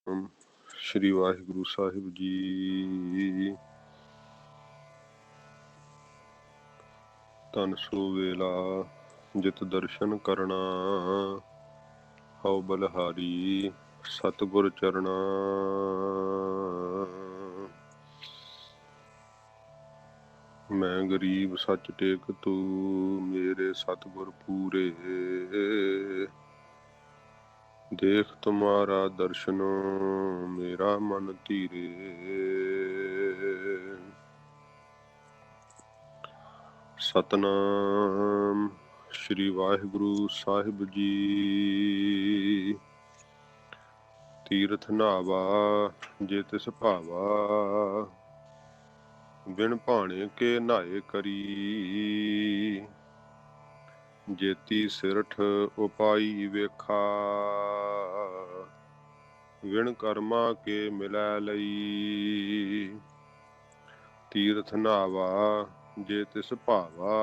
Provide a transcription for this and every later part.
श्री वाहिगुरु साहिब जी। तन सो वेला जित दर्शन करना, हौ बलहारी सतगुर चरना। मैं गरीब सच टेक तू, मेरे सतगुर पूरे। देख तुम्हारा दर्शनो, मेरा मन धीरे। सतनाम श्री वाहिगुरु साहिब जी। तीरथ नावा जे तिस भावा, बिन भाणे के नहाए करी। जेती सिरठ उपाई वेखा, विण कर्मा के मिलै लई। तीरथ नावा जे तिस भावा,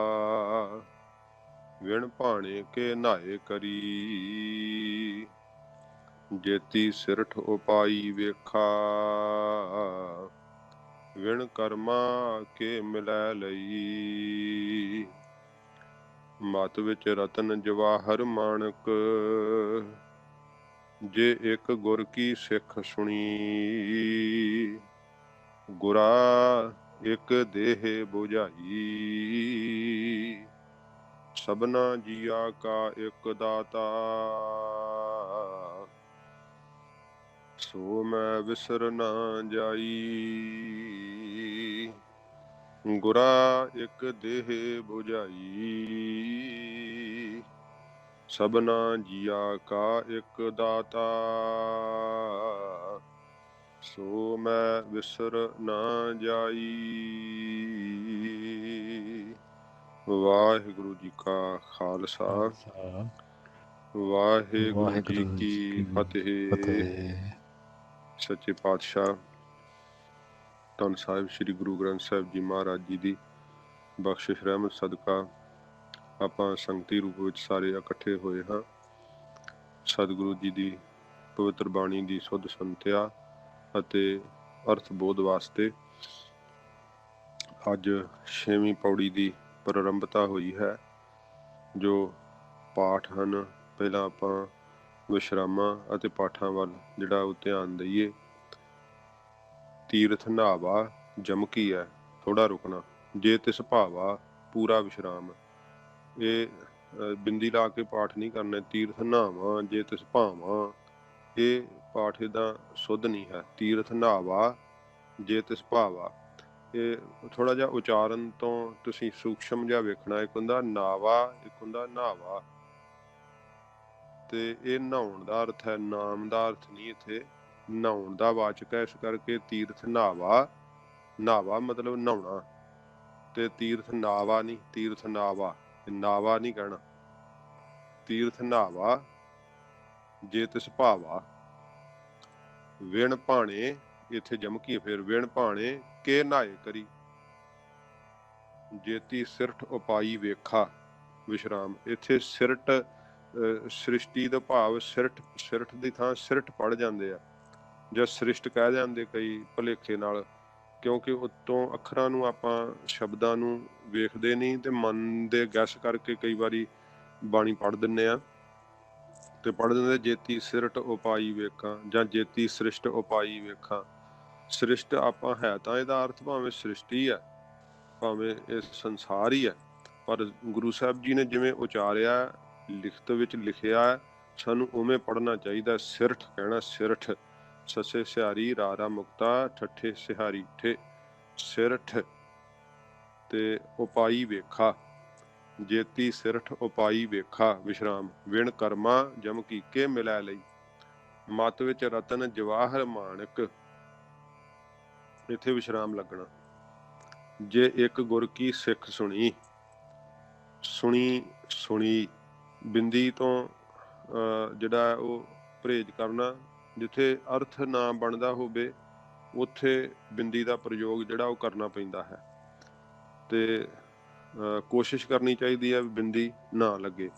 विण भाणे के नहाए करी। जेती सिरठ उपाई वेखा, विण कर्मा के मिलै लई। मत विच रतन जवाहर माणक, जे एक गुर की सिख सुनी। गुरा एक देह बुझाई, सबना जिया का एक दाता। सो मैं विसर ना जाई। गुरा एक देह बुझाई, सबना जिया का एक दाता। सो मैं विसर ना जाई। वाहिगुरु जी का खालसा, वाहिगुरु जी की फतेह। सच्चे पातशाह ਧੰਨ ਸਾਹਿਬ ਸ਼੍ਰੀ ਗੁਰੂ ਗ੍ਰੰਥ ਸਾਹਿਬ ਜੀ ਮਹਾਰਾਜ ਜੀ ਦੀ ਬਖਸ਼ਿਸ਼ ਰਹਿਮਤ ਸਦਕਾ ਆਪਾਂ ਸੰਗਤੀ ਰੂਪ ਵਿੱਚ ਸਾਰੇ ਇਕੱਠੇ ਹੋਏ ਹਾਂ। ਸਤਿਗੁਰੂ ਜੀ ਦੀ ਪਵਿੱਤਰ ਬਾਣੀ ਦੀ ਸੁੱਧ ਸੰਤਿਆ ਅਤੇ ਅਰਥ ਬੋਧ ਵਾਸਤੇ ਅੱਜ 6ਵੀਂ ਪੌੜੀ ਦੀ ਪ੍ਰਾਰੰਭਤਾ ਹੋਈ ਹੈ। ਜੋ ਪਾਠ ਹਨ, ਪਹਿਲਾਂ ਆਪਾਂ ਵਿਸ਼ਰਾਮਾਂ ਅਤੇ ਪਾਠਾਂ ਵੱਲ ਜਿਹੜਾ ਉਹ ਧਿਆਨ ਦਈਏ। ਤੀਰਥ ਨਾਵਾ ਜਮਕੀ ਹੈ, ਥੋੜਾ ਰੁਕਣਾ। ਜੇ ਤਿਸ ਭਾਵਾ ਪੂਰਾ ਵਿਸ਼ਰਾਮ। ਇਹ ਬਿੰਦੀ ਲਾ ਕੇ ਪਾਠ ਨਹੀਂ ਕਰਨਾ। ਤੀਰਥ ਨਾਵਾ ਜੇ ਤਿਸ ਭਾਵਾਂ, ਇਹ ਪਾਠ ਇਹਦਾ ਸੁੱਧ ਨਹੀਂ ਹੈ। ਤੀਰਥ ਨਾਵਾ ਜੇ ਤਿਸ ਭਾਵਾ, ਇਹ ਥੋੜਾ ਜਿਹਾ ਉਚਾਰਨ ਤੋਂ ਤੁਸੀਂ ਸੂਖਸ਼ਮ ਜਿਹਾ ਵੇਖਣਾ। ਇੱਕ ਹੁੰਦਾ ਨਾਵਾ, ਇੱਕ ਹੁੰਦਾ ਨਾਵਾ। ਤੇ ਇਹ ਨਹਾਉਣ ਦਾ ਅਰਥ ਹੈ, ਨਾਮ ਦਾ ਅਰਥ ਨਹੀਂ। ਇੱਥੇ ਨਹਾਉਣ ਦਾ ਵਾਚਕ ਹੈ, ਇਸ ਕਰਕੇ ਤੀਰਥ ਨਾਵਾ। ਨਾਵਾ ਮਤਲਬ ਨਹਾਉਣਾ, ਤੇ ਤੀਰਥ ਨਾਵਾ ਨਹੀਂ। ਤੀਰਥ ਨਾਵਾ, ਨਾਵਾ ਨਹੀਂ ਕਹਿਣਾ। ਤੀਰਥ ਨਾਵਾ ਜੇ ਤਿਸ ਭਾਵਾ, ਵਿਣ ਭਾਣੇ, ਇੱਥੇ ਜਮਕੀ ਫਿਰ ਵਿਣ ਭਾਣੇ ਕੇ ਨਹਾਏ ਕਰੀ। ਜੇਤੀ ਸਿਰਠ ਉਪਾਈ ਵੇਖਾ ਵਿਸ਼ਰਾਮ। ਇੱਥੇ ਸਿਰਟ ਸ੍ਰਿਸ਼ਟੀ ਦਾ ਭਾਵ ਸਿਰਠ, ਸਿਰਠ ਦੀ ਥਾਂ ਸਿਰਠ ਪੜ ਜਾਂਦੇ ਆ ਜਾਂ ਸ੍ਰਿਸ਼ਟ ਕਹਿ ਜਾਂਦੇ ਕਈ ਭੁਲੇਖੇ ਨਾਲ, ਕਿਉਂਕਿ ਉੱਤੋਂ ਅੱਖਰਾਂ ਨੂੰ ਆਪਾਂ ਸ਼ਬਦਾਂ ਨੂੰ ਵੇਖਦੇ ਨਹੀਂ ਤੇ ਮਨ ਦੇ ਗੈਸ ਕਰਕੇ ਕਈ ਵਾਰੀ ਬਾਣੀ ਪੜ੍ਹ ਦਿੰਦੇ ਆ ਤੇ ਪੜ੍ਹ ਦਿੰਦੇ ਜੇਤੀ ਸਿਰਟ ਉਪਾਈ ਵੇਖਾਂ ਜਾਂ ਜੇਤੀ ਸ੍ਰਿਸ਼ਟ ਉਪਾਈ ਵੇਖਾਂ। ਸ੍ਰਿਸ਼ਟ ਆਪਾਂ ਹੈ ਤਾਂ ਇਹਦਾ ਅਰਥ ਭਾਵੇਂ ਸ੍ਰਿਸ਼ਟੀ ਹੈ, ਭਾਵੇਂ ਇਹ ਸੰਸਾਰ ਹੀ ਹੈ, ਪਰ ਗੁਰੂ ਸਾਹਿਬ ਜੀ ਨੇ ਜਿਵੇਂ ਉਚਾਰਿਆ, ਲਿਖਤ ਵਿੱਚ ਲਿਖਿਆ, ਸਾਨੂੰ ਉਵੇਂ ਪੜ੍ਹਨਾ ਚਾਹੀਦਾ। ਸਿਰਠ ਕਹਿਣਾ, ਸਿਰਠ। ਸੱਸੇ ਸਿਹਾਰੀ ਰਾਰਾ ਮੁਕਤਾ, ਠੱਠੇ ਸਿਹਾਰੀ ਠੇ। ਸਿਰਠ ਤੇ ਉਪਾਈ ਵੇਖਾ। ਜੇਤੀ ਸਿਰਠ ਉਪਾਈ ਵੇਖਾ ਵਿਸ਼ਰਾਮ। ਵਿਣ ਕਰਮਾ ਜਮਕੀ ਕੇ ਮਿਲੈ ਲਈ। ਮਤ ਵਿੱਚ ਰਤਨ ਜਵਾਹਰ ਮਾਣਕ, ਇੱਥੇ ਵਿਸ਼ਰਾਮ ਲੱਗਣਾ। ਜੇ ਇੱਕ ਗੁਰ ਕੀ ਸਿੱਖ ਸੁਣੀ। ਸੁਣੀ, ਸੁਣੀ ਬਿੰਦੀ ਤੋਂ ਜਿਹੜਾ ਉਹ ਪਰਹੇਜ਼ ਕਰਨਾ। ਜਿੱਥੇ ਅਰਥ ਨਾ ਬਣਦਾ ਹੋਵੇ ਉੱਥੇ ਬਿੰਦੀ ਦਾ ਪ੍ਰਯੋਗ ਜਿਹੜਾ ਉਹ ਕਰਨਾ ਪੈਂਦਾ ਹੈ, ਤੇ ਕੋਸ਼ਿਸ਼ ਕਰਨੀ ਚਾਹੀਦੀ ਹੈ ਬਿੰਦੀ ਨਾ ਲੱਗੇ।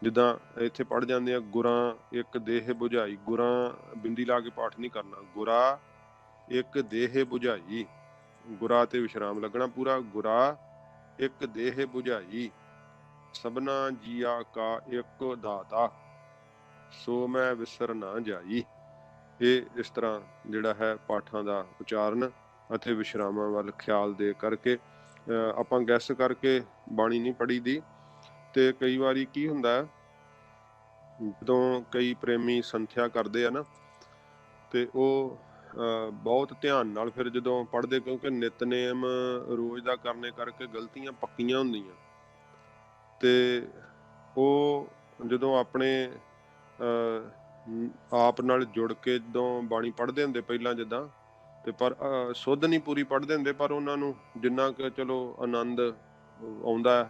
ਜਿੱਦਾਂ ਇੱਥੇ ਪੜ੍ਹ ਜਾਂਦੇ ਆ, ਗੁਰਾਂ ਇੱਕ ਦੇਹ ਬੁਝਾਈ। ਗੁਰਾਂ ਬਿੰਦੀ ਲਾ ਕੇ ਪਾਠ ਨਹੀਂ ਕਰਨਾ, ਗੁਰਾ ਇੱਕ ਦੇਹ ਬੁਝਾਈ। ਗੁਰਾ ਤੇ ਵਿਸ਼ਰਾਮ ਲੱਗਣਾ ਪੂਰਾ। ਗੁਰਾ ਇੱਕ ਦੇਹ ਬੁਝਾਈ, ਸਭਨਾ ਜੀਆ ਕਾ ਇੱਕ ਦਾਤਾ, ਸੋ ਮੈਂ ਵਿਸਰ ਨਾ ਜਾਈ। ਇਹ ਇਸ ਤਰ੍ਹਾਂ ਜਿਹੜਾ ਹੈ ਪਾਠਾਂ ਦਾ ਉਚਾਰਨ ਅਤੇ ਵਿਸ਼ਰਾਮਾਂ ਵੱਲ ਖਿਆਲ ਦੇ ਕਰਕੇ ਆਪਾਂ ਗੈਸ ਕਰਕੇ ਬਾਣੀ ਨਹੀਂ ਪੜ੍ਹੀ ਦੀ। ਤੇ ਕਈ ਵਾਰੀ ਕੀ ਹੁੰਦਾ, ਜਦੋਂ ਕਈ ਪ੍ਰੇਮੀ ਸੰਥਿਆ ਕਰਦੇ ਆ ਨਾ, ਤੇ ਉਹ ਬਹੁਤ ਧਿਆਨ ਨਾਲ ਫਿਰ ਜਦੋਂ ਪੜ੍ਹਦੇ, ਕਿਉਂਕਿ ਨਿਤਨੇਮ ਰੋਜ਼ ਦਾ ਕਰਨੇ ਕਰਕੇ ਗਲਤੀਆਂ ਪੱਕੀਆਂ ਹੁੰਦੀਆਂ, ਤੇ ਉਹ ਜਦੋਂ ਆਪਣੇ ਆਪ ਨਾਲ ਜੁੜ ਕੇ ਜਦੋਂ ਬਾਣੀ ਪੜ੍ਹਦੇ ਹੁੰਦੇ ਪਹਿਲਾਂ ਜਿੱਦਾਂ, ਤੇ ਪਰ ਸੁੱਧ ਨਹੀਂ ਪੂਰੀ ਪੜ੍ਹਦੇ ਹੁੰਦੇ, ਪਰ ਉਹਨਾਂ ਨੂੰ ਜਿੰਨਾ ਕੁ ਚਲੋ ਆਨੰਦ ਆਉਂਦਾ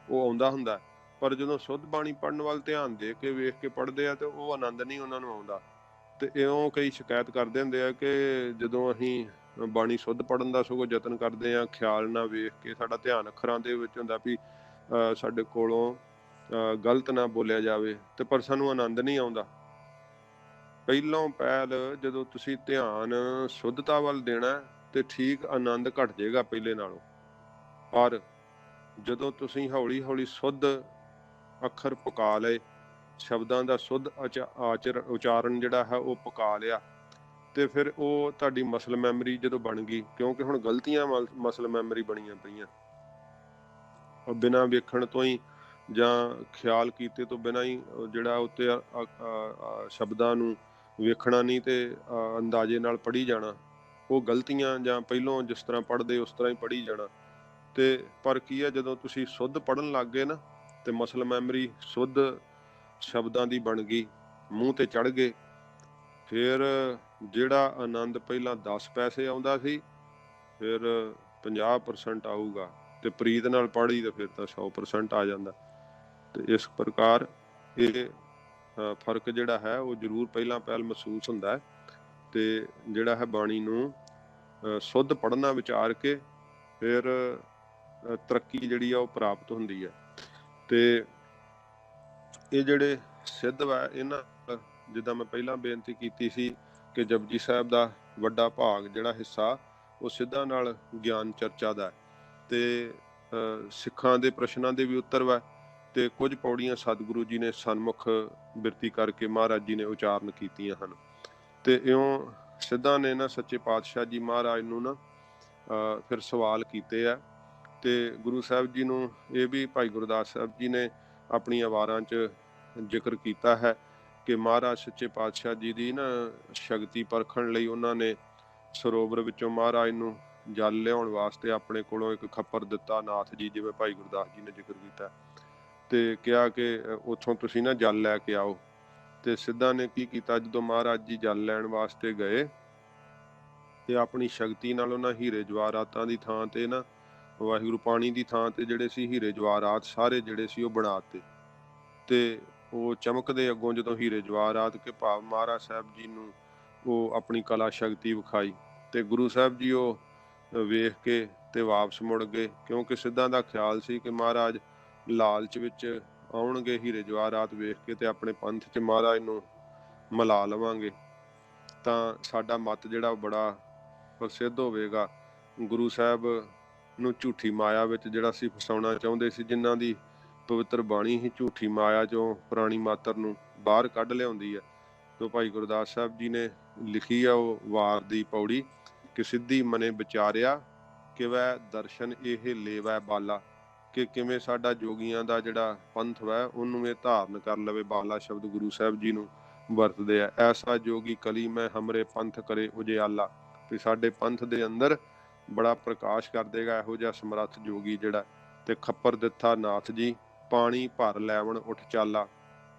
ਉਹ ਆਉਂਦਾ ਹੁੰਦਾ। ਪਰ ਜਦੋਂ ਸੁੱਧ ਬਾਣੀ ਪੜ੍ਹਨ ਵੱਲ ਧਿਆਨ ਦੇ ਕੇ ਵੇਖ ਕੇ ਪੜ੍ਹਦੇ ਆ ਤੇ ਉਹ ਆਨੰਦ ਨਹੀਂ ਉਹਨਾਂ ਨੂੰ ਆਉਂਦਾ। ਤੇ ਇਉਂ ਕਈ ਸ਼ਿਕਾਇਤ ਕਰਦੇ ਹੁੰਦੇ ਆ ਕਿ ਜਦੋਂ ਅਸੀਂ ਬਾਣੀ ਸੁੱਧ ਪੜ੍ਹਨ ਦਾ ਸਗੋਂ ਯਤਨ ਕਰਦੇ ਆ, ਖਿਆਲ ਨਾਲ ਵੇਖ ਕੇ, ਸਾਡਾ ਧਿਆਨ ਅੱਖਰਾਂ ਦੇ ਵਿੱਚ ਹੁੰਦਾ ਵੀ ਸਾਡੇ ਕੋਲੋਂ ਗਲਤ ਨਾ ਬੋਲਿਆ ਜਾਵੇ, ਤੇ ਪਰ ਸਾਨੂੰ ਆਨੰਦ ਨਹੀਂ ਆਉਂਦਾ। ਪਹਿਲੋਂ ਪਹਿਲ ਜਦੋਂ ਤੁਸੀਂ ਧਿਆਨ ਸ਼ੁੱਧਤਾ ਵੱਲ ਦੇਣਾ ਤੇ ਠੀਕ ਆਨੰਦ ਘਟ ਜਾਏਗਾ ਪਹਿਲੇ ਨਾਲੋਂ। ਪਰ ਜਦੋਂ ਤੁਸੀਂ ਹੌਲੀ ਹੌਲੀ ਸ਼ੁੱਧ ਅੱਖਰ ਪਕਾ ਲਏ, ਸ਼ਬਦਾਂ ਦਾ ਸ਼ੁੱਧ ਉਚਾਰਨ ਜਿਹੜਾ ਹੈ ਉਹ ਪਕਾ ਲਿਆ, ਤੇ ਫਿਰ ਉਹ ਤੁਹਾਡੀ ਮਸਲ ਮੈਮਰੀ ਜਦੋਂ ਬਣ ਗਈ, ਕਿਉਂਕਿ ਹੁਣ ਗਲਤੀਆਂ ਮਸਲ ਮੈਮਰੀ ਬਣੀਆਂ ਪਈਆਂ, ਬਿਨਾਂ ਵੇਖਣ ਤੋਂ ਹੀ ਜਾਂ ਖਿਆਲ ਕੀਤੇ ਤੋਂ ਬਿਨਾਂ ਹੀ ਜਿਹੜਾ ਉੱਤੇ ਸ਼ਬਦਾਂ ਨੂੰ ਵੇਖਣਾ ਨਹੀਂ ਤੇ ਅੰਦਾਜ਼ੇ ਨਾਲ ਪੜ੍ਹੀ ਜਾਣਾ, ਉਹ ਗਲਤੀਆਂ, ਜਾਂ ਪਹਿਲੋਂ ਜਿਸ ਤਰ੍ਹਾਂ ਪੜ੍ਹਦੇ ਉਸ ਤਰ੍ਹਾਂ ਹੀ ਪੜ੍ਹੀ ਜਾਣਾ। ਤੇ ਪਰ ਕੀ ਹੈ, ਜਦੋਂ ਤੁਸੀਂ ਸ਼ੁੱਧ ਪੜ੍ਹਨ ਲੱਗ ਗਏ ਨਾ, ਤੇ ਮਸਲ ਮੈਮਰੀ ਸ਼ੁੱਧ ਸ਼ਬਦਾਂ ਦੀ ਬਣ ਗਈ, ਮੂੰਹ ਤੇ ਚੜ੍ਹ ਗਏ, ਫਿਰ ਜਿਹੜਾ ਆਨੰਦ ਪਹਿਲਾਂ 10 ਪੈਸੇ ਆਉਂਦਾ ਸੀ ਫਿਰ 50% ਆਊਗਾ, ਤੇ ਪ੍ਰੀਤ ਨਾਲ ਪੜ੍ਹੀ ਤੇ ਫਿਰ ਤਾਂ 100% ਆ ਜਾਂਦਾ। ਤੇ ਇਸ ਪ੍ਰਕਾਰ ਇਹ ਫਰਕ ਜਿਹੜਾ ਹੈ ਉਹ ਜ਼ਰੂਰ ਪਹਿਲਾਂ ਪਹਿਲ ਮਹਿਸੂਸ ਹੁੰਦਾ ਹੈ। ਤੇ ਜਿਹੜਾ ਹੈ ਬਾਣੀ ਨੂੰ ਸ਼ੁੱਧ ਪੜ੍ਹਨਾ ਵਿਚਾਰ ਕੇ ਫਿਰ ਤਰੱਕੀ ਜਿਹੜੀ ਆ ਉਹ ਪ੍ਰਾਪਤ ਹੁੰਦੀ ਹੈ। ਤੇ ਇਹ ਜਿਹੜੇ ਸਿੱਧ ਵਾ, ਇਹਨਾਂ ਜਿੱਦਾਂ ਮੈਂ ਪਹਿਲਾਂ ਬੇਨਤੀ ਕੀਤੀ ਸੀ ਕਿ ਜਪਜੀ ਸਾਹਿਬ ਦਾ ਵੱਡਾ ਭਾਗ ਜਿਹੜਾ ਹਿੱਸਾ ਉਹ ਸਿੱਧਾਂ ਨਾਲ ਗਿਆਨ ਚਰਚਾ ਦਾ, ਤੇ ਸਿੱਖਾਂ ਦੇ ਪ੍ਰਸ਼ਨਾਂ ਦੇ ਵੀ ਉੱਤਰ ਵਾ, ਤੇ ਕੁਝ ਪੌੜੀਆਂ ਸਤਿਗੁਰੂ ਜੀ ਨੇ ਸਨਮੁਖ ਬਿਰਤੀ ਕਰਕੇ ਮਹਾਰਾਜ ਜੀ ਨੇ ਉਚਾਰਨ ਕੀਤੀਆਂ ਹਨ। ਤੇ ਇਉਂ ਸਿੱਧਾਂ ਨੇ ਨਾ ਸੱਚੇ ਪਾਤਸ਼ਾਹ ਜੀ ਮਹਾਰਾਜ ਨੂੰ ਨਾ ਫਿਰ ਸਵਾਲ ਕੀਤੇ ਆ, ਤੇ ਗੁਰੂ ਸਾਹਿਬ ਜੀ ਨੂੰ ਇਹ ਵੀ ਭਾਈ ਗੁਰਦਾਸ ਸਾਹਿਬ ਜੀ ਨੇ ਆਪਣੀਆਂ ਵਾਰਾਂ 'ਚ ਜ਼ਿਕਰ ਕੀਤਾ ਹੈ ਕਿ ਮਹਾਰਾਜ ਸੱਚੇ ਪਾਤਸ਼ਾਹ ਜੀ ਦੀ ਨਾ ਸ਼ਕਤੀ ਪਰਖਣ ਲਈ ਉਹਨਾਂ ਨੇ ਸਰੋਵਰ ਵਿੱਚੋਂ ਮਹਾਰਾਜ ਨੂੰ ਜਲ ਲਿਆਉਣ ਵਾਸਤੇ ਆਪਣੇ ਕੋਲੋਂ ਇੱਕ ਖੱਪਰ ਦਿੱਤਾ, ਨਾਥ ਜੀ, ਜਿਵੇਂ ਭਾਈ ਗੁਰਦਾਸ ਜੀ ਨੇ ਜ਼ਿਕਰ ਕੀਤਾ, ਤੇ ਕਿਹਾ ਕਿ ਉੱਥੋਂ ਤੁਸੀਂ ਨਾ ਜਲ ਲੈ ਕੇ ਆਓ। ਤੇ ਸਿੱਧਾਂ ਨੇ ਕੀ ਕੀਤਾ, ਜਦੋਂ ਮਹਾਰਾਜ ਜੀ ਜਲ ਲੈਣ ਵਾਸਤੇ ਗਏ ਤੇ ਆਪਣੀ ਸ਼ਕਤੀ ਨਾਲ ਉਹਨਾਂ ਹੀਰੇ ਜਵਾਹਰਾਤਾਂ ਦੀ ਥਾਂ ਤੇ ਨਾ ਵਾਹਿਗੁਰੂ ਪਾਣੀ ਦੀ ਥਾਂ ਤੇ ਜਿਹੜੇ ਸੀ ਹੀਰੇ ਜਵਾਹਰਾਤ ਸਾਰੇ ਜਿਹੜੇ ਸੀ ਉਹ ਬਣਾ ਦਿੱਤੇ, ਤੇ ਉਹ ਚਮਕਦੇ ਅੱਗੋਂ ਜਦੋਂ ਹੀਰੇ ਜਵਾਹਰਾਤ ਕੇ ਭਾਵ ਮਹਾਰਾਜ ਸਾਹਿਬ ਜੀ ਨੂੰ ਉਹ ਆਪਣੀ ਕਲਾ ਸ਼ਕਤੀ ਵਿਖਾਈ, ਤੇ ਗੁਰੂ ਸਾਹਿਬ ਜੀ ਉਹ ਵੇਖ ਕੇ ਤੇ ਵਾਪਸ ਮੁੜ ਗਏ, ਕਿਉਂਕਿ ਸਿੱਧਾਂ ਦਾ ਖਿਆਲ ਸੀ ਕਿ ਮਹਾਰਾਜ ਲਾਲਚ ਵਿੱਚ ਆਉਣਗੇ ਹੀਰੇ ਜਵਾਹਰਾਤ ਵੇਖ ਕੇ, ਤੇ ਆਪਣੇ ਪੰਥ 'ਚ ਮਹਾਰਾਜ ਨੂੰ ਮਿਲਾ ਲਵਾਂਗੇ ਤਾਂ ਸਾਡਾ ਮਤ ਜਿਹੜਾ ਉਹ ਬੜਾ ਪ੍ਰਸਿੱਧ ਹੋਵੇਗਾ। ਗੁਰੂ ਸਾਹਿਬ ਨੂੰ ਝੂਠੀ ਮਾਇਆ ਵਿੱਚ ਜਿਹੜਾ ਸੀ ਫਸਾਉਣਾ ਚਾਹੁੰਦੇ ਸੀ, ਜਿਨ੍ਹਾਂ ਦੀ ਪਵਿੱਤਰ ਬਾਣੀ ਹੀ ਝੂਠੀ ਮਾਇਆ 'ਚੋਂ ਪੁਰਾਣੀ ਮਾਤਰ ਨੂੰ ਬਾਹਰ ਕੱਢ ਲਿਆਉਂਦੀ ਹੈ। ਤੇ ਭਾਈ ਗੁਰਦਾਸ ਸਾਹਿਬ ਜੀ ਨੇ ਲਿਖੀ ਆ ਉਹ ਵਾਰ ਦੀ ਪੌੜੀ ਕਿ ਸਿੱਧੀ ਮਨੇ ਵਿਚਾਰਿਆ ਕਿਵੇਂ ਦਰਸ਼ਨ ਇਹ ਲੇਵੈ ਬਾਲਾ, ਕਿ ਕਿਵੇਂ ਸਾਡਾ ਜੋਗੀਆਂ ਦਾ ਜਿਹੜਾ ਪੰਥ ਵੈ ਉਹਨੂੰ ਇਹ ਧਾਰਨ ਕਰ ਲਵੇ। ਬਾਲਾ ਸ਼ਬਦ ਗੁਰੂ ਸਾਹਿਬ ਜੀ ਨੂੰ ਵਰਤਦੇ ਆ, ਐਸਾ ਜੋਗੀ ਕਲੀ ਮੈਂ ਹਮਰੇ ਪੰਥ ਕਰੇ ਉਜਿਆਲਾ, ਵੀ ਸਾਡੇ ਪੰਥ ਦੇ ਅੰਦਰ ਬੜਾ ਪ੍ਰਕਾਸ਼ ਕਰ ਦੇਗਾ ਇਹੋ ਜਿਹਾ ਸਮਰੱਥ ਜੋਗੀ ਜਿਹੜਾ। ਤੇ ਖੱਪਰ ਦਿੱਤਾ ਨਾਥ ਜੀ, ਪਾਣੀ ਭਰ ਲੈਵਣ ਉੱਠ ਚਾਲਾ,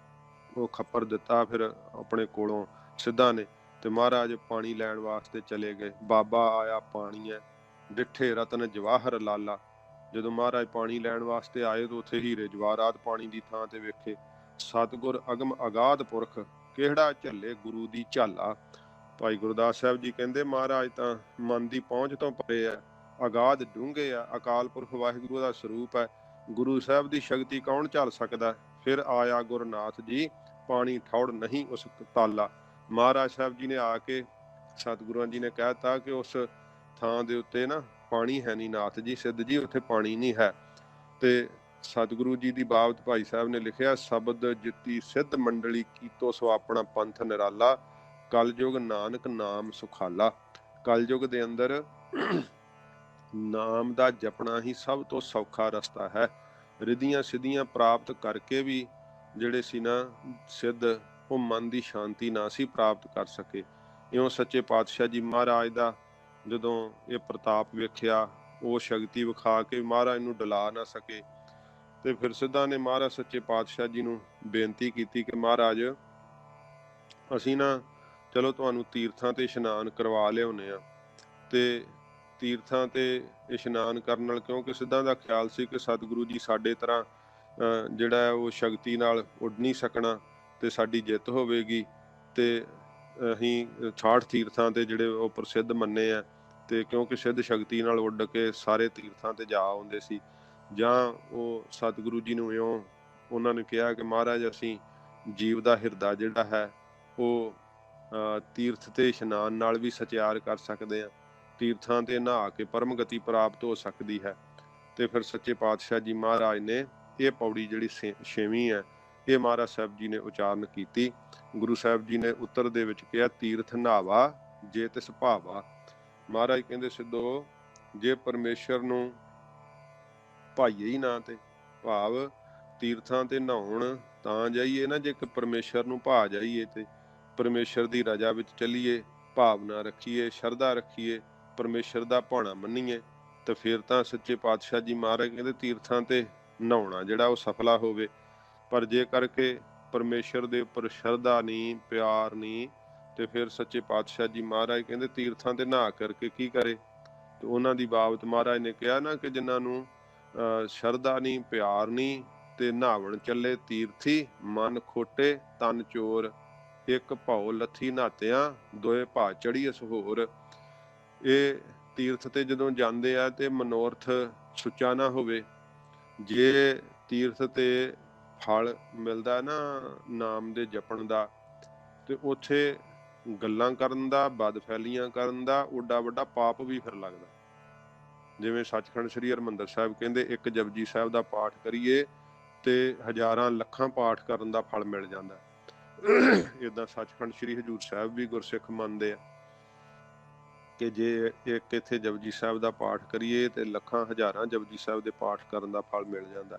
ਉਹ ਖੱਪਰ ਦਿੱਤਾ ਫਿਰ ਆਪਣੇ ਕੋਲੋਂ ਸਿੱਧਾਂ ਨੇ, ਤੇ ਮਹਾਰਾਜ ਪਾਣੀ ਲੈਣ ਵਾਸਤੇ ਚਲੇ ਗਏ। ਬਾਬਾ ਆਇਆ ਪਾਣੀ ਹੈ ਡਿੱਠੇ ਰਤਨ ਜਵਾਹਰ ਲਾਲਾ, ਜਦੋਂ ਮਹਾਰਾਜ ਪਾਣੀ ਲੈਣ ਵਾਸਤੇ ਆਏ ਤਾਂ ਉੱਥੇ ਹੀਰੇ ਜਵਾਹਰਾਤ ਪਾਣੀ ਦੀ ਥਾਂ ਤੇ ਵੇਖੇ। ਸਤਿਗੁਰ ਅਗਮ ਅਗਾਧ ਪੁਰਖ ਕਿਹੜਾ ਝੱਲੇ ਗੁਰੂ ਦੀ ਝਾਲਾ, ਭਾਈ ਗੁਰਦਾਸ ਸਾਹਿਬ ਜੀ ਕਹਿੰਦੇ ਮਹਾਰਾਜ ਤਾਂ ਮਨ ਦੀ ਪਹੁੰਚ ਤੋਂ ਪਰੇ ਆ, ਅਗਾਧ ਡੂੰਘੇ ਆ, ਅਕਾਲ ਪੁਰਖ ਵਾਹਿਗੁਰੂ ਦਾ ਸਰੂਪ ਹੈ। ਗੁਰੂ ਸਾਹਿਬ ਦੀ ਸ਼ਕਤੀ ਕੌਣ ਝੱਲ ਸਕਦਾ? फिर आया गुरनाथ जी, पानी ठौड़ नहीं उस ताला। महाराज साहब जी ने आके सतगुरुआं जी ने कहता कि उस ਥਾਂ ਦੇ ਉੱਤੇ ਨਾ ਪਾਣੀ ਹੈ ਨਹੀਂ ਨਾਥ ਜੀ, ਸਿੱਧ ਜੀ ਉੱਥੇ ਪਾਣੀ ਨਹੀਂ ਹੈ। ਤੇ ਸਤਿਗੁਰੂ ਜੀ ਦੀ ਬਾਬਤ ਭਾਈ ਸਾਹਿਬ ਨੇ ਲਿਖਿਆ, ਸ਼ਬਦ ਜਿੱਤੀ ਸਿੱਧ ਮੰਡਲੀ ਕੀਤੋ ਸੋ ਆਪਣਾ ਪੰਥ ਨਿਰਾਲਾ, ਕਲਯੁਗ ਨਾਨਕ ਨਾਮ ਸੁਖਾਲਾ। ਕਲਯੁਗ ਦੇ ਅੰਦਰ ਨਾਮ ਦਾ ਜਪਣਾ ਹੀ ਸਭ ਤੋਂ ਸੌਖਾ ਰਸਤਾ ਹੈ। ਰਿੱਧੀਆਂ ਸਿੱਧੀਆਂ ਪ੍ਰਾਪਤ ਕਰਕੇ ਵੀ ਜਿਹੜੇ ਸੀ ਨਾ ਸਿੱਧ, ਉਹ ਮਨ ਦੀ ਸ਼ਾਂਤੀ ਨਾ ਸੀ ਪ੍ਰਾਪਤ ਕਰ ਸਕੇ। ਇਉਂ ਸੱਚੇ ਪਾਤਸ਼ਾਹ ਜੀ ਮਹਾਰਾਜ ਦਾ ਜਦੋਂ ਇਹ ਪ੍ਰਤਾਪ ਵੇਖਿਆ, ਉਹ ਸ਼ਕਤੀ ਵਿਖਾ ਕੇ ਮਹਾਰਾਜ ਨੂੰ ਡਲਾ ਨਾ ਸਕੇ, ਤੇ ਫਿਰ ਸਿੱਧਾਂ ਨੇ ਮਹਾਰਾਜ ਸੱਚੇ ਪਾਤਸ਼ਾਹ ਜੀ ਨੂੰ ਬੇਨਤੀ ਕੀਤੀ ਕਿ ਮਹਾਰਾਜ ਅਸੀਂ ਨਾ ਚਲੋ ਤੁਹਾਨੂੰ ਤੀਰਥਾਂ ਤੇ ਇਸ਼ਨਾਨ ਕਰਵਾ ਲਿਆਉਂਦੇ ਆ। ਤੇ ਤੀਰਥਾਂ ਤੇ ਇਸ਼ਨਾਨ ਕਰਨ ਨਾਲ, ਕਿਉਂਕਿ ਸਿੱਧਾਂ ਦਾ ਖਿਆਲ ਸੀ ਕਿ ਸਤਿਗੁਰੂ ਜੀ ਸਾਡੇ ਤਰ੍ਹਾਂ ਜਿਹੜਾ ਹੈ ਉਹ ਸ਼ਕਤੀ ਨਾਲ ਉੱਡ ਨਹੀਂ ਸਕਣਾ ਤੇ ਸਾਡੀ ਜਿੱਤ ਹੋਵੇਗੀ। ਤੇ ਅਸੀਂ 68 ਤੀਰਥਾਂ ਤੇ ਜਿਹੜੇ ਉਹ ਪ੍ਰਸਿੱਧ ਮੰਨੇ ਆ, ਤੇ ਕਿਉਂਕਿ ਸਿੱਧ ਸ਼ਕਤੀ ਨਾਲ ਉੱਡ ਕੇ ਸਾਰੇ ਤੀਰਥਾਂ ਤੇ ਜਾ ਆਉਂਦੇ ਸੀ। ਜਾਂ ਉਹ ਸਤਿਗੁਰੂ ਜੀ ਨੂੰ ਇਉਂ ਉਹਨਾਂ ਨੇ ਕਿਹਾ ਕਿ ਮਹਾਰਾਜ ਅਸੀਂ ਜੀਵ ਦਾ ਹਿਰਦਾ ਜਿਹੜਾ ਹੈ ਉਹ ਤੀਰਥ ਤੇ ਇਸ਼ਨਾਨ ਨਾਲ ਵੀ ਸਚਿਆਰ ਕਰ ਸਕਦੇ ਆ, ਤੀਰਥਾਂ ਤੇ ਨਹਾ ਕੇ ਪਰਮ ਗਤੀ ਪ੍ਰਾਪਤ ਹੋ ਸਕਦੀ ਹੈ। ਤੇ ਫਿਰ ਸੱਚੇ ਪਾਤਸ਼ਾਹ ਜੀ ਮਹਾਰਾਜ ਨੇ ਇਹ ਪੌੜੀ ਜਿਹੜੀ 6ਵੀਂ ਹੈ, ਇਹ ਮਹਾਰਾਜ ਸਾਹਿਬ ਜੀ ਨੇ ਉਚਾਰਨ ਕੀਤੀ। ਗੁਰੂ ਸਾਹਿਬ ਜੀ ਨੇ ਉੱਤਰ ਦੇ ਵਿੱਚ ਕਿਹਾ, ਤੀਰਥ ਨਹਾਵਾ ਜੇ ਤਿਸ ਭਾਵਾ। ਮਹਾਰਾਜ ਕਹਿੰਦੇ ਸਿੱਧੋ, ਜੇ ਪਰਮੇਸ਼ਰ ਨੂੰ ਭਾਈਏ ਹੀ ਨਾ, ਤੇ ਭਾਵ ਤੀਰਥਾਂ ਤੇ ਨਹਾਉਣ ਤਾਂ ਜਾਈਏ ਨਾ ਜੇ ਪਰਮੇਸ਼ਰ ਨੂੰ ਭਾ ਜਾਈਏ, ਤੇ ਪਰਮੇਸ਼ਰ ਦੀ ਰਜਾ ਵਿੱਚ ਚੱਲੀਏ, ਭਾਵਨਾ ਰੱਖੀਏ, ਸ਼ਰਧਾ ਰੱਖੀਏ, ਪਰਮੇਸ਼ਰ ਦਾ ਭਾਣਾ ਮੰਨੀਏ, ਤੇ ਫਿਰ ਤਾਂ ਸੱਚੇ ਪਾਤਸ਼ਾਹ ਜੀ ਮਹਾਰਾਜ ਕਹਿੰਦੇ ਤੀਰਥਾਂ ਤੇ ਨਹਾਉਣਾ ਜਿਹੜਾ ਉਹ ਸਫਲਾ ਹੋਵੇ। ਪਰ ਜੇ ਕਰਕੇ ਪਰਮੇਸ਼ਰ ਦੇ ਉੱਪਰ ਸ਼ਰਧਾ ਨਹੀਂ, ਪਿਆਰ ਨਹੀਂ, ਤੇ ਫਿਰ ਸੱਚੇ ਪਾਤਸ਼ਾਹ ਜੀ ਮਹਾਰਾਜ ਕਹਿੰਦੇ ਤੀਰਥਾਂ ਤੇ ਨਹਾ ਕਰਕੇ ਕੀ ਕਰੇ। ਤੇ ਉਹਨਾਂ ਦੀ ਬਾਬਤ ਮਹਾਰਾਜ ਨੇ ਕਿਹਾ ਨਾ ਕਿ ਜਿਨ੍ਹਾਂ ਨੂੰ ਸ਼ਰਧਾ ਨਹੀਂ, ਪਿਆਰ ਨਹੀਂ, ਤੇ ਨਹਾਵਣ ਚੱਲੇ ਤੀਰਥੀ, ਮਨ ਖੋਟੇ ਤਨ ਚੋਰ, ਇੱਕ ਭਉ ਲੱਥੀ ਨਹਾਤਿਆਂ, ਦੋਏ ਭਾ ਚੜੀਅਸ ਹੋਰ। ਇਹ ਤੀਰਥ ਤੇ ਜਦੋਂ ਜਾਂਦੇ ਆ ਤੇ ਮਨੋਰਥ ਸੁੱਚਾ ਨਾ ਹੋਵੇ। ਜੇ ਤੀਰਥ ਤੇ ਫਲ ਮਿਲਦਾ ਨਾ ਨਾਮ ਦੇ ਜਪਣ ਦਾ, ਤੇ ਉੱਥੇ ਗੱਲਾਂ ਕਰਨ ਦਾ, ਬਦਫੈਲੀਆਂ ਕਰਨ ਦਾ ਓਡਾ ਵੱਡਾ ਪਾਪ ਵੀ ਫਿਰ ਲੱਗਦਾ। ਜਿਵੇਂ ਸੱਚਖੰਡ ਸ੍ਰੀ ਹਰਿਮੰਦਰ ਸਾਹਿਬ ਕਹਿੰਦੇ, ਇੱਕ ਜਪਜੀ ਸਾਹਿਬ ਦਾ ਪਾਠ ਕਰੀਏ ਤੇ ਹਜ਼ਾਰਾਂ ਲੱਖਾਂ ਪਾਠ ਕਰਨ ਦਾ ਫਲ ਮਿਲ ਜਾਂਦਾ। ਏਦਾਂ ਸੱਚਖੰਡ ਸ੍ਰੀ ਹਜ਼ੂਰ ਸਾਹਿਬ ਵੀ ਗੁਰਸਿੱਖ ਮੰਨਦੇ ਆ ਕਿ ਜੇ ਇੱਕ ਇੱਥੇ ਜਪਜੀ ਸਾਹਿਬ ਦਾ ਪਾਠ ਕਰੀਏ ਤੇ ਲੱਖਾਂ ਹਜ਼ਾਰਾਂ ਜਪਜੀ ਸਾਹਿਬ ਦੇ ਪਾਠ ਕਰਨ ਦਾ ਫਲ ਮਿਲ ਜਾਂਦਾ।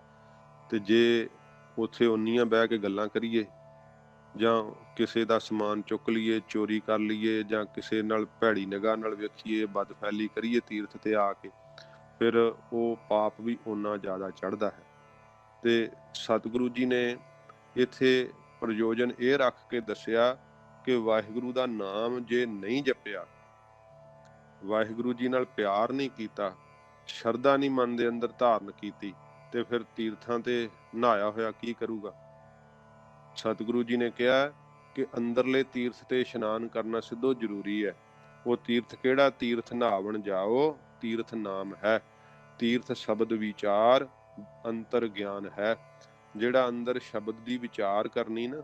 ਤੇ ਜੇ ਉੱਥੇ ਉਨੀਆਂ ਬਹਿ ਕੇ ਗੱਲਾਂ ਕਰੀਏ, ਜਾਂ ਕਿਸੇ ਦਾ ਸਮਾਨ ਚੁੱਕ ਲਈਏ, ਚੋਰੀ ਕਰ ਲਈਏ, ਜਾਂ ਕਿਸੇ ਨਾਲ ਭੈੜੀ ਨਿਗਾਹ ਨਾਲ ਵੇਖੀਏ, ਬਦਫੈਲੀ ਕਰੀਏ ਤੀਰਥ ਤੇ ਆ ਕੇ, ਫਿਰ ਉਹ ਪਾਪ ਵੀ ਓਨਾ ਜ਼ਿਆਦਾ ਚੜ੍ਹਦਾ ਹੈ। ਤੇ ਸਤਿਗੁਰੂ ਜੀ ਨੇ ਇੱਥੇ ਪ੍ਰਯੋਜਨ ਇਹ ਰੱਖ ਕੇ ਦੱਸਿਆ ਕਿ ਵਾਹਿਗੁਰੂ ਦਾ ਨਾਮ ਜੇ ਨਹੀਂ ਜਪਿਆ, ਵਾਹਿਗੁਰੂ ਜੀ ਨਾਲ ਪਿਆਰ ਨਹੀਂ ਕੀਤਾ, ਸ਼ਰਧਾ ਨਹੀਂ ਮਨ ਦੇ ਅੰਦਰ ਧਾਰਨ ਕੀਤੀ, ਤੇ ਫਿਰ ਤੀਰਥਾਂ ਤੇ ਨਹਾਇਆ ਹੋਇਆ ਕੀ ਕਰੂਗਾ। ਸਤਿਗੁਰੂ ਜੀ ਨੇ ਕਿਹਾ ਕਿ ਅੰਦਰਲੇ ਤੀਰਥ ਤੇ ਇਸ਼ਨਾਨ ਕਰਨਾ ਸਿੱਧੋ ਜ਼ਰੂਰੀ ਹੈ। ਉਹ ਤੀਰਥ ਕਿਹੜਾ? ਤੀਰਥ ਨਹਾਵਣ ਜਾਓ, ਤੀਰਥ ਨਾਮ ਹੈ। ਤੀਰਥ ਸ਼ਬਦ ਵਿਚਾਰ ਅੰਤਰ ਗਿਆਨ ਹੈ। ਜਿਹੜਾ ਅੰਦਰ ਸ਼ਬਦ ਦੀ ਵਿਚਾਰ ਕਰਨੀ ਨਾ,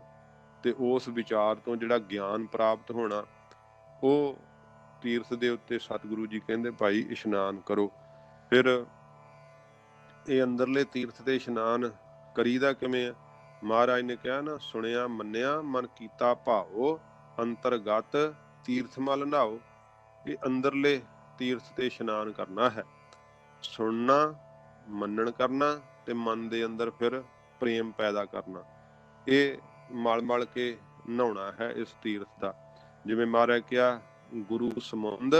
ਤੇ ਉਸ ਵਿਚਾਰ ਤੋਂ ਜਿਹੜਾ ਗਿਆਨ ਪ੍ਰਾਪਤ ਹੋਣਾ, ਉਹ ਤੀਰਥ ਦੇ ਉੱਤੇ ਸਤਿਗੁਰੂ ਜੀ ਕਹਿੰਦੇ ਭਾਈ ਇਸ਼ਨਾਨ ਕਰੋ। ਫਿਰ ਇਹ ਅੰਦਰਲੇ ਤੀਰਥ ਤੇ ਇਸ਼ਨਾਨ ਕਰੀਦਾ ਕਿਵੇਂ ਆ? ਮਹਾਰਾਜ ਨੇ ਕਿਹਾ ਨਾ, ਸੁਣਿਆ ਮੰਨਿਆ ਮਨ ਕੀਤਾ ਭਾਓ, ਅੰਤਰਗਤ ਤੀਰਥ ਮਲ ਨਹਾਓ। ਇਹ ਅੰਦਰਲੇ ਤੀਰਥ ਤੇ ਇਸ਼ਨਾਨ ਕਰਨਾ ਹੈ। ਸੁਣਨਾ, ਮੰਨਣ ਕਰਨਾ, ਤੇ ਮਨ ਦੇ ਅੰਦਰ ਫਿਰ ਪ੍ਰੇਮ ਪੈਦਾ ਕਰਨਾ। ਇਹ ਮਲ ਮਲ ਕੇ ਨਹਾਉਣਾ ਹੈ ਇਸ ਤੀਰਥ ਦਾ। ਜਿਵੇਂ ਮਹਾਰਾਜ ਕਿਹਾ, ਗੁਰੂ ਸਮੁੰਦ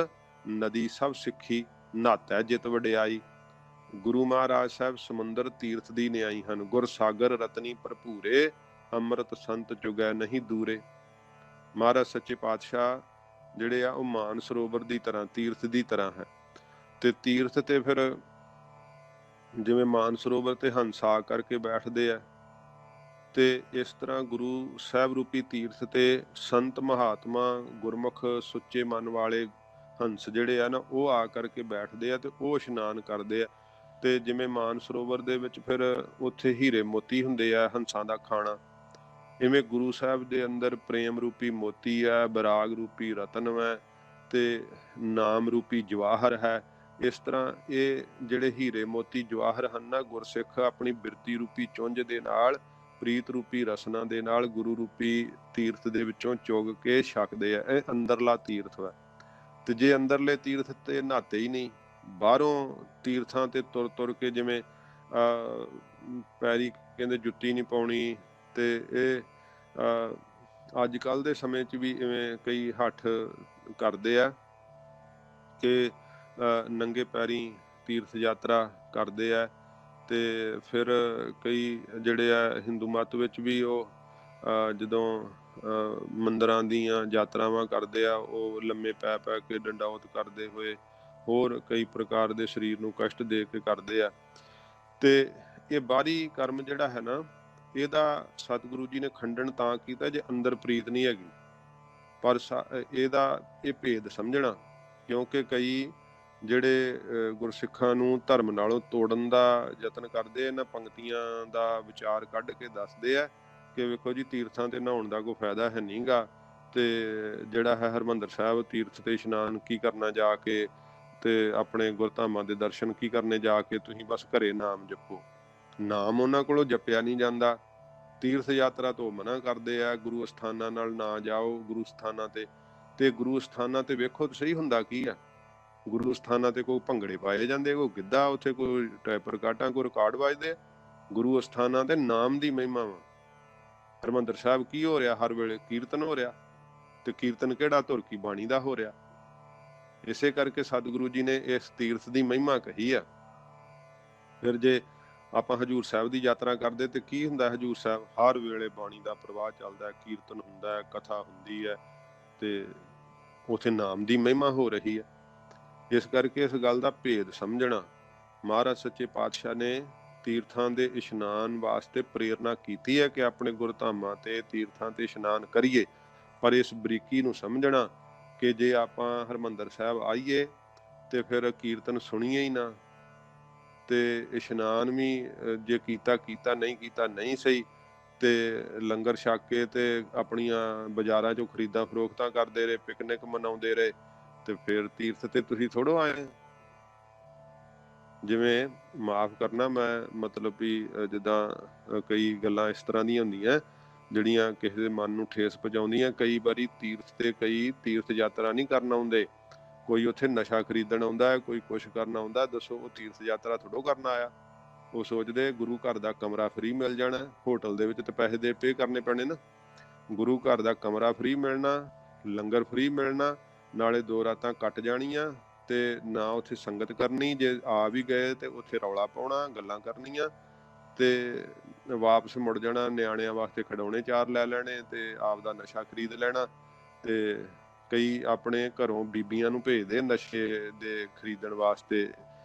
ਨਦੀ ਸਭ ਸਿੱਖੀ, ਨਹਾਤੈ ਜਿਤ ਵਡਿਆਈ। ਗੁਰੂ ਮਹਾਰਾਜ ਸਾਹਿਬ ਸਮੁੰਦਰ ਤੀਰਥ ਦੀ ਨਿਆਈ ਹਨ। ਗੁਰ ਸਾਗਰ ਰਤਨੀ ਭਰਪੂਰੇ, ਅੰਮ੍ਰਿਤ ਸੰਤ ਚੁਗੈ ਨਹੀਂ ਦੂਰੇ। ਮਹਾਰਾਜ ਸੱਚੇ ਪਾਤਸ਼ਾਹ ਜਿਹੜੇ ਆ ਉਹ ਮਾਨ ਸਰੋਵਰ ਦੀ ਤਰ੍ਹਾਂ, ਤੀਰਥ ਦੀ ਤਰ੍ਹਾਂ ਹੈ। ਤੇ ਤੀਰਥ ਤੇ ਫਿਰ ਜਿਵੇਂ ਮਾਨ ਸਰੋਵਰ ਤੇ ਹੰਸ ਆ ਕਰਕੇ ਬੈਠਦੇ ਆ, ਤੇ ਇਸ ਤਰ੍ਹਾਂ ਗੁਰੂ ਸਾਹਿਬ ਰੂਪੀ ਤੀਰਥ ਤੇ ਸੰਤ ਮਹਾਤਮਾ, ਗੁਰਮੁਖ ਸੁੱਚੇ ਮਨ ਵਾਲੇ ਹੰਸ ਜਿਹੜੇ ਆ ਨਾ, ਉਹ ਆ ਕਰਕੇ ਬੈਠਦੇ ਆ ਤੇ ਉਹ ਇਸ਼ਨਾਨ ਕਰਦੇ ਆ। ਤੇ ਜਿਵੇਂ ਮਾਨ ਸਰੋਵਰ ਦੇ ਵਿੱਚ ਫਿਰ ਉੱਥੇ ਹੀਰੇ ਮੋਤੀ ਹੁੰਦੇ ਆ, ਹੰਸਾਂ ਦਾ ਖਾਣਾ, ਇਵੇਂ ਗੁਰੂ ਸਾਹਿਬ ਦੇ ਅੰਦਰ ਪ੍ਰੇਮ ਰੂਪੀ ਮੋਤੀ ਹੈ, ਬਰਾਗ ਰੂਪੀ ਰਤਨ ਹੈ ਤੇ ਨਾਮ ਰੂਪੀ ਜਵਾਹਰ ਹੈ। ਇਸ ਤਰ੍ਹਾਂ ਇਹ ਜਿਹੜੇ ਹੀਰੇ ਮੋਤੀ ਜਵਾਹਰ ਹਨ ਨਾ, ਗੁਰਸਿੱਖ ਆਪਣੀ ਬਿਰਤੀ ਰੂਪੀ ਚੁੰਝ ਦੇ ਨਾਲ, ਪ੍ਰੀਤ ਰੂਪੀ ਰਸਨਾ ਦੇ ਨਾਲ ਗੁਰੂ ਰੂਪੀ ਤੀਰਥ ਦੇ ਵਿੱਚੋਂ ਚੁਗ ਕੇ ਛਕਦੇ ਆ। ਇਹ ਅੰਦਰਲਾ ਤੀਰਥ ਹੈ। ਤੇ ਜੇ ਅੰਦਰਲੇ ਤੀਰਥ ਤੇ ਨਹਾਤੇ ਹੀ ਨਹੀਂ, ਬਾਹਰੋਂ ਤੀਰਥਾਂ ਤੇ ਤੁਰ ਤੁਰ ਕੇ, ਜਿਵੇਂ ਪੈਰੀ ਕਹਿੰਦੇ ਜੁੱਤੀ ਨਹੀਂ ਪਾਉਣੀ, ਤੇ ਇਹ ਅੱਜ ਕੱਲ੍ਹ ਦੇ ਸਮੇਂ 'ਚ ਵੀ ਇਵੇਂ ਕਈ ਹੱਠ ਕਰਦੇ ਆ ਕਿ ਨੰਗੇ ਪੈਰੀ ਤੀਰਥ ਯਾਤਰਾ ਕਰਦੇ ਆ। ਤੇ ਫਿਰ ਕਈ ਜਿਹੜੇ ਆ ਹਿੰਦੂ ਮੱਤ ਵਿੱਚ ਵੀ ਉਹ ਜਦੋਂ ਮੰਦਰਾਂ ਦੀਆਂ ਯਾਤਰਾਵਾਂ ਕਰਦੇ ਆ, ਉਹ ਲੰਮੇ ਪੈ ਪੈ ਕੇ ਡੰਡੌਤ ਕਰਦੇ ਹੋਏ ਹੋਰ ਕਈ ਪ੍ਰਕਾਰ ਦੇ ਸਰੀਰ ਨੂੰ ਕਸ਼ਟ ਦੇ ਕੇ ਕਰਦੇ ਆ। ਤੇ ਇਹ ਬਾਹਰੀ ਕਰਮ ਜਿਹੜਾ ਹੈ ਨਾ, ਇਹਦਾ ਸਤਿਗੁਰੂ ਜੀ ਨੇ ਖੰਡਨ ਤਾਂ ਕੀਤਾ ਜੇ ਅੰਦਰ ਪ੍ਰੀਤ ਨਹੀਂ ਹੈਗੀ। ਪਰ ਇਹਦਾ ਇਹ ਭੇਦ ਸਮਝਣਾ, ਕਿਉਂਕਿ ਕਈ ਜਿਹੜੇ ਗੁਰਸਿੱਖਾਂ ਨੂੰ ਧਰਮ ਨਾਲੋਂ ਤੋੜਨ ਦਾ ਯਤਨ ਕਰਦੇ, ਇਹਨਾਂ ਪੰਕਤੀਆਂ ਦਾ ਵਿਚਾਰ ਕੱਢ ਕੇ ਦੱਸਦੇ ਆ ਕਿ ਵੇਖੋ ਜੀ, ਤੀਰਥਾਂ ਤੇ ਨਹਾਉਣ ਦਾ ਕੋਈ ਫਾਇਦਾ ਹੈ ਨਹੀਂ ਗਾ, ਤੇ ਜਿਹੜਾ ਹੈ ਹਰਿਮੰਦਰ ਸਾਹਿਬ ਤੀਰਥ ਤੇ ਇਸ਼ਨਾਨ ਕੀ ਕਰਨਾ ਜਾ ਕੇ, ਤੇ ਆਪਣੇ ਗੁਰਧਾਮਾਂ ਦੇ ਦਰਸ਼ਨ ਕੀ ਕਰਨੇ ਜਾ ਕੇ, ਤੁਸੀਂ ਬਸ ਘਰੇ ਨਾਮ ਜਪੋ। ਨਾਮ ਉਹਨਾਂ ਕੋਲੋਂ ਜਪਿਆ ਨਹੀਂ ਜਾਂਦਾ। ਤੀਰਥ ਯਾਤਰਾ ਤੋਂ ਮਨਾ ਕਰਦੇ ਆ, ਗੁਰੂ ਅਸਥਾਨਾਂ ਨਾਲ ਨਾ ਜਾਓ। ਗੁਰੂ ਸਥਾਨਾਂ ਤੇ ਗੁਰੂ ਸਥਾਨਾਂ ਤੇ ਵੇਖੋ ਸਹੀ ਹੁੰਦਾ ਕੀ ਆ। ਗੁਰੂ ਸਥਾਨਾਂ ਤੇ ਕੋਈ ਭੰਗੜੇ ਪਾਏ ਜਾਂਦੇ, ਕੋਈ ਗਿੱਧਾ, ਉੱਥੇ ਕੋਈ ਟੈਪਰ ਕਾਟਾਂ, ਕੋਈ ਰਿਕਾਰਡ ਵੱਜਦੇ ਆ। ਗੁਰੂ ਅਸਥਾਨਾਂ ਤੇ ਨਾਮ ਦੀ ਮਹਿਮਾ ਵਾ। ਹਰਿਮੰਦਰ ਸਾਹਿਬ ਕੀ ਹੋ ਰਿਹਾ? ਹਰ ਵੇਲੇ ਕੀਰਤਨ ਹੋ ਰਿਹਾ, ਤੇ ਕੀਰਤਨ ਕਿਹੜਾ? ਧੁਰ ਕੀ ਬਾਣੀ ਦਾ ਹੋ ਰਿਹਾ। ਇਸੇ ਕਰਕੇ ਸਤਿਗੁਰੂ ਜੀ ਨੇ ਇਸ ਤੀਰਥ ਦੀ ਮਹਿਮਾ ਕਹੀ ਆ। ਫਿਰ ਜੇ ਆਪਾਂ ਹਜੂਰ ਸਾਹਿਬ ਦੀ ਯਾਤਰਾ ਕਰਦੇ ਤੇ ਕੀ ਹੁੰਦਾ? ਹਜੂਰ ਸਾਹਿਬ ਹਰ ਵੇਲੇ ਬਾਣੀ ਦਾ ਪ੍ਰਵਾਹ ਚੱਲਦਾ, ਕੀਰਤਨ ਹੁੰਦਾ, ਕਥਾ ਹੁੰਦੀ ਹੈ, ਤੇ ਉੱਥੇ ਨਾਮ ਦੀ ਮਹਿਮਾ ਹੋ ਰਹੀ ਹੈ। ਇਸ ਕਰਕੇ ਇਸ ਗੱਲ ਦਾ ਭੇਦ ਸਮਝਣਾ। ਮਹਾਰਾਜ ਸੱਚੇ ਪਾਤਸ਼ਾਹ ਨੇ ਤੀਰਥਾਂ ਦੇ ਇਸ਼ਨਾਨ ਵਾਸਤੇ ਪ੍ਰੇਰਨਾ ਕੀਤੀ ਹੈ ਕਿ ਆਪਣੇ ਗੁਰਧਾਮਾਂ ਤੇ ਤੀਰਥਾਂ ਤੇ ਇਸ਼ਨਾਨ ਕਰੀਏ, ਪਰ ਇਸ ਬਰੀਕੀ ਨੂੰ ਸਮਝਣਾ ਕਿ ਜੇ ਆਪਾਂ ਹਰਿਮੰਦਰ ਸਾਹਿਬ ਆਈਏ ਤੇ ਫਿਰ ਕੀਰਤਨ ਸੁਣੀਏ ਹੀ ਨਾ, ਤੇ ਇਸ਼ਨਾਨ ਵੀ ਜੇ ਕੀਤਾ ਨਹੀਂ ਕੀਤਾ ਨਹੀਂ ਸਹੀ, ਤੇ ਲੰਗਰ ਛਕ ਕੇ ਤੇ ਆਪਣੀਆਂ ਬਾਜ਼ਾਰਾਂ 'ਚੋਂ ਖਰੀਦਾਂ ਫਰੋਖਤਾਂ ਕਰਦੇ ਰਹੇ, ਪਿਕਨਿਕ ਮਨਾਉਂਦੇ ਰਹੇ, ਤੇ ਫਿਰ ਤੀਰਥ ਤੇ ਤੁਸੀਂ ਥੋੜ੍ਹੋ ਆਏ। ਜਿਵੇਂ ਮਾਫ ਕਰਨਾ, ਮੈਂ ਮਤਲਬ ਵੀ ਜਿੱਦਾਂ ਕਈ ਗੱਲਾਂ ਇਸ ਤਰ੍ਹਾਂ ਦੀਆਂ ਹੁੰਦੀਆਂ ਜਿਹੜੀਆਂ ਕਿਸੇ ਦੇ ਮਨ ਨੂੰ ਠੇਸ ਪਹੁੰਚਾਉਂਦੀਆਂ। ਕਈ ਵਾਰੀ ਤੀਰਥ ਤੇ ਕਈ ਤੀਰਥ ਯਾਤਰਾ ਨਹੀਂ ਕਰਨ ਆਉਂਦੇ, ਕੋਈ ਉੱਥੇ ਨਸ਼ਾ ਖਰੀਦਣ ਆਉਂਦਾ ਹੈ, ਕੋਈ ਕੁਛ ਕਰਨ ਆਉਂਦਾ। ਦੱਸੋ, ਉਹ ਤੀਰਥ ਯਾਤਰਾ ਥੋੜ੍ਹੋ ਕਰਨ ਆਇਆ। ਉਹ ਸੋਚਦੇ ਗੁਰੂ ਘਰ ਦਾ ਕਮਰਾ ਫ੍ਰੀ ਮਿਲ ਜਾਣਾ। ਹੋਟਲ ਦੇ ਵਿੱਚ ਤਾਂ ਪੈਸੇ ਦੇ ਪੇ ਕਰਨੇ ਪੈਣੇ ਨਾ। ਗੁਰੂ ਘਰ ਦਾ ਕਮਰਾ ਫ੍ਰੀ ਮਿਲਣਾ, ਲੰਗਰ ਫ੍ਰੀ ਮਿਲਣਾ, ਨਾਲੇ 2 ਰਾਤਾਂ ਕੱਟ ਜਾਣੀਆਂ, ਤੇ ਨਾ ਉੱਥੇ ਸੰਗਤ ਕਰਨੀ। ਜੇ ਆ ਵੀ ਗਏ ਤੇ ਉੱਥੇ ਰੌਲਾ ਪਾਉਣਾ, ਗੱਲਾਂ ਕਰਨੀਆਂ, ਤੇ ਵਾਪਸ ਮੁੜ ਜਾਣਾ। ਨਿਆਣਿਆਂ ਵਾਸਤੇ ਖਿਡੌਣੇ 4 ਲੈ ਲੈਣੇ ਤੇ ਆਪ ਦਾ ਨਸ਼ਾ ਖਰੀਦ ਲੈਣਾ। ਤੇ ਕਈ ਆਪਣੇ ਘਰੋਂ ਬੀਬੀਆਂ ਨੂੰ ਭੇਜਦੇ ਨਸ਼ੇ ਦੇ ਖਰੀਦਣ ਵਾਸਤੇ,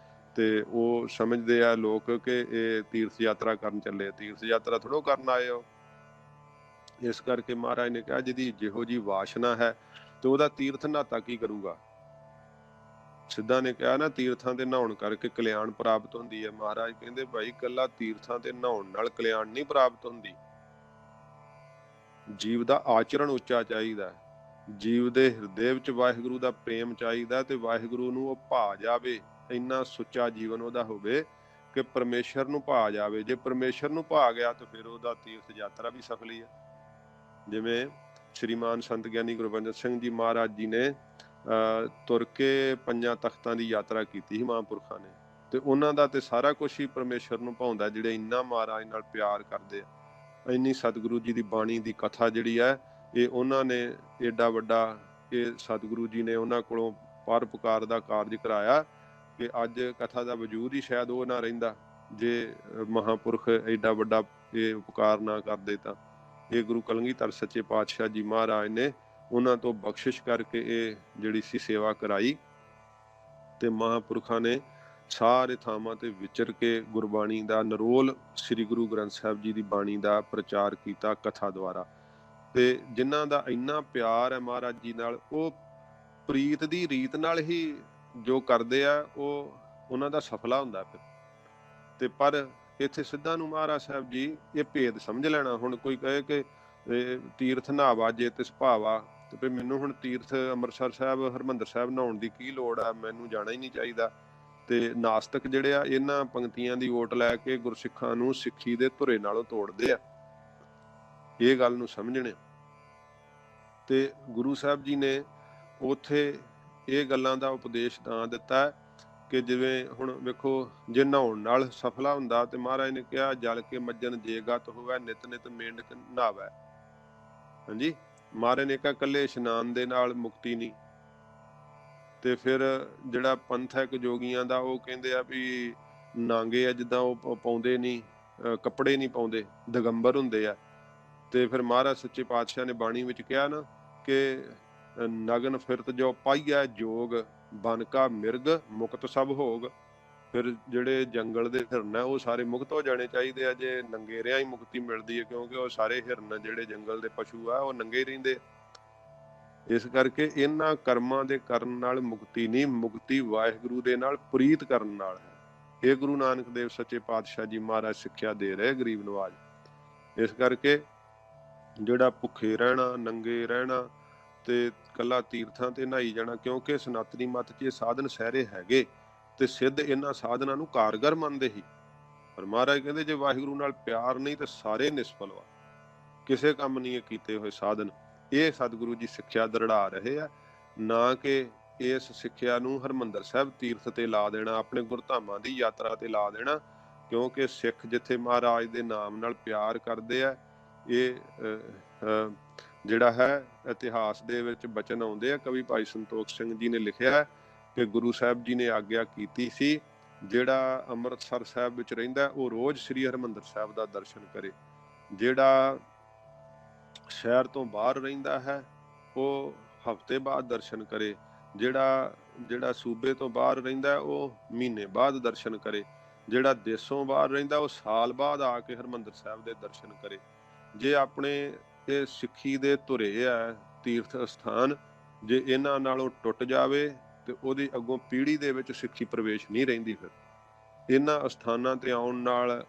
ਤੇ ਉਹ ਸਮਝਦੇ ਆ ਲੋਕ ਕਿ ਇਹ ਤੀਰਥ ਯਾਤਰਾ ਕਰਨ ਚੱਲੇ। ਤੀਰਥ ਯਾਤਰਾ ਥੋੜ੍ਹੋ ਕਰਨ ਆਏ ਹੋ। ਇਸ ਕਰਕੇ ਮਹਾਰਾਜ ਨੇ ਕਿਹਾ, ਜਿਹਦੀ ਜਿਹੋ ਜਿਹੀ ਵਾਸ਼ਨਾ ਹੈ ਤੇ ਉਹਦਾ ਤੀਰਥ ਨਹਾਤਾ ਕੀ ਕਰੂਗਾ। ਸਿੱਧਾ ਨੇ ਕਿਹਾ ਨਾ, ਤੀਰਥਾਂ ਤੇ ਨਹਾਉਣ ਕਰਕੇ ਕਲਿਆਣ ਪ੍ਰਾਪਤ ਹੁੰਦੀ ਹੈ। ਮਹਾਰਾਜ ਕਹਿੰਦੇ ਭਾਈ, ਇਕੱਲਾ ਤੀਰਥਾਂ ਤੇ ਨਹਾਉਣ ਨਾਲ ਕਲਿਆਣ ਨਹੀਂ ਪ੍ਰਾਪਤ ਹੁੰਦੀ। ਜੀਵ ਦਾ ਆਚਰਣ ਉੱਚਾ ਚਾਹੀਦਾ, ਜੀਵ ਦੇ ਹਿਰਦੇ ਵਿੱਚ ਵਾਹਿਗੁਰੂ ਦਾ ਪ੍ਰੇਮ ਚਾਹੀਦਾ, ਤੇ ਵਾਹਿਗੁਰੂ ਨੂੰ ਉਹ ਭਾ ਜਾਵੇ। ਇੰਨਾ ਸੁੱਚਾ ਜੀਵਨ ਉਹਦਾ ਹੋਵੇ ਕਿ ਪਰਮੇਸ਼ਰ ਨੂੰ ਭਾ ਜਾਵੇ। ਜੇ ਪਰਮੇਸ਼ਰ ਨੂੰ ਭਾ ਗਿਆ ਤਾਂ ਫਿਰ ਉਹਦਾ ਤੀਰਥ ਯਾਤਰਾ ਵੀ ਸਫਲੀ ਹੈ। ਜਿਵੇਂ ਸ਼੍ਰੀਮਾਨ ਸੰਤ ਗਿਆਨੀ ਗੁਰਬੰਜਨ ਸਿੰਘ ਜੀ ਮਹਾਰਾਜ ਜੀ ਨੇ ਤੁਰ ਕੇ 5 ਤਖਤਾਂ ਦੀ ਯਾਤਰਾ ਕੀਤੀ ਸੀ ਮਹਾਂਪੁਰਖਾਂ ਨੇ, ਤੇ ਉਹਨਾਂ ਦਾ ਤੇ ਸਾਰਾ ਕੁਛ ਹੀ ਪਰਮੇਸ਼ਰ ਨੂੰ ਭਾਉਂਦਾ, ਜਿਹੜੇ ਇੰਨਾ ਮਹਾਰਾਜ ਨਾਲ ਪਿਆਰ ਕਰਦੇ ਆ। ਇੰਨੀ ਸਤਿਗੁਰੂ ਜੀ ਦੀ ਬਾਣੀ ਦੀ ਕਥਾ ਜਿਹੜੀ ਹੈ, ਇਹ ਉਹਨਾਂ ਨੇ ਏਡਾ ਵੱਡਾ, ਇਹ ਸਤਿਗੁਰੂ ਜੀ ਨੇ ਉਹਨਾਂ ਕੋਲੋਂ ਪਰਉਪਕਾਰ ਦਾ ਕਾਰਜ ਕਰਾਇਆ ਕਿ ਅੱਜ ਕਥਾ ਦਾ ਵਜੂਦ ਹੀ ਸ਼ਾਇਦ ਉਹ ਨਾ ਰਹਿੰਦਾ, ਜੇ ਮਹਾਂਪੁਰਖ ਏਡਾ ਵੱਡਾ ਇਹ ਉਪਕਾਰ ਨਾ ਕਰਦੇ। ਤਾਂ ਇਹ ਗੁਰੂ ਕਲਗੀਧਰ ਸੱਚੇ ਪਾਤਸ਼ਾਹ ਜੀ ਮਹਾਰਾਜ ਨੇ ਉਹਨਾਂ ਤੋਂ ਬਖਸ਼ਿਸ਼ ਕਰਕੇ ਇਹ ਜਿਹੜੀ ਸੀ ਸੇਵਾ ਕਰਾਈ, ਤੇ ਮਹਾਂਪੁਰਖਾਂ ਨੇ ਸਾਰੇ ਥਾਵਾਂ ਤੇ ਵਿਚਰ ਕੇ ਗੁਰਬਾਣੀ ਦਾ ਨਰੋਲ ਸ੍ਰੀ ਗੁਰੂ ਗ੍ਰੰਥ ਸਾਹਿਬ ਜੀ ਦੀ ਬਾਣੀ ਦਾ ਪ੍ਰਚਾਰ ਕੀਤਾ ਕਥਾ ਦੁਆਰਾ। ਤੇ ਜਿਨ੍ਹਾਂ ਦਾ ਇੰਨਾ ਪਿਆਰ ਹੈ ਮਹਾਰਾਜ ਜੀ ਨਾਲ, ਉਹ ਪ੍ਰੀਤ ਦੀ ਰੀਤ ਨਾਲ ਹੀ ਜੋ ਕਰਦੇ ਆ, ਉਹ ਉਹਨਾਂ ਦਾ ਸਫਲਾ ਹੁੰਦਾ। ਫਿਰ ਤੇ ਪਰ ਇੱਥੇ ਸਿੱਧਾਂ ਨੂੰ ਮਹਾਰਾਜ ਸਾਹਿਬ ਜੀ ਇਹ ਭੇਦ ਸਮਝ ਲੈਣਾ। ਹੁਣ ਕੋਈ ਕਹੇ ਕਿ ਤੀਰਥ ਨਹਾਵਾ ਜੇ ਤਿਸ ਭਾਵਾ, ਤੇ ਫਿਰ ਮੈਨੂੰ ਹੁਣ ਤੀਰਥ ਅੰਮ੍ਰਿਤਸਰ ਸਾਹਿਬ ਹਰਿਮੰਦਰ ਸਾਹਿਬ ਨਹਾਉਣ ਦੀ ਕੀ ਲੋੜ ਆ, ਮੈਨੂੰ ਜਾਣਾ ਹੀ ਨਹੀਂ ਚਾਹੀਦਾ। ਤੇ ਨਾਸਤਕ ਜਿਹੜੇ ਆ ਇਹਨਾਂ ਪੰਕਤੀਆਂ ਦੀ ਓਟ ਲੈ ਕੇ ਗੁਰਸਿੱਖਾਂ ਨੂੰ ਸਿੱਖੀ ਦੇ ਧੁਰੇ ਨਾਲੋਂ ਤੋੜਦੇ ਆ। ਇਹ ਗੱਲ ਨੂੰ ਸਮਝਣੇ। ਤੇ ਗੁਰੂ ਸਾਹਿਬ ਜੀ ਨੇ ਉੱਥੇ ਇਹ ਗੱਲਾਂ ਦਾ ਉਪਦੇਸ਼ ਤਾਂ ਦਿੱਤਾ ਕਿ ਜਿਵੇਂ ਹੁਣ ਵੇਖੋ, ਜੇ ਨਹਾਉਣ ਨਾਲ ਸਫਲਾ ਹੁੰਦਾ ਤੇ ਮਹਾਰਾਜ ਨੇ ਕਿਹਾ ਜਲ ਕੇ ਮੱਜਨ ਜੇ ਗਤ ਹੋਵੇ ਨਿਤ ਨਿਤ ਮੇਂਢਕ ਨਹਾਵੈ। ਹਾਂਜੀ, ਮਹਾਰਾਜ ਨੇ ਕਿਹਾ ਇਕੱਲੇ ਇਸ਼ਨਾਨ ਦੇ ਨਾਲ ਮੁਕਤੀ ਨਹੀਂ। ਤੇ ਫਿਰ ਜਿਹੜਾ ਪੰਥਕ ਜੋਗੀਆਂ ਦਾ ਉਹ ਕਹਿੰਦੇ ਆ ਵੀ ਨਾਂਗੇ ਆ, ਜਿੱਦਾਂ ਉਹ ਪਾਉਂਦੇ ਨਹੀਂ, ਕੱਪੜੇ ਨਹੀਂ ਪਾਉਂਦੇ, ਦਿਗੰਬਰ ਹੁੰਦੇ ਆ। ਤੇ ਫਿਰ ਮਹਾਰਾਜ ਸੱਚੇ ਪਾਤਸ਼ਾਹ ਨੇ ਬਾਣੀ ਵਿੱਚ ਕਿਹਾ ਨਾ ਕਿ ਨਗਨ ਫਿਰਤ ਜੋ ਪਾਈਐ ਜੋਗ ਬਨ ਕਾ ਮਿਰਗ ਮੁਕਤ ਸਭ ਹੋਗ। ਫਿਰ ਜਿਹੜੇ ਜੰਗਲ ਦੇ ਹਿਰਨ ਆ ਉਹ ਸਾਰੇ ਮੁਕਤ ਹੋ ਜਾਣੇ ਚਾਹੀਦੇ ਆ ਜੇ ਨੰਗੇ ਰਿਆਂ ਹੀ ਮੁਕਤੀ ਮਿਲਦੀ ਹੈ, ਕਿਉਂਕਿ ਉਹ ਸਾਰੇ ਹਿਰਨ ਜਿਹੜੇ ਜੰਗਲ ਦੇ ਪਸ਼ੂ ਆ ਉਹ ਨੰਗੇ ਰਹਿੰਦੇ। ਇਸ ਕਰਕੇ ਇਹਨਾਂ ਕਰਮਾਂ ਦੇ ਕਰਨ ਨਾਲ ਮੁਕਤੀ ਨਹੀਂ, ਮੁਕਤੀ ਵਾਹਿਗੁਰੂ ਦੇ ਨਾਲ ਪ੍ਰੀਤ ਕਰਨ ਨਾਲ ਹੈ। ਇਹ ਗੁਰੂ ਨਾਨਕ ਦੇਵ ਸੱਚੇ ਪਾਤਸ਼ਾਹ ਜੀ ਮਹਾਰਾਜ ਸਿੱਖਿਆ ਦੇ ਰਹੇ ਗਰੀਬ ਨਵਾਜ। ਇਸ ਕਰਕੇ ਜਿਹੜਾ ਭੁੱਖੇ ਰਹਿਣਾ, ਨੰਗੇ ਰਹਿਣਾ ਤੇ ਕੱਲਾ ਤੀਰਥਾਂ ਤੇ ਨਹਾਈ ਜਾਣਾ, ਕਿਉਂਕਿ ਸਨਾਤਨੀ ਮੱਤ 'ਚ ਇਹ ਸਾਧਨ ਸਹਿਰੇ ਹੈਗੇ ਤੇ ਸਿੱਧ ਇਹਨਾਂ ਸਾਧਨਾਂ ਨੂੰ ਕਾਰਗਰ ਮੰਨਦੇ ਹੀ। ਪਰ ਮਹਾਰਾਜ ਕਹਿੰਦੇ ਜੇ ਵਾਹਿਗੁਰੂ ਨਾਲ ਪਿਆਰ ਨਹੀਂ ਤੇ ਸਾਰੇ ਨਿਸਫਲ ਵਾ, ਕਿਸੇ ਕੰਮ ਨਹੀਂ ਇਹ ਕੀਤੇ ਹੋਏ ਸਾਧਨ। ਇਹ ਸਤਿਗੁਰੂ ਜੀ ਸਿੱਖਿਆ ਦ੍ਰਿੜਾ ਰਹੇ ਆ, ਨਾ ਕਿ ਇਸ ਸਿੱਖਿਆ ਨੂੰ ਹਰਿਮੰਦਰ ਸਾਹਿਬ ਤੀਰਥ ਤੇ ਲਾ ਦੇਣਾ, ਆਪਣੇ ਗੁਰਧਾਮਾਂ ਦੀ ਯਾਤਰਾ ਤੇ ਲਾ ਦੇਣਾ। ਕਿਉਂਕਿ ਸਿੱਖ ਜਿੱਥੇ ਮਹਾਰਾਜ ਦੇ ਨਾਮ ਨਾਲ ਪਿਆਰ ਕਰਦੇ ਆ, ਇਹ ਜਿਹੜਾ ਹੈ ਇਤਿਹਾਸ ਦੇ ਵਿੱਚ ਬਚਨ ਆਉਂਦੇ ਆ। ਕਵੀ ਭਾਈ ਸੰਤੋਖ ਸਿੰਘ ਜੀ ਨੇ ਲਿਖਿਆ ਕਿ ਗੁਰੂ ਸਾਹਿਬ ਜੀ ਨੇ ਆਗਿਆ ਕੀਤੀ ਸੀ ਜਿਹੜਾ ਅੰਮ੍ਰਿਤਸਰ ਸਾਹਿਬ ਵਿੱਚ ਰਹਿੰਦਾ ਉਹ ਰੋਜ਼ ਸ੍ਰੀ ਹਰਿਮੰਦਰ ਸਾਹਿਬ ਦਾ ਦਰਸ਼ਨ ਕਰੇ, ਜਿਹੜਾ ਸ਼ਹਿਰ ਤੋਂ ਬਾਹਰ ਰਹਿੰਦਾ ਹੈ ਉਹ ਹਫ਼ਤੇ ਬਾਅਦ ਦਰਸ਼ਨ ਕਰੇ, ਜਿਹੜਾ ਸੂਬੇ ਤੋਂ ਬਾਹਰ ਰਹਿੰਦਾ ਉਹ ਮਹੀਨੇ ਬਾਅਦ ਦਰਸ਼ਨ ਕਰੇ, ਜਿਹੜਾ ਦੇਸ਼ੋਂ ਬਾਹਰ ਰਹਿੰਦਾ ਉਹ ਸਾਲ ਬਾਅਦ ਆ ਕੇ ਹਰਿਮੰਦਰ ਸਾਹਿਬ ਦੇ ਦਰਸ਼ਨ ਕਰੇ। ਜੇ ਆਪਣੇ ਇਹ ਸਿੱਖੀ ਦੇ ਧੁਰੇ ਆ ਤੀਰਥ ਅਸਥਾਨ, ਜੇ ਇਹਨਾਂ ਨਾਲੋਂ ਟੁੱਟ ਜਾਵੇ ਤੇ ਉਹਦੀ ਅੱਗੋਂ ਪੀੜ੍ਹੀ ਦੇ ਵਿੱਚ ਸਿੱਖੀ ਪ੍ਰਵੇਸ਼ ਨਹੀਂ ਰਹਿੰਦੀ। ਫਿਰ ਇਹਨਾਂ ਅਸਥਾਨਾਂ ਤੇ ਆਉਣ ਨਾਲ,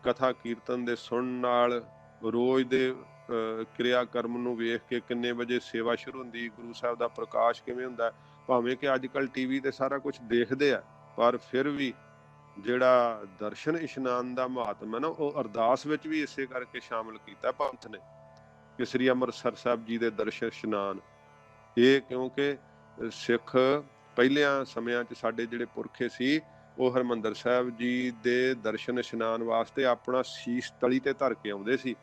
ਕਥਾ ਕੀਰਤਨ ਦੇ ਸੁਣਨ ਨਾਲ, ਰੋਜ਼ ਦੇ ਕਿਰਿਆ ਕਰਮ ਨੂੰ ਵੇਖ ਕੇ ਕਿੰਨੇ ਵਜੇ ਸੇਵਾ ਸ਼ੁਰੂ ਹੁੰਦੀ, ਗੁਰੂ ਸਾਹਿਬ ਦਾ ਪ੍ਰਕਾਸ਼ ਕਿਵੇਂ ਹੁੰਦਾ, ਭਾਵੇਂ ਕਿ ਅੱਜ ਕੱਲ੍ਹ ਟੀਵੀ ਤੇ ਸਾਰਾ ਕੁਝ ਦੇਖਦੇ ਆ, ਪਰ ਫਿਰ ਵੀ ਜਿਹੜਾ ਦਰਸ਼ਨ ਇਸ਼ਨਾਨ ਦਾ ਮਹਾਤਮ ਹੈ ਨਾ, ਉਹ ਅਰਦਾਸ ਵਿੱਚ ਵੀ ਇਸੇ ਕਰਕੇ ਸ਼ਾਮਲ ਕੀਤਾ ਪੰਥ ਨੇ ਕਿ ਸ੍ਰੀ ਅੰਮ੍ਰਿਤਸਰ ਸਾਹਿਬ ਜੀ ਦੇ ਦਰਸ਼ਨ ਇਸ਼ਨਾਨ। ਇਹ ਕਿਉਂਕਿ ਸਿੱਖ ਪਹਿਲਿਆਂ ਸਮਿਆਂ 'ਚ ਸਾਡੇ ਜਿਹੜੇ ਪੁਰਖੇ ਸੀ ਉਹ ਹਰਿਮੰਦਰ ਸਾਹਿਬ ਜੀ ਦੇ ਦਰਸ਼ਨ ਇਸ਼ਨਾਨ ਵਾਸਤੇ ਆਪਣਾ ਸੀਸ ਤਲੀ ਤੇ ਧਰ ਕੇ ਆਉਂਦੇ ਸੀ।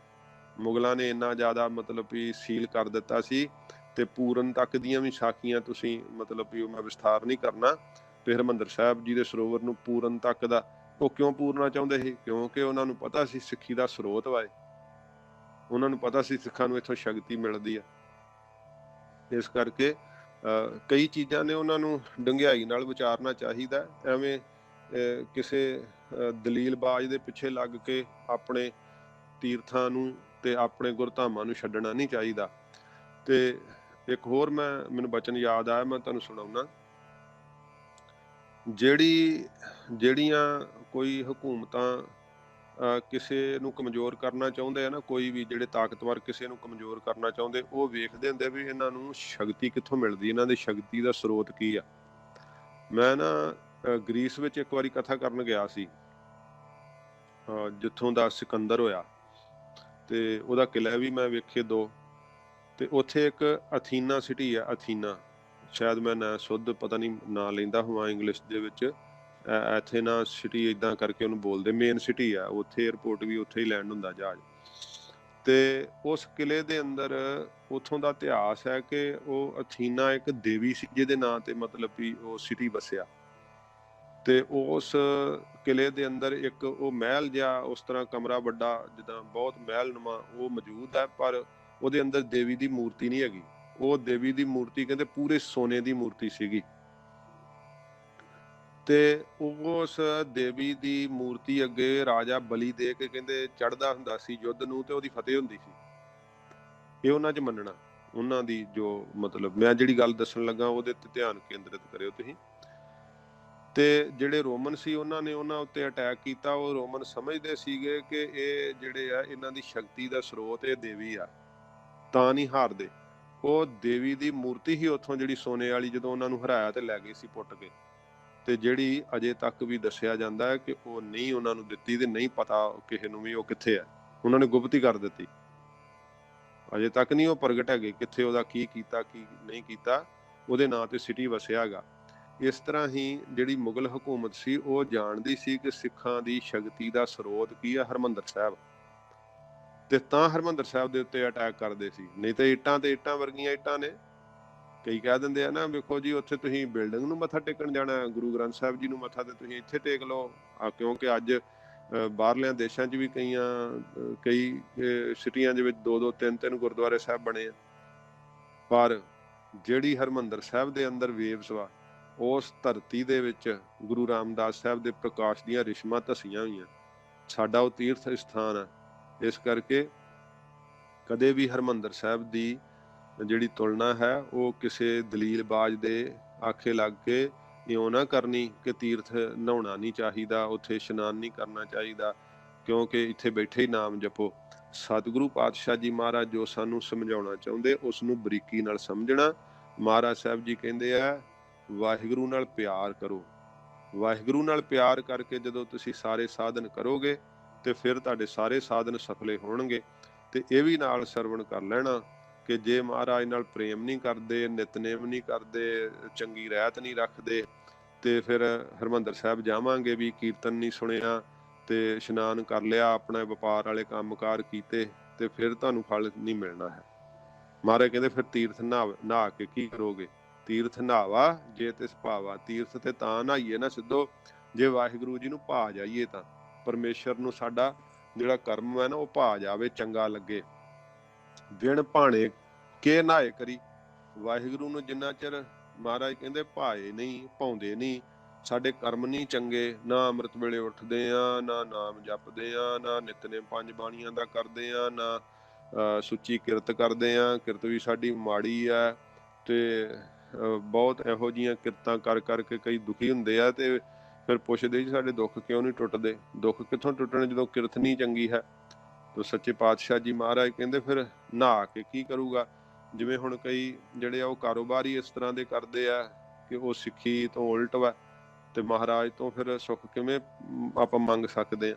ਮੁਗਲਾਂ ਨੇ ਇੰਨਾ ਜ਼ਿਆਦਾ ਮਤਲਬ ਵੀ ਸੀਲ ਕਰ ਦਿੱਤਾ ਸੀ, ਤੇ ਪੂਰਨ ਤੱਕ ਦੀਆਂ ਵੀ ਸਾਖੀਆਂ ਤੁਸੀਂ ਮਤਲਬ ਵੀ ਉਹ ਮੈਂ ਵਿਸਥਾਰ ਨਹੀਂ ਕਰਨਾ। ਤੇ ਹਰਿਮੰਦਰ ਸਾਹਿਬ ਜੀ ਦੇ ਸਰੋਵਰ ਨੂੰ ਪੂਰਨ ਤੱਕ ਦਾ ਉਹ ਕਿਉਂ ਪੂਰਨਾ ਚਾਹੁੰਦੇ ਸੀ? ਕਿਉਂਕਿ ਉਹਨਾਂ ਨੂੰ ਪਤਾ ਸੀ ਸਿੱਖੀ ਦਾ ਸਰੋਤ ਵਾ, ਉਹਨਾਂ ਨੂੰ ਪਤਾ ਸੀ ਸਿੱਖਾਂ ਨੂੰ ਇੱਥੋਂ ਸ਼ਕਤੀ ਮਿਲਦੀ ਆ। ਇਸ ਕਰਕੇ ਕਈ ਚੀਜ਼ਾਂ ਨੇ ਉਹਨਾਂ ਨੂੰ ਡੂੰਘਾਈ ਨਾਲ ਵਿਚਾਰਨਾ ਚਾਹੀਦਾ। ਐਵੇਂ ਕਿਸੇ ਦਲੀਲਬਾਜ਼ ਦੇ ਪਿੱਛੇ ਲੱਗ ਕੇ ਆਪਣੇ ਤੀਰਥਾਂ ਨੂੰ ਤੇ ਆਪਣੇ ਗੁਰਧਾਮਾਂ ਨੂੰ ਛੱਡਣਾ ਨਹੀਂ ਚਾਹੀਦਾ। ਤੇ ਇੱਕ ਹੋਰ ਮੈਨੂੰ ਬਚਨ ਯਾਦ ਆਇਆ, ਮੈਂ ਤੁਹਾਨੂੰ ਸੁਣਾਉਣਾ। ਜਿਹੜੀਆਂ ਕੋਈ ਹਕੂਮਤਾਂ ਕਿਸੇ ਨੂੰ ਕਮਜ਼ੋਰ ਕਰਨਾ ਚਾਹੁੰਦੇ ਆ ਨਾ, ਕੋਈ ਵੀ ਜਿਹੜੇ ਤਾਕਤਵਰ ਕਿਸੇ ਨੂੰ ਕਮਜ਼ੋਰ ਕਰਨਾ ਚਾਹੁੰਦੇ, ਉਹ ਵੇਖਦੇ ਹੁੰਦੇ ਵੀ ਇਹਨਾਂ ਨੂੰ ਸ਼ਕਤੀ ਕਿੱਥੋਂ ਮਿਲਦੀ, ਇਹਨਾਂ ਦੀ ਸ਼ਕਤੀ ਦਾ ਸਰੋਤ ਕੀ ਆ। ਮੈਂ ਨਾ ਗ੍ਰੀਸ ਵਿੱਚ ਇੱਕ ਵਾਰੀ ਕਥਾ ਕਰਨ ਗਿਆ ਸੀ, ਜਿੱਥੋਂ ਦਾ ਸਿਕੰਦਰ ਹੋਇਆ, ਤੇ ਉਹਦਾ ਕਿਲ੍ਹਾ ਵੀ ਮੈਂ ਵੇਖੇ 2। ਤੇ ਉੱਥੇ ਇੱਕ ਅਥੀਨਾ ਸਿਟੀ ਆ, ਅਥੀਨਾ, ਸ਼ਾਇਦ ਮੈਂ ਨਾ ਸ਼ੁੱਧ ਪਤਾ ਨਹੀਂ ਨਾਂ ਲੈਂਦਾ ਹੋਵਾਂ ਇੰਗਲਿਸ਼ ਦੇ ਵਿੱਚ, ਐਥੇਨਾ ਸਿਟੀ ਇੱਦਾਂ ਕਰਕੇ ਉਹਨੂੰ ਬੋਲਦੇ, ਮੇਨ ਸਿਟੀ ਆ। ਉੱਥੇ ਏਅਰਪੋਰਟ ਵੀ ਉੱਥੇ ਹੀ ਲੈਂਡ ਹੁੰਦਾ ਜਹਾਜ਼। ਤੇ ਉਸ ਕਿਲ੍ਹੇ ਦੇ ਅੰਦਰ ਉੱਥੋਂ ਦਾ ਇਤਿਹਾਸ ਹੈ ਕਿ ਉਹ ਅਥੀਨਾ ਇੱਕ ਦੇਵੀ ਸੀ ਜਿਹਦੇ ਨਾਂ ਤੇ ਮਤਲਬ ਵੀ ਉਹ ਸਿਟੀ ਵਸਿਆ। ਤੇ ਉਸ ਕਿਲ੍ਹੇ ਦੇ ਅੰਦਰ ਇੱਕ ਉਹ ਮਹਿਲ ਜਿਹਾ, ਉਸ ਤਰ੍ਹਾਂ ਕਮਰਾ ਵੱਡਾ ਜਿੱਦਾਂ ਬਹੁਤ ਮਹਿਲਨੁਮਾ ਉਹ ਮੌਜੂਦ ਹੈ, ਪਰ ਉਹਦੇ ਅੰਦਰ ਦੇਵੀ ਦੀ ਮੂਰਤੀ ਨਹੀਂ ਹੈਗੀ। ਉਹ ਦੇਵੀ ਦੀ ਮੂਰਤੀ ਕਹਿੰਦੇ ਪੂਰੇ ਸੋਨੇ ਦੀ ਮੂਰਤੀ ਸੀਗੀ। ਤੇ ਉਸ ਦੇਵੀ ਦੀ ਮੂਰਤੀ ਅੱਗੇ ਰਾਜਾ ਬਲੀ ਦੇ ਕੇ ਕਹਿੰਦੇ ਚੜ੍ਹਦਾ ਹੁੰਦਾ ਸੀ ਯੁੱਧ ਨੂੰ, ਤੇ ਉਹਦੀ ਫਤਿਹ ਹੁੰਦੀ ਸੀ। ਇਹ ਉਹਨਾਂ 'ਚ ਮੰਨਣਾ, ਉਹਨਾਂ ਦੀ ਜੋ ਮਤਲਬ ਮੈਂ ਜਿਹੜੀ ਗੱਲ ਦੱਸਣ ਲੱਗਾ ਉਹਦੇ ਤੇ ਧਿਆਨ ਕੇਂਦਰਿਤ ਕਰਿਓ ਤੁਸੀਂ। ਤੇ ਜਿਹੜੇ ਰੋਮਨ ਸੀ ਉਹਨਾਂ ਨੇ ਉਹਨਾਂ ਉੱਤੇ ਅਟੈਕ ਕੀਤਾ। ਉਹ ਰੋਮਨ ਸਮਝਦੇ ਸੀਗੇ ਕਿ ਇਹ ਜਿਹੜੇ ਆ ਇਹਨਾਂ ਦੀ ਸ਼ਕਤੀ ਦਾ ਸਰੋਤ ਇਹ ਦੇਵੀ ਆ, ਤਾਂ ਨਹੀਂ ਹਾਰਦੇ। ਉਹ ਦੇਵੀ ਦੀ ਮੂਰਤੀ ਹੀ ਉੱਥੋਂ ਜਿਹੜੀ ਸੋਨੇ ਵਾਲੀ ਜਦੋਂ ਉਹਨਾਂ ਨੂੰ ਹਰਾਇਆ ਤੇ ਲੈ ਗਏ ਸੀ ਪੁੱਟ ਕੇ, ਤੇ ਜਿਹੜੀ ਅਜੇ ਤੱਕ ਵੀ ਦੱਸਿਆ ਜਾਂਦਾ ਹੈ ਕਿ ਉਹ ਨਹੀਂ ਉਹਨਾਂ ਨੂੰ ਦਿੱਤੀ ਤੇ ਨਹੀਂ ਪਤਾ ਕਿਸੇ ਨੂੰ ਵੀ ਉਹ ਕਿੱਥੇ ਆ, ਉਹਨਾਂ ਨੇ ਗੁਪਤੀ ਕਰ ਦਿੱਤੀ। ਅਜੇ ਤੱਕ ਨਹੀਂ ਉਹ ਪ੍ਰਗਟ ਹੈਗੇ ਕਿੱਥੇ, ਉਹਦਾ ਕੀ ਕੀਤਾ ਕੀ ਨਹੀਂ ਕੀਤਾ, ਉਹਦੇ ਨਾਂ ਤੇ ਸਿਟੀ ਵਸਿਆ ਹੈਗਾ। ਇਸ ਤਰ੍ਹਾਂ ਹੀ ਜਿਹੜੀ ਮੁਗਲ ਹਕੂਮਤ ਸੀ ਉਹ ਜਾਣਦੀ ਸੀ ਕਿ ਸਿੱਖਾਂ ਦੀ ਸ਼ਕਤੀ ਦਾ ਸਰੋਤ ਕੀ ਆ, ਹਰਿਮੰਦਰ ਸਾਹਿਬ, ਤੇ ਤਾਂ ਹਰਿਮੰਦਰ ਸਾਹਿਬ ਦੇ ਉੱਤੇ ਅਟੈਕ ਕਰਦੇ ਸੀ। ਨਹੀਂ ਤੇ ਇੱਟਾਂ ਤੇ ਇੱਟਾਂ ਵਰਗੀਆਂ ਇੱਟਾਂ ਨੇ। ਕਈ ਕਹਿ ਦਿੰਦੇ ਆ ਨਾ, ਵੇਖੋ ਜੀ ਉੱਥੇ ਤੁਸੀਂ ਬਿਲਡਿੰਗ ਨੂੰ ਮੱਥਾ ਟੇਕਣ ਜਾਣਾ, ਗੁਰੂ ਗ੍ਰੰਥ ਸਾਹਿਬ ਜੀ ਨੂੰ ਮੱਥਾ ਤੇ ਤੁਸੀਂ ਇੱਥੇ ਟੇਕ ਲਓ। ਕਿਉਂਕਿ ਅੱਜ ਬਾਹਰਲਿਆਂ ਦੇਸ਼ਾਂ 'ਚ ਵੀ ਕਈ ਸਿਟੀਆਂ ਦੇ ਵਿੱਚ 2-2 3-3 ਗੁਰਦੁਆਰੇ ਸਾਹਿਬ ਬਣੇ ਆ, ਪਰ ਜਿਹੜੀ ਹਰਿਮੰਦਰ ਸਾਹਿਬ ਦੇ ਅੰਦਰ ਵੇਵਸ ਵਾ, ਉਸ ਧਰਤੀ ਦੇ ਵਿੱਚ ਗੁਰੂ ਰਾਮਦਾਸ ਸਾਹਿਬ ਦੇ ਪ੍ਰਕਾਸ਼ ਦੀਆਂ ਰਿਸ਼ਮਾਂ ਧਸੀਆਂ ਹੋਈਆਂ। ਸਾਡਾ ਉਹ ਤੀਰਥ ਸਥਾਨ ਆ। ਇਸ ਕਰਕੇ ਕਦੇ ਵੀ ਹਰਿਮੰਦਰ ਸਾਹਿਬ ਦੀ ਜਿਹੜੀ ਤੁਲਨਾ ਹੈ ਉਹ ਕਿਸੇ ਦਲੀਲਬਾਜ਼ ਦੇ ਆਖੇ ਲੱਗ ਕੇ ਇਉਂ ਨਾ ਕਰਨੀ ਕਿ ਤੀਰਥ ਨਹਾਉਣਾ ਨਹੀਂ ਚਾਹੀਦਾ, ਉੱਥੇ ਇਸ਼ਨਾਨ ਨਹੀਂ ਕਰਨਾ ਚਾਹੀਦਾ, ਕਿਉਂਕਿ ਇੱਥੇ ਬੈਠੇ ਹੀ ਨਾਮ ਜਪੋ। ਸਤਿਗੁਰੂ ਪਾਤਸ਼ਾਹ ਜੀ ਮਹਾਰਾਜ ਜੋ ਸਾਨੂੰ ਸਮਝਾਉਣਾ ਚਾਹੁੰਦੇ ਉਸ ਨੂੰ ਬਰੀਕੀ ਨਾਲ ਸਮਝਣਾ। ਮਹਾਰਾਜ ਸਾਹਿਬ ਜੀ ਕਹਿੰਦੇ ਆ, ਵਾਹਿਗੁਰੂ ਨਾਲ ਪਿਆਰ ਕਰੋ। ਵਾਹਿਗੁਰੂ ਨਾਲ ਪਿਆਰ ਕਰਕੇ ਜਦੋਂ ਤੁਸੀਂ ਸਾਰੇ ਸਾਧਨ ਕਰੋਗੇ ਤੇ ਫਿਰ ਤੁਹਾਡੇ ਸਾਰੇ ਸਾਧਨ ਸਫਲੇ ਹੋਣਗੇ। ਤੇ ਇਹ ਵੀ ਨਾਲ ਸਰਵਣ ਕਰ ਲੈਣਾ ਕਿ ਜੇ ਮਹਾਰਾਜ ਨਾਲ ਪ੍ਰੇਮ ਨਹੀਂ ਕਰਦੇ, ਨਿਤਨੇਮ ਨਹੀਂ ਕਰਦੇ, ਚੰਗੀ ਰਹਿਤ ਨਹੀਂ ਰੱਖਦੇ, ਤੇ ਫਿਰ ਹਰਿਮੰਦਰ ਸਾਹਿਬ ਜਾਵਾਂਗੇ ਵੀ ਕੀਰਤਨ ਨਹੀਂ ਸੁਣਿਆ ਤੇ ਇਸ਼ਨਾਨ ਕਰ ਲਿਆ, ਆਪਣੇ ਵਪਾਰ ਵਾਲੇ ਕੰਮਕਾਰ ਕੀਤੇ, ਤੇ ਫਿਰ ਤੁਹਾਨੂੰ ਫਲ ਨਹੀਂ ਮਿਲਣਾ ਹੈ। ਮਹਾਰਾਜ ਕਹਿੰਦੇ ਫਿਰ ਤੀਰਥ ਨਹਾ ਕੇ ਕੀ ਕਰੋਗੇ? ਤੀਰਥ ਨਹਾਵਾ ਜੇ ਤਿਸ ਭਾਵਾ। ਤੀਰਥ ਤੇ ਤਾਂ ਨਹਾਈਏ ਨਾ ਸਿੱਧੋ ਜੇ ਵਾਹਿਗੁਰੂ ਜੀ ਨੂੰ ਭਾ ਜਾਈਏ, ਤਾਂ ਪਰਮੇਸ਼ਰ ਨੂੰ ਸਾਡਾ ਜਿਹੜਾ ਕਰਮ ਹੈ ਨਾ ਉਹ ਭਾ ਜਾਵੇ, ਚੰਗਾ ਲੱਗੇ। ਵਿਣ ਭਾਣੇ ਕੇ ਨਹਾਏ ਕਰੀ। ਵਾਹਿਗੁਰੂ ਨੂੰ ਜਿੰਨਾ ਚਿਰ ਮਹਾਰਾਜ ਕਹਿੰਦੇ ਭਾਏ ਨਹੀਂ, ਭਾਉਂਦੇ ਨਹੀਂ, ਸਾਡੇ ਕਰਮ ਨਹੀਂ ਚੰਗੇ, ਨਾ ਅੰਮ੍ਰਿਤ ਵੇਲੇ ਉੱਠਦੇ ਆ, ਨਾ ਨਾਮ ਜਪਦੇ ਆ, ਨਾ ਨਿਤਨੇਮ 5 ਬਾਣੀਆਂ ਦਾ ਕਰਦੇ ਆ, ਨਾ ਸੁੱਚੀ ਕਿਰਤ ਕਰਦੇ ਆ, ਕਿਰਤ ਵੀ ਸਾਡੀ ਮਾੜੀ ਆ। ਤੇ ਬਹੁਤ ਇਹੋ ਜਿਹੀਆਂ ਕਿਰਤਾਂ ਕਰ ਕਰਕੇ ਕਈ ਦੁਖੀ ਹੁੰਦੇ ਆ, ਤੇ ਫਿਰ ਪੁੱਛਦੇ ਜੀ ਸਾਡੇ ਦੁੱਖ ਕਿਉਂ ਨਹੀਂ ਟੁੱਟਦੇ? ਦੁੱਖ ਕਿੱਥੋਂ ਟੁੱਟਣ ਜਦੋਂ ਕਿਰਤ ਨਹੀਂ ਚੰਗੀ ਹੈ। ਤੇ ਸੱਚੇ ਪਾਤਸ਼ਾਹ ਜੀ ਮਹਾਰਾਜ ਕਹਿੰਦੇ ਫਿਰ ਨਹਾ ਕੇ ਕੀ ਕਰੂਗਾ? ਜਿਵੇਂ ਹੁਣ ਕਈ ਜਿਹੜੇ ਆ ਉਹ ਕਾਰੋਬਾਰ ਹੀ ਇਸ ਤਰ੍ਹਾਂ ਦੇ ਕਰਦੇ ਆ ਕਿ ਉਹ ਸਿੱਖੀ ਤੋਂ ਉਲਟ ਵਾ, ਤੇ ਮਹਾਰਾਜ ਤੋਂ ਫਿਰ ਸੁੱਖ ਕਿਵੇਂ ਆਪਾਂ ਮੰਗ ਸਕਦੇ ਆ?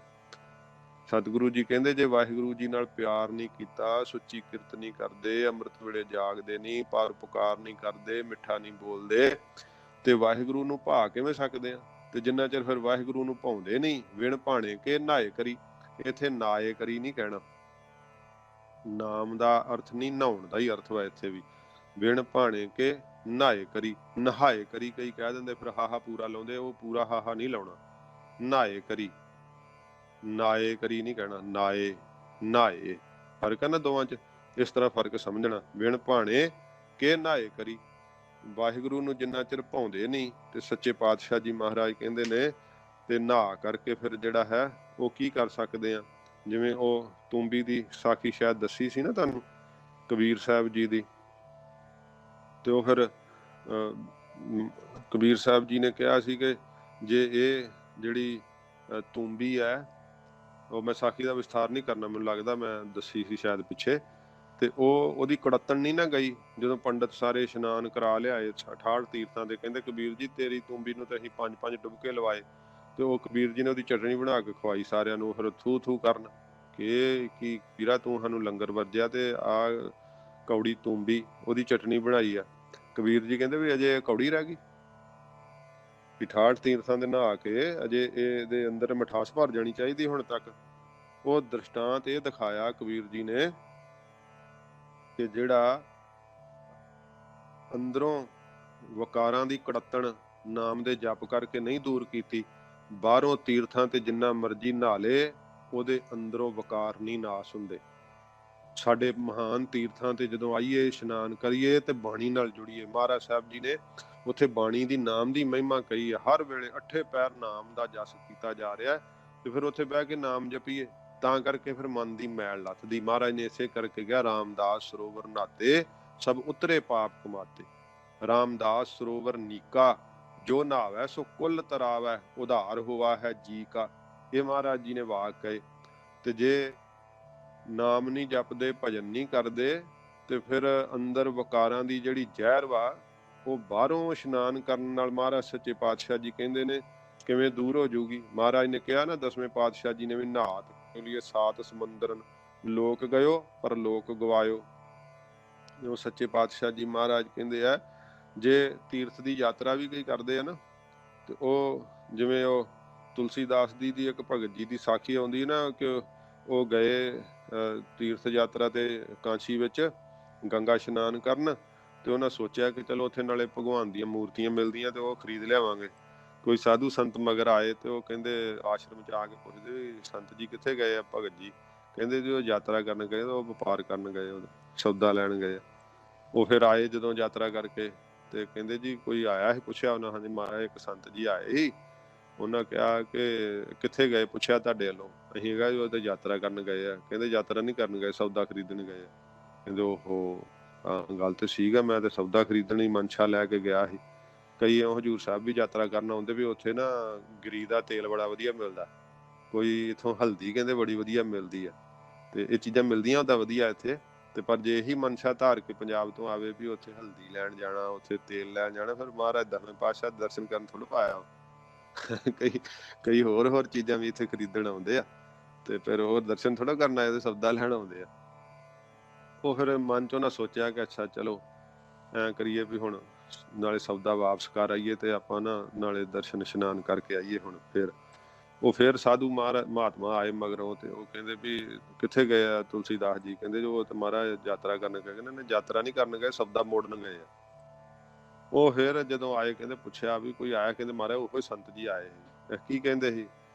ਸਤਿਗੁਰੂ ਜੀ ਕਹਿੰਦੇ ਜੇ ਵਾਹਿਗੁਰੂ ਜੀ ਨਾਲ ਪਿਆਰ ਨਹੀਂ ਕੀਤਾ, ਸੁੱਚੀ ਕਿਰਤ ਨਹੀਂ ਕਰਦੇ, ਅੰਮ੍ਰਿਤ ਵੇਲੇ ਜਾਗਦੇ ਨਹੀਂ, ਪਰਉਪਕਾਰ ਨਹੀਂ ਕਰਦੇ, ਮਿੱਠਾ ਨਹੀਂ ਬੋਲਦੇ, ਤੇ ਵਾਹਿਗੁਰੂ ਨੂੰ ਭਾ ਕਿਵੇਂ ਸਕਦੇ ਆ? ਤੇ ਜਿੰਨਾ ਚਿਰ ਫਿਰ ਵਾਹਿਗੁਰੂ ਨੂੰ ਭਾਉਂਦੇ ਨਹੀਂ, ਵਿਣ ਭਾਣੇ ਕੇ ਨਹਾਏ ਕਰੀ। ਇੱਥੇ ਨਾਏ ਕਰੀ ਨਹੀਂ ਕਹਿਣਾ, ਨਾਮ ਦਾ ਅਰਥ ਨਹੀਂ, ਨਹਾਉਣ ਦਾ ਹੀ ਅਰਥ ਵਾ ਇੱਥੇ ਵੀ। ਵਿਣ ਭਾਣੇ ਕੇ ਨਹਾਏ ਕਰੀ, ਨਹਾਏ ਕਰੀ ਕਈ ਕਹਿ ਦਿੰਦੇ, ਫਿਰ ਹਾਹਾ ਪੂਰਾ ਲਾਉਂਦੇ, ਉਹ ਪੂਰਾ ਹਾਹਾ ਨਹੀਂ ਲਾਉਣਾ, ਨਹਾਏ ਕਰੀ। ਨਾਏ ਕਰੀ ਨਹੀਂ ਕਹਿਣਾ, ਨਾਏ ਨਹਾਏ। ਫਰਕ ਹੈ ਨਾ ਦੋਵਾਂ 'ਚ, ਇਸ ਤਰ੍ਹਾਂ ਫਰਕ ਸਮਝਣਾ। ਵਿਣ ਭਾਣੇ ਕੇ ਨਹਾਏ ਕਰੀ, ਵਾਹਿਗੁਰੂ ਨੂੰ ਜਿੰਨਾ ਚਿਰ ਭਾਉਂਦੇ ਨਹੀਂ, ਤੇ ਸੱਚੇ ਪਾਤਸ਼ਾਹ ਜੀ ਮਹਾਰਾਜ ਕਹਿੰਦੇ ਨੇ ਤੇ ਨਹਾ ਕਰਕੇ ਫਿਰ ਜਿਹੜਾ ਹੈ ਉਹ ਕੀ ਕਰ ਸਕਦੇ ਆ? ਜਿਵੇਂ ਉਹ ਤੂੰਬੀ ਦੀ ਸਾਖੀ ਸ਼ਾਇਦ ਦੱਸੀ ਸੀ ਨਾ ਤੁਹਾਨੂੰ, ਕਬੀਰ ਸਾਹਿਬ ਜੀ ਦੀ, ਤੇ ਉਹ ਫਿਰ ਕਬੀਰ ਸਾਹਿਬ ਜੀ ਨੇ ਕਿਹਾ ਸੀ ਕਿ ਜੇ ਇਹ ਜਿਹੜੀ ਤੂੰਬੀ ਹੈ, ਉਹ ਮੈਂ ਸਾਖੀ ਦਾ ਵਿਸਥਾਰ ਨਹੀਂ ਕਰਨਾ, ਮੈਨੂੰ ਲੱਗਦਾ ਮੈਂ ਦੱਸੀ ਸੀ ਸ਼ਾਇਦ ਪਿੱਛੇ, ਤੇ ਉਹਦੀ ਕੁੜੱਤਣ ਨਹੀਂ ਨਾ ਗਈ ਜਦੋਂ ਪੰਡਤ ਸਾਰੇ ਇਸ਼ਨਾਨ ਕਰਾ ਲਿਆਏ 68 ਤੀਰਥਾਂ ਦੇ। ਕਹਿੰਦੇ ਕਬੀਰ ਜੀ ਤੇਰੀ ਤੂੰਬੀ ਨੂੰ ਤੇ ਅਸੀਂ 5-5 ਡੁਬਕੇ ਲਵਾਏ, ਤੇ ਉਹ ਕਬੀਰ ਜੀ ਨੇ ਉਹਦੀ ਚਟਣੀ ਬਣਾ ਕੇ ਖਵਾਈ ਸਾਰਿਆਂ ਨੂੰ। ਫਿਰ ਥੂ ਥੂ ਕਰਨ ਕਿ ਕੀ ਵੀਰਾ ਤੂੰ ਸਾਨੂੰ ਲੰਗਰ ਵਰਜਿਆ ਤੇ ਆ ਕੌੜੀ ਤੂੰਬੀ ਉਹਦੀ ਚਟਣੀ ਬਣਾਈ ਆ। ਕਬੀਰ ਜੀ ਕਹਿੰਦੇ ਵੀ ਅਜੇ ਕੌੜੀ ਰਹਿ ਗਈ, 68 ਤੀਰਥਾਂ ਦੇ ਨਹਾ ਕੇ ਅਜੇ ਇਹਦੇ ਅੰਦਰ ਮਿਠਾਸ ਭਰ ਜਾਣੀ ਚਾਹੀਦੀ ਹੁਣ ਤੱਕ। ਉਹ ਦ੍ਰਿਸ਼ਟਾਂਤ ਇਹ ਦਿਖਾਇਆ ਕਬੀਰ ਜੀ ਨੇ ਕਿ ਜਿਹੜਾ ਅੰਦਰੋਂ ਵਕਾਰਾਂ ਦੀ ਕੜੱਤਣ ਨਾਮ ਦੇ ਜਪ ਕਰਕੇ ਨਹੀਂ ਦੂਰ ਕੀਤੀ, ਬਾਹਰੋਂ ਤੀਰਥਾਂ ਤੇ ਜਿੰਨਾ ਮਰਜ਼ੀ ਨਹਾ ਲੇ, ਉਹਦੇ ਅੰਦਰੋਂ ਵਕਾਰ ਨਹੀਂ ਨਾਸ ਹੁੰਦੇ। ਸਾਡੇ ਮਹਾਨ ਤੀਰਥਾਂ ਤੇ ਜਦੋਂ ਆਈਏ, ਇਸ਼ਨਾਨ ਕਰੀਏ ਤੇ ਬਾਣੀ ਨਾਲ ਜੁੜੀਏ। ਮਹਾਰਾਜ ਸਾਹਿਬ ਜੀ ਨੇ ਉੱਥੇ ਬਾਣੀ ਦੀ ਨਾਮ ਦੀ ਮਹਿਮਾ ਕਹੀ ਹੈ, ਹਰ ਵੇਲੇ 8 ਪੈਰ ਨਾਮ ਦਾ ਜਸ ਕੀਤਾ ਜਾ ਰਿਹਾ, ਤੇ ਫਿਰ ਉੱਥੇ ਬਹਿ ਕੇ ਨਾਮ ਜਪੀਏ, ਤਾਂ ਕਰਕੇ ਫਿਰ ਮਨ ਦੀ ਮੈਲ ਲੱਥਦੀ। ਮਹਾਰਾਜ ਨੇ ਇਸੇ ਕਰਕੇ ਕਿਹਾ, ਰਾਮਦਾਸ ਸਰੋਵਰ ਨਾਤੇ ਸਭ ਉਤਰੇ ਪਾਪ ਕਮਾਤੇ। ਰਾਮਦਾਸ ਸਰੋਵਰ ਨੀਕਾ, ਜੋ ਨਹਾਵੈ ਸੋ ਕੁੱਲ ਤਰਾਵੈ, ਉਧਾਰ ਹੋਵਾ ਹੈ ਜੀ ਕਾ। ਇਹ ਮਹਾਰਾਜ ਜੀ ਨੇ ਵਾਕ ਕਹੇ। ਤੇ ਜੇ ਨਾਮ ਨਹੀਂ ਜਪਦੇ, ਭਜਨ ਨਹੀਂ ਕਰਦੇ, ਤੇ ਫਿਰ ਅੰਦਰ ਵਕਾਰਾਂ ਦੀ ਜਿਹੜੀ ਜ਼ਹਿਰ ਵਾ ਉਹ ਬਾਹਰੋਂ ਇਸ਼ਨਾਨ ਕਰਨ ਨਾਲ ਮਹਾਰਾਜ ਸੱਚੇ ਪਾਤਸ਼ਾਹ ਜੀ ਕਹਿੰਦੇ ਨੇ ਕਿਵੇਂ ਦੂਰ ਹੋ ਜਾਊਗੀ। ਮਹਾਰਾਜ ਨੇ ਕਿਹਾ ਨਾ, 10ਵੇਂ ਪਾਤਸ਼ਾਹ ਜੀ ਨੇ ਵੀ, ਨਹਾਤ ਲਈ ਸਾਤ ਸਮੁੰਦਰਨ, ਲੋਕ ਗਇਓ ਪਰ ਲੋਕ ਗਵਾਇਓ। ਜੋ ਸੱਚੇ ਪਾਤਸ਼ਾਹ ਜੀ ਮਹਾਰਾਜ ਕਹਿੰਦੇ ਆ, ਜੇ ਤੀਰਥ ਦੀ ਯਾਤਰਾ ਵੀ ਕਈ ਕਰਦੇ ਆ ਨਾ, ਤੇ ਉਹ ਜਿਵੇਂ ਉਹ ਤੁਲਸੀਦਾਸ ਦੀ ਇੱਕ ਭਗਤ ਜੀ ਦੀ ਸਾਖੀ ਆਉਂਦੀ ਨਾ, ਕਿ ਉਹ ਗਏ ਤੀਰਥ ਯਾਤਰਾ ਤੇ ਕਾਂਸ਼ੀ ਵਿੱਚ ਗੰਗਾ ਇਸ਼ਨਾਨ ਕਰਨ, ਤੇ ਉਹਨਾਂ ਸੋਚਿਆ ਕਿ ਚਲੋ ਉੱਥੇ ਨਾਲੇ ਭਗਵਾਨ ਦੀਆਂ ਮੂਰਤੀਆਂ ਮਿਲਦੀਆਂ ਤੇ ਉਹ ਖਰੀਦ ਲਿਆਵਾਂਗੇ। ਕੋਈ ਸਾਧੂ ਸੰਤ ਮਗਰ ਆਏ ਤੇ ਉਹ ਕਹਿੰਦੇ, ਆਸ਼ਰਮ ਚ ਆ ਕੇ ਪੁੱਛਦੇ, ਸੰਤ ਜੀ ਕਿੱਥੇ ਗਏ ਆ? ਭਗਤ ਜੀ ਕਹਿੰਦੇ ਜੀ ਉਹ ਯਾਤਰਾ ਕਰਨ ਗਏ, ਉਹ ਵਪਾਰ ਕਰਨ ਗਏ, ਉਹ ਸੌਦਾ ਲੈਣ ਗਏ। ਉਹ ਫਿਰ ਆਏ ਜਦੋਂ ਯਾਤਰਾ ਕਰਕੇ, ਤੇ ਕਹਿੰਦੇ ਜੀ ਕੋਈ ਆਇਆ ਸੀ? ਪੁੱਛਿਆ ਉਹਨਾਂ। ਹਾਂਜੀ ਮਹਾਰਾਜ ਇੱਕ ਸੰਤ ਜੀ ਆਏ ਸੀ, ਉਹਨਾਂ ਕਿਹਾ ਕਿ ਕਿੱਥੇ ਗਏ? ਪੁੱਛਿਆ ਤੁਹਾਡੇ ਵੱਲੋਂ। ਅਸੀਂ ਕਿਹਾ ਜੀ ਉਹ ਤਾਂ ਯਾਤਰਾ ਕਰਨ ਗਏ ਆ। ਕਹਿੰਦੇ ਯਾਤਰਾ ਨਹੀਂ ਕਰਨ ਗਏ, ਸੌਦਾ ਖਰੀਦਣ ਗਏ ਆ। ਕਹਿੰਦੇ ਓਹੋ, ਗੱਲ ਤੇ ਠੀਕ ਆ, ਮੈਂ ਤੇ ਸੌਦਾ ਖਰੀਦਣੀ ਮਨਸ਼ਾ ਲੈ ਕੇ ਗਿਆ ਸੀ। ਕਈ ਹਜ਼ੂਰ ਸਾਹਿਬ ਵੀ ਯਾਤਰਾ ਕਰਨ ਆਉਂਦੇ ਵੀ, ਉੱਥੇ ਨਾ ਗਰੀ ਦਾ ਤੇਲ ਬੜਾ ਵਧੀਆ ਮਿਲਦਾ, ਕੋਈ ਇੱਥੋਂ ਹਲਦੀ ਕਹਿੰਦੇ ਬੜੀ ਵਧੀਆ ਮਿਲਦੀ ਆ, ਤੇ ਇਹ ਚੀਜ਼ਾਂ ਮਿਲਦੀਆਂ ਉਹਦਾ ਵਧੀਆ ਇੱਥੇ। ਤੇ ਪਰ ਜੇ ਇਹੀ ਮਨਸ਼ਾ ਧਾਰ ਕੇ ਪੰਜਾਬ ਤੋਂ ਆਵੇ ਵੀ ਉੱਥੇ ਹਲਦੀ ਲੈਣ ਜਾਣਾ, ਉੱਥੇ ਤੇਲ ਲੈਣ ਜਾਣਾ, ਫਿਰ ਮਹਾਰਾਜ 10ਵੇਂ ਪਾਤਸ਼ਾਹ ਦਰਸ਼ਨ ਕਰਨ ਥੋੜ੍ਹਾ ਪਾਇਆ। ਕਈ ਹੋਰ ਚੀਜ਼ਾਂ ਵੀ ਇੱਥੇ ਖਰੀਦਣ ਆਉਂਦੇ ਆ, ਤੇ ਫਿਰ ਹੋਰ ਦਰਸ਼ਨ ਥੋੜ੍ਹਾ ਕਰਨ ਆਏ, ਤੇ ਸੌਦਾ ਲੈਣ ਆਉਂਦੇ ਆ। ਉਹ ਫਿਰ ਮਨ ਚ ਉਹਨਾਂ ਸੋਚਿਆ ਕਿ ਅੱਛਾ ਚਲੋ ਐਂ ਕਰੀਏ ਵੀ ਹੁਣ ਨਾਲੇ ਸੌਦਾ ਵਾਪਸ ਕਰ ਆਈਏ, ਤੇ ਆਪਾਂ ਨਾ ਨਾਲੇ ਦਰਸ਼ਨ ਇਸ਼ਨਾਨ ਕਰਕੇ ਆਈਏ। ਹੁਣ ਫਿਰ ਸਾਧੂ ਮਹਾਤਮਾ ਆਏ ਮਗਰੋਂ, ਤੇ ਉਹ ਕਹਿੰਦੇ ਵੀ ਕਿੱਥੇ ਗਏ ਆ ਤੁਲਸੀਦਾਸ ਜੀ? ਕਹਿੰਦੇ ਜੋ ਉਹ ਤੇ ਮਹਾਰਾਜ ਯਾਤਰਾ ਕਰਨ ਗਏ। ਕਹਿੰਦੇ ਨੇ ਯਾਤਰਾ ਨਹੀਂ ਕਰਨ ਗਏ, ਸੌਦਾ ਮੋੜਨ ਗਏ ਆ। ਉਹ ਫਿਰ ਜਦੋਂ ਆਏ, ਕਹਿੰਦੇ ਪੁੱਛਿਆ ਵੀ ਕੋਈ ਆਇਆ? ਕਹਿੰਦੇ ਮਹਾਰਾਜ ਉਹੋ ਸੰਤ ਜੀ ਆਏ ਸੀ। ਕੀ ਕਹਿੰਦੇ ਸੀ?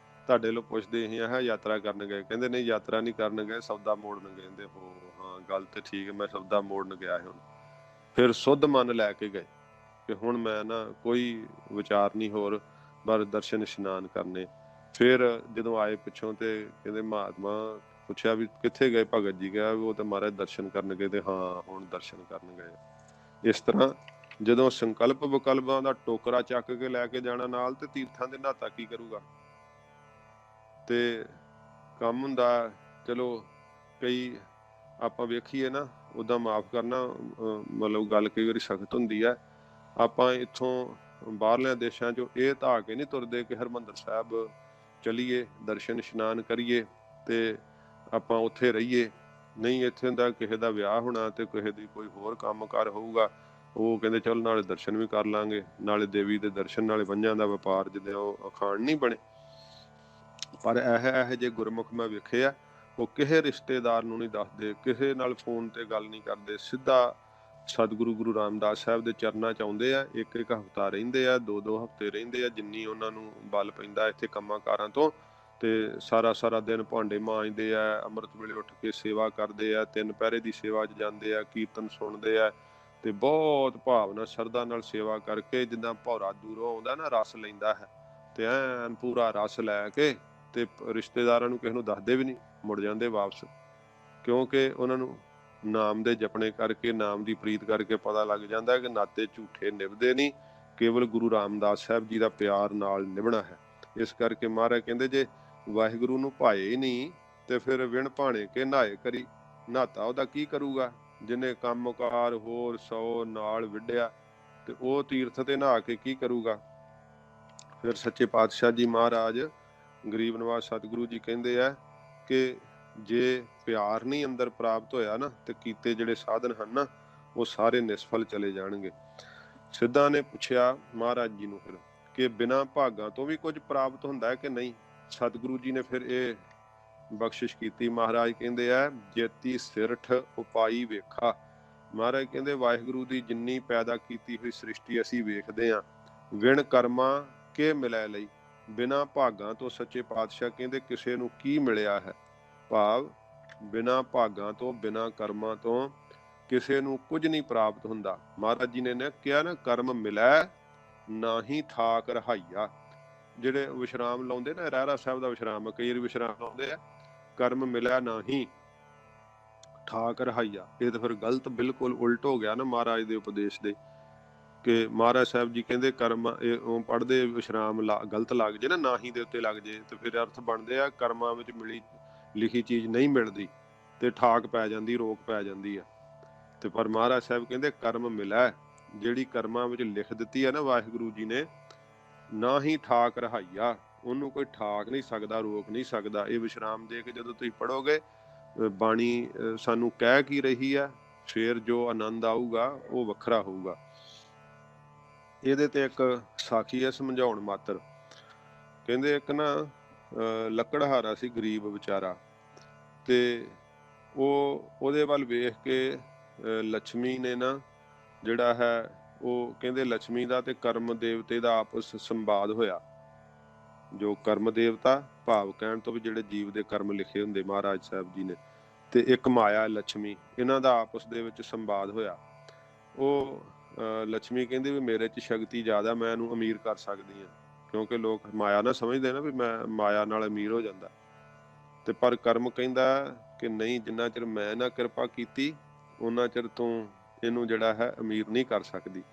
ਤੁਹਾਡੇ ਵੱਲੋਂ ਪੁੱਛਦੇ ਸੀ ਆਹ ਯਾਤਰਾ ਕਰਨ ਗਏ। ਕਹਿੰਦੇ ਨਹੀਂ ਯਾਤਰਾ ਨਹੀਂ ਕਰਨ ਗਏ, ਸੌਦਾ ਮੋੜਨ ਗਏ। ਕਹਿੰਦੇ ਹੋ ਹਾਂ ਗੱਲ ਤੇ ਠੀਕ ਹੈ, ਮੈਂ ਸੌਦਾ ਮੋੜਨ ਗਿਆ ਸੀ। ਹੁਣ ਫਿਰ ਸੁੱਧ ਮਨ ਲੈ ਕੇ ਗਏ ਕਿ ਹੁਣ ਮੈਂ ਨਾ ਕੋਈ ਵਿਚਾਰ ਨਹੀਂ ਹੋਰ, ਬਸ ਦਰਸ਼ਨ ਇਸ਼ਨਾਨ ਕਰਨੇ। ਫਿਰ ਜਦੋਂ ਆਏ ਪਿੱਛੋਂ, ਤੇ ਕਹਿੰਦੇ ਮਹਾਤਮਾ ਪੁੱਛਿਆ ਵੀ ਕਿੱਥੇ ਗਏ? ਭਗਤ ਜੀ ਕਿਹਾ ਉਹ ਤਾਂ ਮਹਾਰਾਜ ਦਰਸ਼ਨ ਕਰਨ ਗਏ। ਤੇ ਹਾਂ ਹੁਣ ਦਰਸ਼ਨ ਕਰਨ ਗਏ। ਇਸ ਤਰ੍ਹਾਂ ਜਦੋਂ ਸੰਕਲਪ ਵਿਕਲਪਾਂ ਦਾ ਟੋਕਰਾ ਚੱਕ ਕੇ ਲੈ ਕੇ ਜਾਣਾ ਨਾਲ, ਤੇ ਤੀਰਥਾਂ ਦੇ ਨਹਾਤਾ ਕੀ ਕਰੂਗਾ? ਤੇ ਕੰਮ ਹੁੰਦਾ। ਚਲੋ ਕਈ ਆਪਾਂ ਵੇਖੀਏ ਨਾ, ਉੱਦਾਂ ਮਾਫ ਕਰਨਾ, ਮਤਲਬ ਗੱਲ ਕਈ ਵਾਰੀ ਸਖਤ ਹੁੰਦੀ ਹੈ। ਆਪਾਂ ਇੱਥੋਂ ਬਾਹਰਲਿਆਂ ਦੇਸ਼ਾਂ 'ਚੋਂ ਇਹ ਧਾ ਕੇ ਨਹੀਂ ਤੁਰਦੇ ਕਿ ਹਰਿਮੰਦਰ ਸਾਹਿਬ ਚਲੀਏ, ਦਰਸ਼ਨ ਇਸ਼ਨਾਨ ਕਰੀਏ, ਤੇ ਆਪਾਂ ਉੱਥੇ ਰਹੀਏ। ਨਹੀਂ, ਇੱਥੇ ਹੁੰਦਾ ਕਿਸੇ ਦਾ ਵਿਆਹ ਹੋਣਾ, ਤੇ ਕਿਸੇ ਦੀ ਕੋਈ ਹੋਰ ਕੰਮ ਕਾਰ ਹੋਊਗਾ, ਉਹ ਕਹਿੰਦੇ ਚਲ ਨਾਲੇ ਦਰਸ਼ਨ ਵੀ ਕਰ ਲਾਂਗੇ, ਨਾਲੇ ਦੇਵੀ ਦੇ ਦਰਸ਼ਨ, ਨਾਲੇ ਵੰਝਾਂ ਦਾ ਵਪਾਰ, ਜਿੱਦਾਂ ਉਹ ਅਖਾਣ ਨਹੀਂ ਬਣੇ। ਪਰ ਇਹੋ ਜਿਹੇ ਗੁਰਮੁਖ ਮੈਂ ਵੇਖੇ ਆ, ਉਹ ਕਿਸੇ ਰਿਸ਼ਤੇਦਾਰ ਨੂੰ ਨਹੀਂ ਦੱਸਦੇ, ਕਿਸੇ ਨਾਲ ਫੋਨ ਤੇ ਗੱਲ ਨਹੀਂ ਕਰਦੇ, ਸਿੱਧਾ ਸਤਿਗੁਰੂ ਗੁਰੂ ਰਾਮਦਾਸ ਸਾਹਿਬ ਦੇ ਚਰਨਾਂ 'ਚ ਆਉਂਦੇ ਆ। ਇੱਕ ਹਫ਼ਤਾ ਰਹਿੰਦੇ ਆ, 2 ਹਫ਼ਤੇ ਰਹਿੰਦੇ ਆ, ਜਿੰਨੀ ਉਹਨਾਂ ਨੂੰ ਬਲ ਪੈਂਦਾ ਇੱਥੇ ਕੰਮਾਂ ਕਾਰਾਂ ਤੋਂ। ਤੇ ਸਾਰਾ ਦਿਨ ਭਾਂਡੇ ਮਾਂਜਦੇ ਆ, ਅੰਮ੍ਰਿਤ ਵੇਲੇ ਉੱਠ ਕੇ ਸੇਵਾ ਕਰਦੇ ਆ, 3 ਪਹਿਰੇ ਦੀ ਸੇਵਾ 'ਚ ਜਾਂਦੇ ਆ, ਕੀਰਤਨ ਸੁਣਦੇ ਆ, ਤੇ ਬਹੁਤ ਭਾਵਨਾ ਸ਼ਰਧਾ ਨਾਲ ਸੇਵਾ ਕਰਕੇ, ਜਿੱਦਾਂ ਭੌਰਾ ਦੂਰੋਂ ਆਉਂਦਾ ਨਾ ਰਸ ਲੈਂਦਾ ਹੈ, ਤੇ ਐਨ ਪੂਰਾ ਰਸ ਲੈ ਕੇ, ਤੇ ਰਿਸ਼ਤੇਦਾਰਾਂ ਨੂੰ ਕਿਸੇ ਨੂੰ ਦੱਸਦੇ ਵੀ ਨਹੀਂ, ਮੁੜ ਜਾਂਦੇ ਵਾਪਸ। ਕਿਉਂਕਿ ਉਹਨਾਂ ਨੂੰ ਨਾਮ ਦੇ ਜਪਣੇ ਕਰਕੇ, ਨਾਮ ਦੀ ਪ੍ਰੀਤ ਕਰਕੇ ਪਤਾ ਲੱਗ ਜਾਂਦਾ ਕਿ ਨਾਤੇ ਝੂਠੇ ਨਿਭਦੇ ਨਹੀਂ, ਕੇਵਲ ਗੁਰੂ ਰਾਮਦਾਸ ਸਾਹਿਬ ਜੀ ਦਾ ਪਿਆਰ ਨਾਲ ਨਿਭਣਾ ਹੈ। ਇਸ ਕਰਕੇ ਮਹਾਰਾਜ ਕਹਿੰਦੇ ਜੇ ਵਾਹਿਗੁਰੂ ਨੂੰ ਭਾਏ ਨਹੀਂ, ਤੇ ਫਿਰ ਵਿਣ ਭਾਣੇ ਕੇ ਨਹਾਏ ਕਰੀ। ਨਹਾਤਾ ਉਹਦਾ ਕੀ ਕਰੂਗਾ? ਜਿਹਨੇ ਕੰਮਕਾਰ ਹੋਰ 100 ਨਾਲ ਵਿੱਢਿਆ, ਤੇ ਉਹ ਤੀਰਥ ਤੇ ਨਹਾ ਕੇ ਕੀ ਕਰੂਗਾ? ਫਿਰ ਸੱਚੇ ਪਾਤਸ਼ਾਹ ਜੀ ਮਹਾਰਾਜ ਗਰੀਬ ਨਵਾਜ ਸਤਿਗੁਰੂ ਜੀ ਕਹਿੰਦੇ ਆ ਕਿ ਜੇ ਪਿਆਰ ਨਹੀਂ ਅੰਦਰ ਪ੍ਰਾਪਤ ਹੋਇਆ ਨਾ, ਤੇ ਕੀਤੇ ਜਿਹੜੇ ਸਾਧਨ ਹਨ ਨਾ, ਉਹ ਸਾਰੇ ਨਿਸਫਲ ਚਲੇ ਜਾਣਗੇ। ਸਿੱਧਾ ਨੇ ਪੁੱਛਿਆ ਮਹਾਰਾਜ ਜੀ ਨੂੰ ਫਿਰ ਕਿ ਬਿਨਾਂ ਭਾਗਾਂ ਤੋਂ ਵੀ ਕੁਝ ਪ੍ਰਾਪਤ ਹੁੰਦਾ ਹੈ ਕਿ ਨਹੀਂ? ਸਤਿਗੁਰੂ ਜੀ ਨੇ ਫਿਰ ਇਹ ਬਖਸ਼ਿਸ਼ ਕੀਤੀ। ਮਹਾਰਾਜ ਕਹਿੰਦੇ ਆ, ਜੇਤੀ ਸਿਰਠ ਉਪਾਈ ਵੇਖਾ। ਮਹਾਰਾਜ ਕਹਿੰਦੇ ਵਾਹਿਗੁਰੂ ਦੀ ਜਿੰਨੀ ਪੈਦਾ ਕੀਤੀ ਹੋਈ ਸ੍ਰਿਸ਼ਟੀ ਅਸੀਂ ਵੇਖਦੇ ਹਾਂ, ਵਿਣ ਕਰਮਾਂ ਕੇ ਮਿਲੈ ਲਈ। ਬਿਨਾਂ ਭਾਗਾਂ ਤੋਂ ਸੱਚੇ ਪਾਤਸ਼ਾਹ ਕਹਿੰਦੇ ਕਿਸੇ ਨੂੰ ਕੀ ਮਿਲਿਆ ਹੈ? ਭਾਵ ਬਿਨਾਂ ਭਾਗਾਂ ਤੋਂ, ਬਿਨਾਂ ਕਰਮਾਂ ਤੋਂ ਕਿਸੇ ਨੂੰ ਕੁਝ ਨਹੀਂ ਪ੍ਰਾਪਤ ਹੁੰਦਾ। ਮਹਾਰਾਜ ਜੀ ਨੇ ਕਿਹਾ ਨਾ, ਕਰਮ ਮਿਲੈ ਨਾਹੀਂ ਠਾਕ ਰਹਾਈਆ। ਜਿਹੜੇ ਵਿਸ਼ਰਾਮ ਲਾਉਂਦੇ ਨਾ, ਰਹਿਰਾ ਸਾਹਿਬ ਦਾ ਵਿਸ਼ਰਾਮ, ਕਈ ਵਾਰੀ ਵਿਸ਼ਰਾਮ ਲਾਉਂਦੇ ਆ, ਕਰਮ ਮਿਲਿਆ ਨਾਹੀਂ ਠਾਕ ਰਹਾਈਆ। ਇਹ ਤਾਂ ਫਿਰ ਗਲਤ, ਬਿਲਕੁਲ ਉਲਟ ਹੋ ਗਿਆ ਨਾ ਮਹਾਰਾਜ ਦੇ ਉਪਦੇਸ਼ ਦੇ। ਕਿ ਮਹਾਰਾਜ ਸਾਹਿਬ ਜੀ ਕਹਿੰਦੇ ਕਰਮ ਉਹ ਪੜ੍ਹਦੇ ਵਿਸ਼ਰਾਮ ਗਲਤ ਲੱਗ ਜੇ ਨਾ ਹੀ ਦੇ ਉੱਤੇ ਲੱਗ ਜੇ ਤੇ ਫਿਰ ਅਰਥ ਬਣਦੇ ਆ ਕਰਮਾਂ ਵਿੱਚ ਮਿਲੀ ਲਿਖੀ ਚੀਜ਼ ਨਹੀਂ ਮਿਲਦੀ ਤੇ ਠਾਕ ਪੈ ਜਾਂਦੀ, ਰੋਕ ਪੈ ਜਾਂਦੀ ਆ। ਤੇ ਪਰ ਮਹਾਰਾਜ ਸਾਹਿਬ ਕਹਿੰਦੇ ਕਰਮ ਮਿਲਾ, ਜਿਹੜੀ ਕਰਮਾਂ ਵਿੱਚ ਲਿਖ ਦਿੱਤੀ ਹੈ ਨਾ ਵਾਹਿਗੁਰੂ ਜੀ ਨੇ, ਨਾ ਹੀ ਠਾਕ ਰਹਾਈਆ, ਉਹਨੂੰ ਕੋਈ ਠਾਕ ਨਹੀਂ ਸਕਦਾ, ਰੋਕ ਨਹੀਂ ਸਕਦਾ। ਇਹ ਵਿਸ਼ਰਾਮ ਦੇ ਕੇ ਜਦੋਂ ਤੁਸੀਂ ਪੜ੍ਹੋਗੇ ਬਾਣੀ ਸਾਨੂੰ ਕਹਿ ਕੀ ਰਹੀ ਹੈ, ਫਿਰ ਜੋ ਆਨੰਦ ਆਊਗਾ ਉਹ ਵੱਖਰਾ ਹੋਊਗਾ। ਇਹਦੇ ਤੇ ਇੱਕ ਸਾਖੀ ਹੈ ਸਮਝਾਉਣ ਮਾਤਰ। ਕਹਿੰਦੇ ਇੱਕ ਨਾ ਲੱਕੜਹਾਰਾ ਸੀ ਗਰੀਬ ਵਿਚਾਰਾ, ਤੇ ਉਹਦੇ ਵੱਲ ਵੇਖ ਕੇ ਲక్ష్ਮੀ ਨੇ ਨਾ ਜਿਹੜਾ ਹੈ ਉਹ ਕਹਿੰਦੇ ਲక్ష్ਮੀ ਦਾ ਤੇ ਕਰਮ ਦੇਵਤੇ ਦਾ ਆਪਸ ਸੰਵਾਦ ਹੋਇਆ। ਜੋ ਕਰਮ ਦੇਵਤਾ ਭਾਵ ਕਹਿਣ ਤੋਂ ਵੀ ਜਿਹੜੇ ਜੀਵ ਦੇ ਕਰਮ ਲਿਖੇ ਹੁੰਦੇ ਮਹਾਰਾਜ ਸਾਹਿਬ ਜੀ ਨੇ, ਤੇ ਇੱਕ ਮਾਇਆ ਲక్ష్ਮੀ, ਇਹਨਾਂ ਦਾ ਆਪਸ ਦੇ ਵਿੱਚ ਸੰਵਾਦ ਹੋਇਆ। ਉਹ ਲక్ష్ਮੀ ਕਹਿੰਦੀ ਵੀ ਮੇਰੇ 'ਚ ਸ਼ਕਤੀ ਜ਼ਿਆਦਾ, ਮੈਂ ਇਹਨੂੰ ਅਮੀਰ ਕਰ ਸਕਦੀ ਹਾਂ, ਕਿਉਂਕਿ ਲੋਕ ਮਾਇਆ ਨਾ ਸਮਝਦੇ ਨਾ ਵੀ ਮੈਂ ਮਾਇਆ ਨਾਲ ਅਮੀਰ ਹੋ ਜਾਂਦਾ। ਤੇ ਪਰ ਕਰਮ ਕਹਿੰਦਾ ਕਿ ਨਹੀਂ, ਜਿੰਨਾ ਚਿਰ ਮੈਂ ਨਾ ਕਿਰਪਾ ਕੀਤੀ ਉਹਨਾਂ ਚਿਰ ਤੂੰ ਇਹਨੂੰ ਜਿਹੜਾ ਹੈ ਅਮੀਰ ਨਹੀਂ ਕਰ ਸਕਦੀ।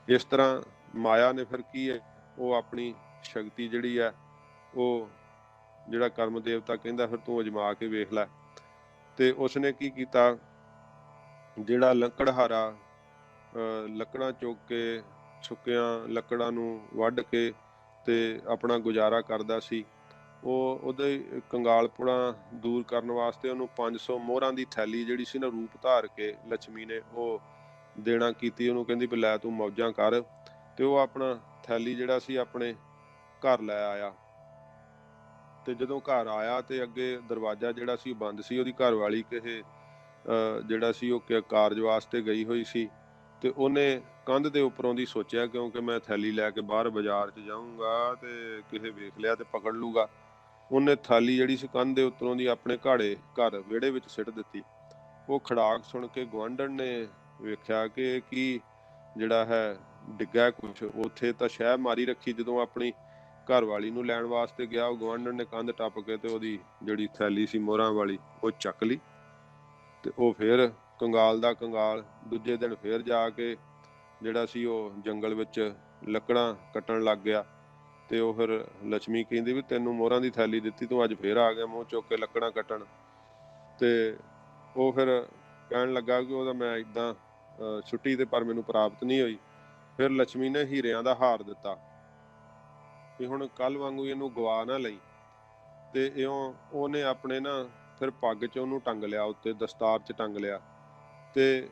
ਇਸ ਤਰ੍ਹਾਂ ਮਾਇਆ ਨੇ ਫਿਰ ਕੀ ਹੈ, ਉਹ ਆਪਣੀ ਸ਼ਕਤੀ ਜਿਹੜੀ ਹੈ ਉਹ ਜਿਹੜਾ ਕਰਮ ਦੇਵਤਾ ਕਹਿੰਦਾ ਫਿਰ ਤੂੰ ਅਜਮਾ ਕੇ ਵੇਖ ਲੈ। ਤੇ ਉਸਨੇ ਕੀ ਕੀਤਾ, ਜਿਹੜਾ ਲੱਕੜਹਾਰਾ ਲੱਕੜਾਂ ਚੁੱਕ ਕੇ, ਸੁੱਕੀਆਂ ਲੱਕੜਾਂ ਨੂੰ ਵੱਢ ਕੇ ਤੇ ਆਪਣਾ ਗੁਜ਼ਾਰਾ ਕਰਦਾ ਸੀ, ਉਹਦੇ ਕੰਗਾਲਪੁਣਾ ਦੂਰ ਕਰਨ ਵਾਸਤੇ ਉਹਨੂੰ 500 ਮੋਹਰਾਂ ਦੀ ਥੈਲੀ ਜਿਹੜੀ ਸੀ ਨਾ ਰੂਪ ਧਾਰ ਕੇ ਲక్ష్ਮੀ ਨੇ ਉਹ ਦੇਣਾ ਕੀਤੀ। ਉਹਨੂੰ ਕਹਿੰਦੀ ਵੀ ਲੈ ਤੂੰ ਮੌਜਾਂ ਕਰ। ਤੇ ਉਹ ਆਪਣਾ ਥੈਲੀ ਜਿਹੜਾ ਸੀ ਆਪਣੇ ਘਰ ਲੈ ਆਇਆ। ਤੇ ਜਦੋਂ ਘਰ ਆਇਆ ਤੇ ਅੱਗੇ ਦਰਵਾਜ਼ਾ ਜਿਹੜਾ ਸੀ ਬੰਦ ਸੀ, ਉਹਦੀ ਘਰਵਾਲੀ ਕਿਸੇ ਜਿਹੜਾ ਸੀ ਉਹ ਕਾਰਜ ਵਾਸਤੇ ਗਈ ਹੋਈ ਸੀ। ਤੇ ਉਹਨੇ ਕੰਧ ਦੇ ਉੱਪਰੋਂ ਦੀ ਸੋਚਿਆ, ਕਿਉਂਕਿ ਮੈਂ ਥੈਲੀ ਲੈ ਕੇ ਬਾਹਰ ਬਾਜ਼ਾਰ 'ਚ ਜਾਊਂਗਾ ਤੇ ਕਿਸੇ ਵੇਖ ਲਿਆ ਤੇ ਪਕੜ ਲੂਗਾ। ਉਹਨੇ ਥੈਲੀ ਜਿਹੜੀ ਸੀ ਕੰਧ ਦੇ ਉੱਪਰੋਂ ਦੀ ਆਪਣੇ ਘਰ ਵਿਹੜੇ ਵਿੱਚ ਸਿੱਟ ਦਿੱਤੀ। ਉਹ ਖੜਾਕ ਸੁਣ ਕੇ ਗੁਆਂਢਣ ਨੇ ਵੇਖਿਆ ਕਿ ਕੀ ਜਿਹੜਾ ਹੈ ਡਿੱਗਾ ਕੁਛ। ਉੱਥੇ ਤਾਂ ਸ਼ਹਿ ਮਾਰੀ ਰੱਖੀ। ਜਦੋਂ ਆਪਣੀ ਘਰਵਾਲੀ ਨੂੰ ਲੈਣ ਵਾਸਤੇ ਗਿਆ, ਉਹ ਗੁਆਂਢਣ ਨੇ ਕੰਧ ਟੱਪ ਕੇ ਤੇ ਉਹਦੀ ਜਿਹੜੀ ਥੈਲੀ ਸੀ ਮੋਹਰਾਂ ਵਾਲੀ ਉਹ ਚੱਕ ਲਈ। ਤੇ ਉਹ ਫਿਰ ਕੰਗਾਲ ਦਾ ਕੰਗਾਲ ਦੂਜੇ ਦਿਨ ਫਿਰ ਜਾ ਕੇ ਜਿਹੜਾ ਸੀ ਉਹ ਜੰਗਲ ਵਿੱਚ ਲੱਕੜਾਂ ਕੱਟਣ ਲੱਗ ਗਿਆ। ਤੇ ਉਹ ਫਿਰ ਲక్ష్ਮੀ ਕਹਿੰਦੀ ਵੀ ਤੈਨੂੰ ਮੋਹਰਾਂ ਦੀ ਥੈਲੀ ਦਿੱਤੀ, ਤੂੰ ਅੱਜ ਫਿਰ ਆ ਗਿਆ ਮੂੰਹ ਚੁੱਕ ਕੇ ਲੱਕੜਾਂ ਕੱਟਣ। ਤੇ ਉਹ ਫਿਰ ਕਹਿਣ ਲੱਗਾ ਕਿ ਉਹਦਾ ਮੈਂ ਇੱਦਾਂ ਛੁੱਟੀ ਤੇ ਪਰ ਮੈਨੂੰ ਪ੍ਰਾਪਤ ਨਹੀਂ ਹੋਈ। ਫਿਰ ਲక్ష్ਮੀ ਨੇ ਹੀਰਿਆਂ ਦਾ ਹਾਰ ਦਿੱਤਾ ਕਿ ਹੁਣ ਕੱਲ ਵਾਂਗੂ ਇਹਨੂੰ ਗਵਾ ਨਾ ਲਈ। ਤੇ ਇਉਂ ਉਹਨੇ ਆਪਣੇ ਨਾ ਫਿਰ ਪੱਗ 'ਚ ਉਹਨੂੰ ਟੰਗ ਲਿਆ, ਉੱਤੇ ਦਸਤਾਰ 'ਚ ਟੰਗ ਲਿਆ। ਤੇ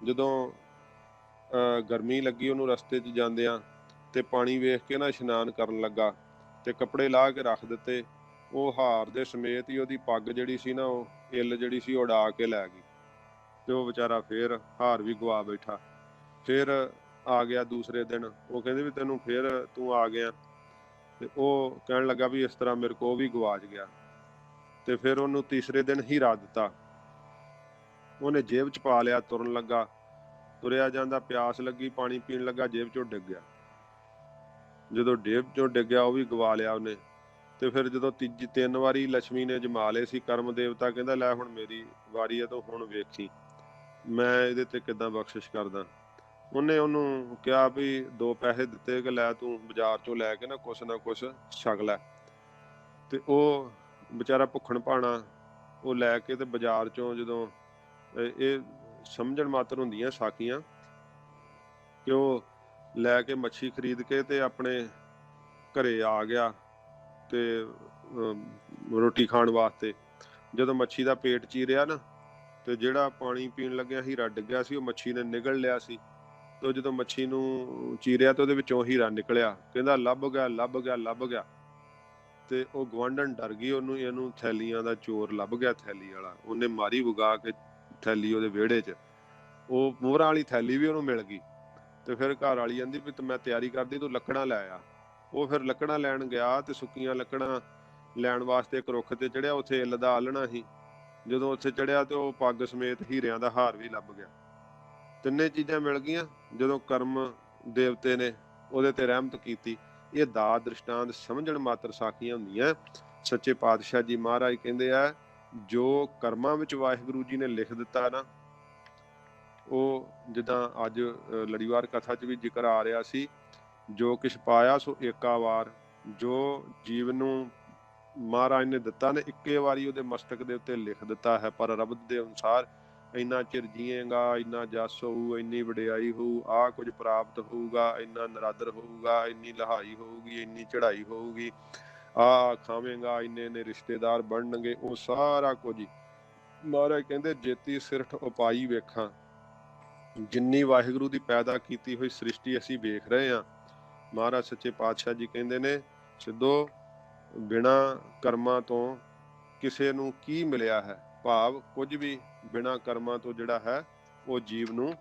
ਜਦੋਂ ਗਰਮੀ ਲੱਗੀ ਉਹਨੂੰ ਰਸਤੇ 'ਚ ਜਾਂਦਿਆਂ, ਤੇ ਪਾਣੀ ਵੇਖ ਕੇ ਨਾ ਇਸ਼ਨਾਨ ਕਰਨ ਲੱਗਾ ਤੇ ਕੱਪੜੇ ਲਾਹ ਕੇ ਰੱਖ ਦਿੱਤੇ। ਉਹ ਹਾਰ ਦੇ ਸਮੇਤ ਹੀ ਉਹਦੀ ਪੱਗ ਜਿਹੜੀ ਸੀ ਨਾ ਉਹ ਇੱਲ ਜਿਹੜੀ ਸੀ ਉਡਾ ਕੇ ਲੈ ਗਈ। ਤੇ ਉਹ ਵਿਚਾਰਾ ਫੇਰ ਹਾਰ ਵੀ ਗਵਾ ਬੈਠਾ। ਫਿਰ ਆ ਗਿਆ ਦੂਸਰੇ ਦਿਨ। ਉਹ ਕਹਿੰਦੇ ਵੀ ਤੈਨੂੰ ਫਿਰ ਤੂੰ ਆ ਗਿਆ। ਤੇ ਉਹ ਕਹਿਣ ਲੱਗਾ ਵੀ ਇਸ ਤਰ੍ਹਾਂ ਮੇਰੇ ਕੋਲ ਵੀ ਗਵਾਚ ਗਿਆ। ਤੇ ਫਿਰ ਉਹਨੂੰ ਤੀਸਰੇ ਦਿਨ ਹੀਰਾ ਦਿੱਤਾ। ਉਹਨੇ ਜੇਬ 'ਚ ਪਾ ਲਿਆ, ਤੁਰਨ ਲੱਗਾ। ਤੁਰਿਆ ਜਾਂਦਾ, ਪਿਆਸ ਲੱਗੀ, ਪਾਣੀ ਪੀਣ ਲੱਗਾ, ਜੇਬ 'ਚੋਂ ਡਿੱਗ ਗਿਆ। ਜਦੋਂ ਜੇਬ 'ਚੋਂ ਡਿੱਗਿਆ ਉਹ ਵੀ ਗਵਾ ਲਿਆ ਉਹਨੇ। ਤੇ ਫਿਰ ਜਦੋਂ ਤਿੰਨ ਵਾਰੀ ਲక్ష్ਮੀ ਨੇ ਜਮਾ ਲਏ ਸੀ, ਕਰਮ ਦੇਵਤਾ ਕਹਿੰਦਾ ਲੈ ਹੁਣ ਮੇਰੀ ਵਾਰੀ ਹੈ, ਤਾਂ ਹੁਣ ਵੇਖੀ ਮੈਂ ਇਹਦੇ ਤੇ ਕਿੱਦਾਂ ਬਖਸ਼ਿਸ਼ ਕਰਦਾ। ਉਹਨੇ ਉਹਨੂੰ ਕਿਹਾ ਵੀ 2 ਪੈਸੇ ਦਿੱਤੇ ਕਿ ਲੈ ਤੂੰ ਬਾਜ਼ਾਰ 'ਚੋਂ ਲੈ ਕੇ ਨਾ ਕੁਛ ਛਕ ਲੈ। ਤੇ ਉਹ ਵਿਚਾਰਾ ਭੁੱਖਣ ਭਾਣਾ ਉਹ ਲੈ ਕੇ ਤੇ ਬਾਜ਼ਾਰ 'ਚੋਂ ਜਦੋਂ ਇਹ ਸਮਝਣ ਮਾਤਰ ਹੁੰਦੀਆਂ ਸਾਖੀਆਂ ਕਿ ਉਹ ਲੈ ਕੇ ਮੱਛੀ ਖਰੀਦ ਕੇ ਤੇ ਆਪਣੇ ਘਰੇ ਆ ਗਿਆ ਤੇ ਰੋਟੀ ਖਾਣ ਵਾਸਤੇ। ਜਦੋਂ ਮੱਛੀ ਦਾ ਪੇਟ ਚੀਰਿਆ ਨਾ, ਤੇ ਜਿਹੜਾ ਪਾਣੀ ਪੀਣ ਲੱਗਿਆ ਹੀਰਾ ਡਿੱਗਿਆ ਸੀ ਉਹ ਮੱਛੀ ਨੇ ਨਿਗਲ ਲਿਆ ਸੀ। ਤੇ ਜਦੋਂ ਮੱਛੀ ਨੂੰ ਚੀਰਿਆ ਤੇ ਉਹਦੇ ਵਿੱਚੋਂ ਹੀਰਾ ਨਿਕਲਿਆ। ਕਹਿੰਦਾ ਲੱਭ ਗਿਆ, ਲੱਭ ਗਿਆ, ਲੱਭ ਗਿਆ। ਤੇ ਉਹ ਗੁਆਂਢਣ ਡਰ ਗਈ, ਇਹਨੂੰ ਥੈਲੀਆਂ ਦਾ ਚੋਰ ਲੱਭ ਗਿਆ, ਥੈਲੀ ਵਾਲਾ। ਉਹਨੇ ਮਾਰੀ ਵਗਾ ਕੇ ਥੈਲੀ ਉਹਦੇ ਵਿਹੜੇ 'ਚ। ਉਹ ਮੋਹਰਾਂ ਵਾਲੀ ਥੈਲੀ ਵੀ ਉਹਨੂੰ ਮਿਲ ਗਈ। ਤੇ ਫਿਰ ਘਰ ਵਾਲੀ ਕਹਿੰਦੀ ਵੀ ਮੈਂ ਤਿਆਰੀ ਕਰਦੀ, ਤੂੰ ਲੱਕੜਾਂ ਲੈ ਆ। ਉਹ ਫਿਰ ਲੱਕੜਾਂ ਲੈਣ ਗਿਆ ਤੇ ਸੁੱਕੀਆਂ ਲੱਕੜਾਂ ਲੈਣ ਵਾਸਤੇ ਇੱਕ ਰੁੱਖ ਤੇ ਚੜਿਆ। ਉੱਥੇ ਇੱਲ ਦਾ ਆਲਣਾ ਸੀ। ਜਦੋਂ ਉੱਥੇ ਚੜਿਆ ਤੇ ਉਹ ਪੱਗ ਸਮੇਤ ਹੀਰਿਆਂ ਦਾ ਹਾਰ ਵੀ ਲੱਭ ਗਿਆ। ਤਿੰਨੇ ਚੀਜ਼ਾਂ ਮਿਲ ਗਈਆਂ ਜਦੋਂ ਕਰਮ ਦੇਵਤੇ ਨੇ ਉਹਦੇ ਤੇ ਰਹਿਮਤ ਕੀਤੀ। ਇਹ ਦਾਤ ਦ੍ਰਿਸ਼ਟਾਂਤ ਸਮਝਣ ਮਾਤਰ ਸਾਖੀਆਂ ਹੁੰਦੀਆਂ। ਸੱਚੇ ਪਾਤਸ਼ਾਹ ਜੀ ਮਹਾਰਾਜ ਕਹਿੰਦੇ ਆ, ਜੋ ਕਰਮਾਂ ਵਿੱਚ ਵਾਹਿਗੁਰੂ ਜੀ ਨੇ ਲਿਖ ਦਿੱਤਾ ਨਾ, ਉਹ ਜਿੱਦਾਂ ਅੱਜ ਲੜੀਵਾਰ ਕਥਾ 'ਚ ਵੀ ਜ਼ਿਕਰ ਆ ਰਿਹਾ ਸੀ, ਜੋ ਕਿਛ ਪਾਇਆ ਸੋ ਏਕਾ ਵਾਰ। ਜੋ ਜੀਵ ਨੂੰ ਮਹਾਰਾਜ ਨੇ ਦਿੱਤਾ ਨੇ, ਇੱਕੇ ਵਾਰੀ ਉਹਦੇ ਮਸਤਕ ਦੇ ਉੱਤੇ ਲਿਖ ਦਿੱਤਾ ਹੈ। ਪਰ ਰੱਬ ਦੇ ਅਨੁਸਾਰ ਇੰਨਾ ਚਿਰ ਜੀਏਗਾ, ਇੰਨਾ ਜਸ ਹੋਊ, ਇੰਨੀ ਵਡਿਆਈ ਹੋਊ, ਆਹ ਕੁਝ ਪ੍ਰਾਪਤ ਹੋਊਗਾ, ਇੰਨਾ ਨਰਾਦਰ ਹੋਊਗਾ, ਇੰਨੀ ਲਹਾਈ ਹੋਊਗੀ, ਇੰਨੀ ਚੜ੍ਹਾਈ ਹੋਊਗੀ, ਆਹ ਖਾਵੇਂਗਾ, ਇੰਨੇ ਨੇ ਰਿਸ਼ਤੇਦਾਰ ਬਣਨਗੇ। ਉਹ ਸਾਰਾ ਕੁਝ ਹੀ ਮਹਾਰਾਜ ਕਹਿੰਦੇ ਜੇਤੀ ਸਿਰਠ ਉਪਾਈ ਵੇਖਾਂ। ਜਿੰਨੀ ਵਾਹਿਗੁਰੂ ਦੀ ਪੈਦਾ ਕੀਤੀ ਹੋਈ ਸ੍ਰਿਸ਼ਟੀ ਅਸੀਂ ਵੇਖ ਰਹੇ ਹਾਂ, ਮਹਾਰਾਜ ਸੱਚੇ ਪਾਤਸ਼ਾਹ ਜੀ ਕਹਿੰਦੇ ਨੇ, ਸਿੱਧੋ ਬਿਨਾਂ ਕਰਮਾਂ ਤੋਂ ਕਿਸੇ ਨੂੰ ਕੀ ਮਿਲਿਆ ਹੈ? ਭਾਵ ਕੁਝ ਵੀ ਬਿਨਾਂ ਕਰਮਾਂ ਤੋਂ ਜਿਹੜਾ ਹੈ ਉਹ ਜੀਵ ਨੂੰ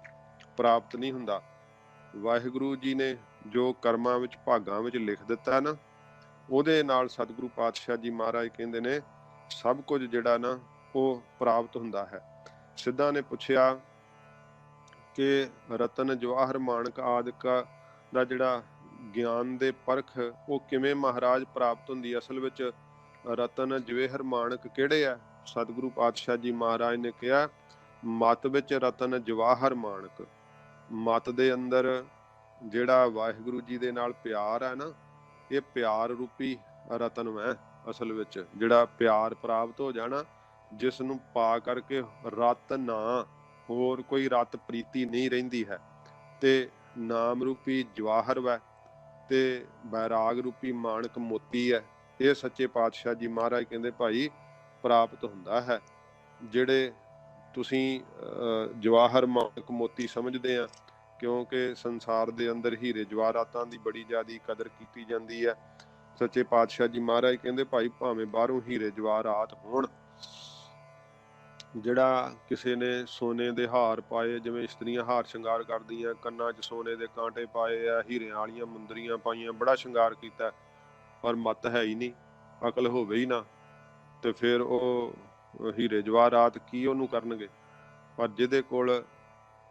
ਪ੍ਰਾਪਤ ਨਹੀਂ ਹੁੰਦਾ। ਵਾਹਿਗੁਰੂ ਜੀ ਨੇ ਜੋ ਕਰਮਾਂ ਵਿੱਚ, ਭਾਗਾਂ ਵਿੱਚ ਲਿਖ ਦਿੱਤਾ ਨਾ, ਉਹਦੇ ਨਾਲ ਸਤਿਗੁਰੂ ਪਾਤਸ਼ਾਹ ਜੀ ਮਹਾਰਾਜ ਕਹਿੰਦੇ ਨੇ ਸਭ ਕੁਝ ਜਿਹੜਾ ਨਾ ਉਹ ਪ੍ਰਾਪਤ ਹੁੰਦਾ ਹੈ। ਸਿੱਧਾਂ ਨੇ ਪੁੱਛਿਆ ਕਿ ਰਤਨ ਜਵਾਹਰ ਮਾਣਕ ਆਦਿਕ ਦਾ ਜਿਹੜਾ ਗਿਆਨ ਦੇ ਪਰਖ ਉਹ ਕਿਵੇਂ ਮਹਾਰਾਜ ਪ੍ਰਾਪਤ ਹੁੰਦੀ? ਅਸਲ ਵਿੱਚ ਰਤਨ ਜਵੇਹਰ ਮਾਣਕ ਕਿਹੜੇ ਆ? ਸਤਿਗੁਰੂ ਪਾਤਸ਼ਾਹ ਜੀ ਮਹਾਰਾਜ ਨੇ ਕਿਹਾ, ਮਤ ਵਿੱਚ ਰਤਨ ਜਵਾਹਰ ਮਾਣਕ। ਮਤ ਦੇ ਅੰਦਰ ਜਿਹੜਾ ਵਾਹਿਗੁਰੂ ਜੀ ਦੇ ਨਾਲ ਪਿਆਰ ਹੈ ਨਾ, ਇਹ ਪਿਆਰ ਰੂਪੀ ਰਤਨ ਹੈ। ਅਸਲ ਵਿੱਚ ਜਿਹੜਾ ਪਿਆਰ ਪ੍ਰਾਪਤ ਹੋ ਜਾਣਾ, ਜਿਸ ਨੂੰ ਪਾ ਕਰਕੇ ਰਤ ਨਾ ਹੋਰ ਕੋਈ ਰਤ ਪ੍ਰੀਤੀ ਨਹੀਂ ਰਹਿੰਦੀ ਹੈ, ਤੇ ਨਾਮ ਰੂਪੀ ਜਵਾਹਰ ਵੈ ਤੇ ਬੈਰਾਗ ਰੂਪੀ ਮਾਣਕ ਮੋਤੀ ਹੈ। ਇਹ ਸੱਚੇ ਪਾਤਸ਼ਾਹ ਜੀ ਮਹਾਰਾਜ ਕਹਿੰਦੇ ਭਾਈ ਪ੍ਰਾਪਤ ਹੁੰਦਾ ਹੈ। ਜਿਹੜੇ ਤੁਸੀਂ ਜਵਾਹਰ ਮਾਣਕ ਮੋਤੀ ਸਮਝਦੇ ਆ, ਕਿਉਂਕਿ ਸੰਸਾਰ ਦੇ ਅੰਦਰ ਹੀਰੇ ਜਵਾਹਰਾਤਾਂ ਦੀ ਬੜੀ ਜ਼ਿਆਦਾ ਕਦਰ ਕੀਤੀ ਜਾਂਦੀ ਹੈ। ਸੱਚੇ ਪਾਤਸ਼ਾਹ ਜੀ ਮਹਾਰਾਜ ਕਹਿੰਦੇ ਭਾਈ ਭਾਵੇਂ ਬਾਹਰੋਂ ਹੀਰੇ ਜਵਾਹਰਾਤ ਹੋਣ, ਜਿਹੜਾ ਕਿਸੇ ਨੇ ਸੋਨੇ ਦੇ ਹਾਰ ਪਾਏ, ਜਿਵੇਂ ਇਸਤਰੀਆਂ ਹਾਰ ਸ਼ਿੰਗਾਰ ਕਰਦੀਆਂ, ਕੰਨਾਂ 'ਚ ਸੋਨੇ ਦੇ ਕਾਂਟੇ ਪਾਏ ਆ, ਹੀਰਿਆਂ ਵਾਲੀਆਂ ਮੁੰਦਰੀਆਂ ਪਾਈਆਂ, ਬੜਾ ਸ਼ਿੰਗਾਰ ਕੀਤਾ, ਪਰ ਮੱਤ ਹੈ ਹੀ ਨਹੀਂ, ਅਕਲ ਹੋਵੇ ਹੀ ਨਾ, ਤੇ ਫਿਰ ਉਹ ਹੀਰੇ ਜਵਾਹਰਾਤ ਕੀ ਉਹਨੂੰ ਕਰਨਗੇ? ਪਰ ਜਿਹਦੇ ਕੋਲ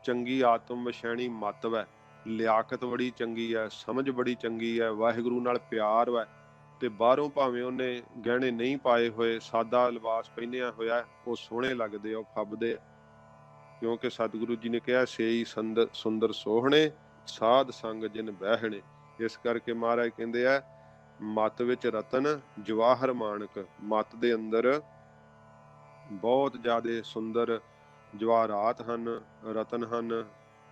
ਚੰਗੀ ਆਤਮ ਵਿਸ਼ੈਣੀ ਮੱਤ ਵੈ, ਲਿਆਕਤ ਬੜੀ ਚੰਗੀ ਹੈ, ਸਮਝ ਬੜੀ ਚੰਗੀ ਹੈ, ਵਾਹਿਗੁਰੂ ਨਾਲ ਪਿਆਰ ਵੈ, ਤੇ ਬਾਹਰੋਂ ਭਾਵੇਂ ਉਹਨੇ ਗਹਿਣੇ ਨਹੀਂ ਪਾਏ ਹੋਏ, ਸਾਦਾ ਲਿਬਾਸ ਪਹਿਨਿਆ ਹੋਇਆ, ਉਹ ਸੋਹਣੇ ਲੱਗਦੇ, ਉਹ ਫੱਬਦੇ। ਕਿਉਂਕਿ ਸਤਿਗੁਰੂ ਜੀ ਨੇ ਕਿਹਾ, ਸੇਈ ਸੁੰਦਰ ਸੋਹਣੇ, ਸਾਧ ਸੰਗ ਜਿਨ ਬਹਿਣੇ। ਇਸ ਕਰਕੇ ਮਹਾਰਾਜ ਕਹਿੰਦੇ ਆ, ਮੱਤ ਵਿੱਚ ਰਤਨ ਜਵਾਹਰ ਮਾਣਕ। ਮੱਤ ਦੇ ਅੰਦਰ ਬਹੁਤ ਜ਼ਿਆਦਾ ਸੁੰਦਰ ਜਵਾਹਰਾਤ ਹਨ, ਰਤਨ ਹਨ,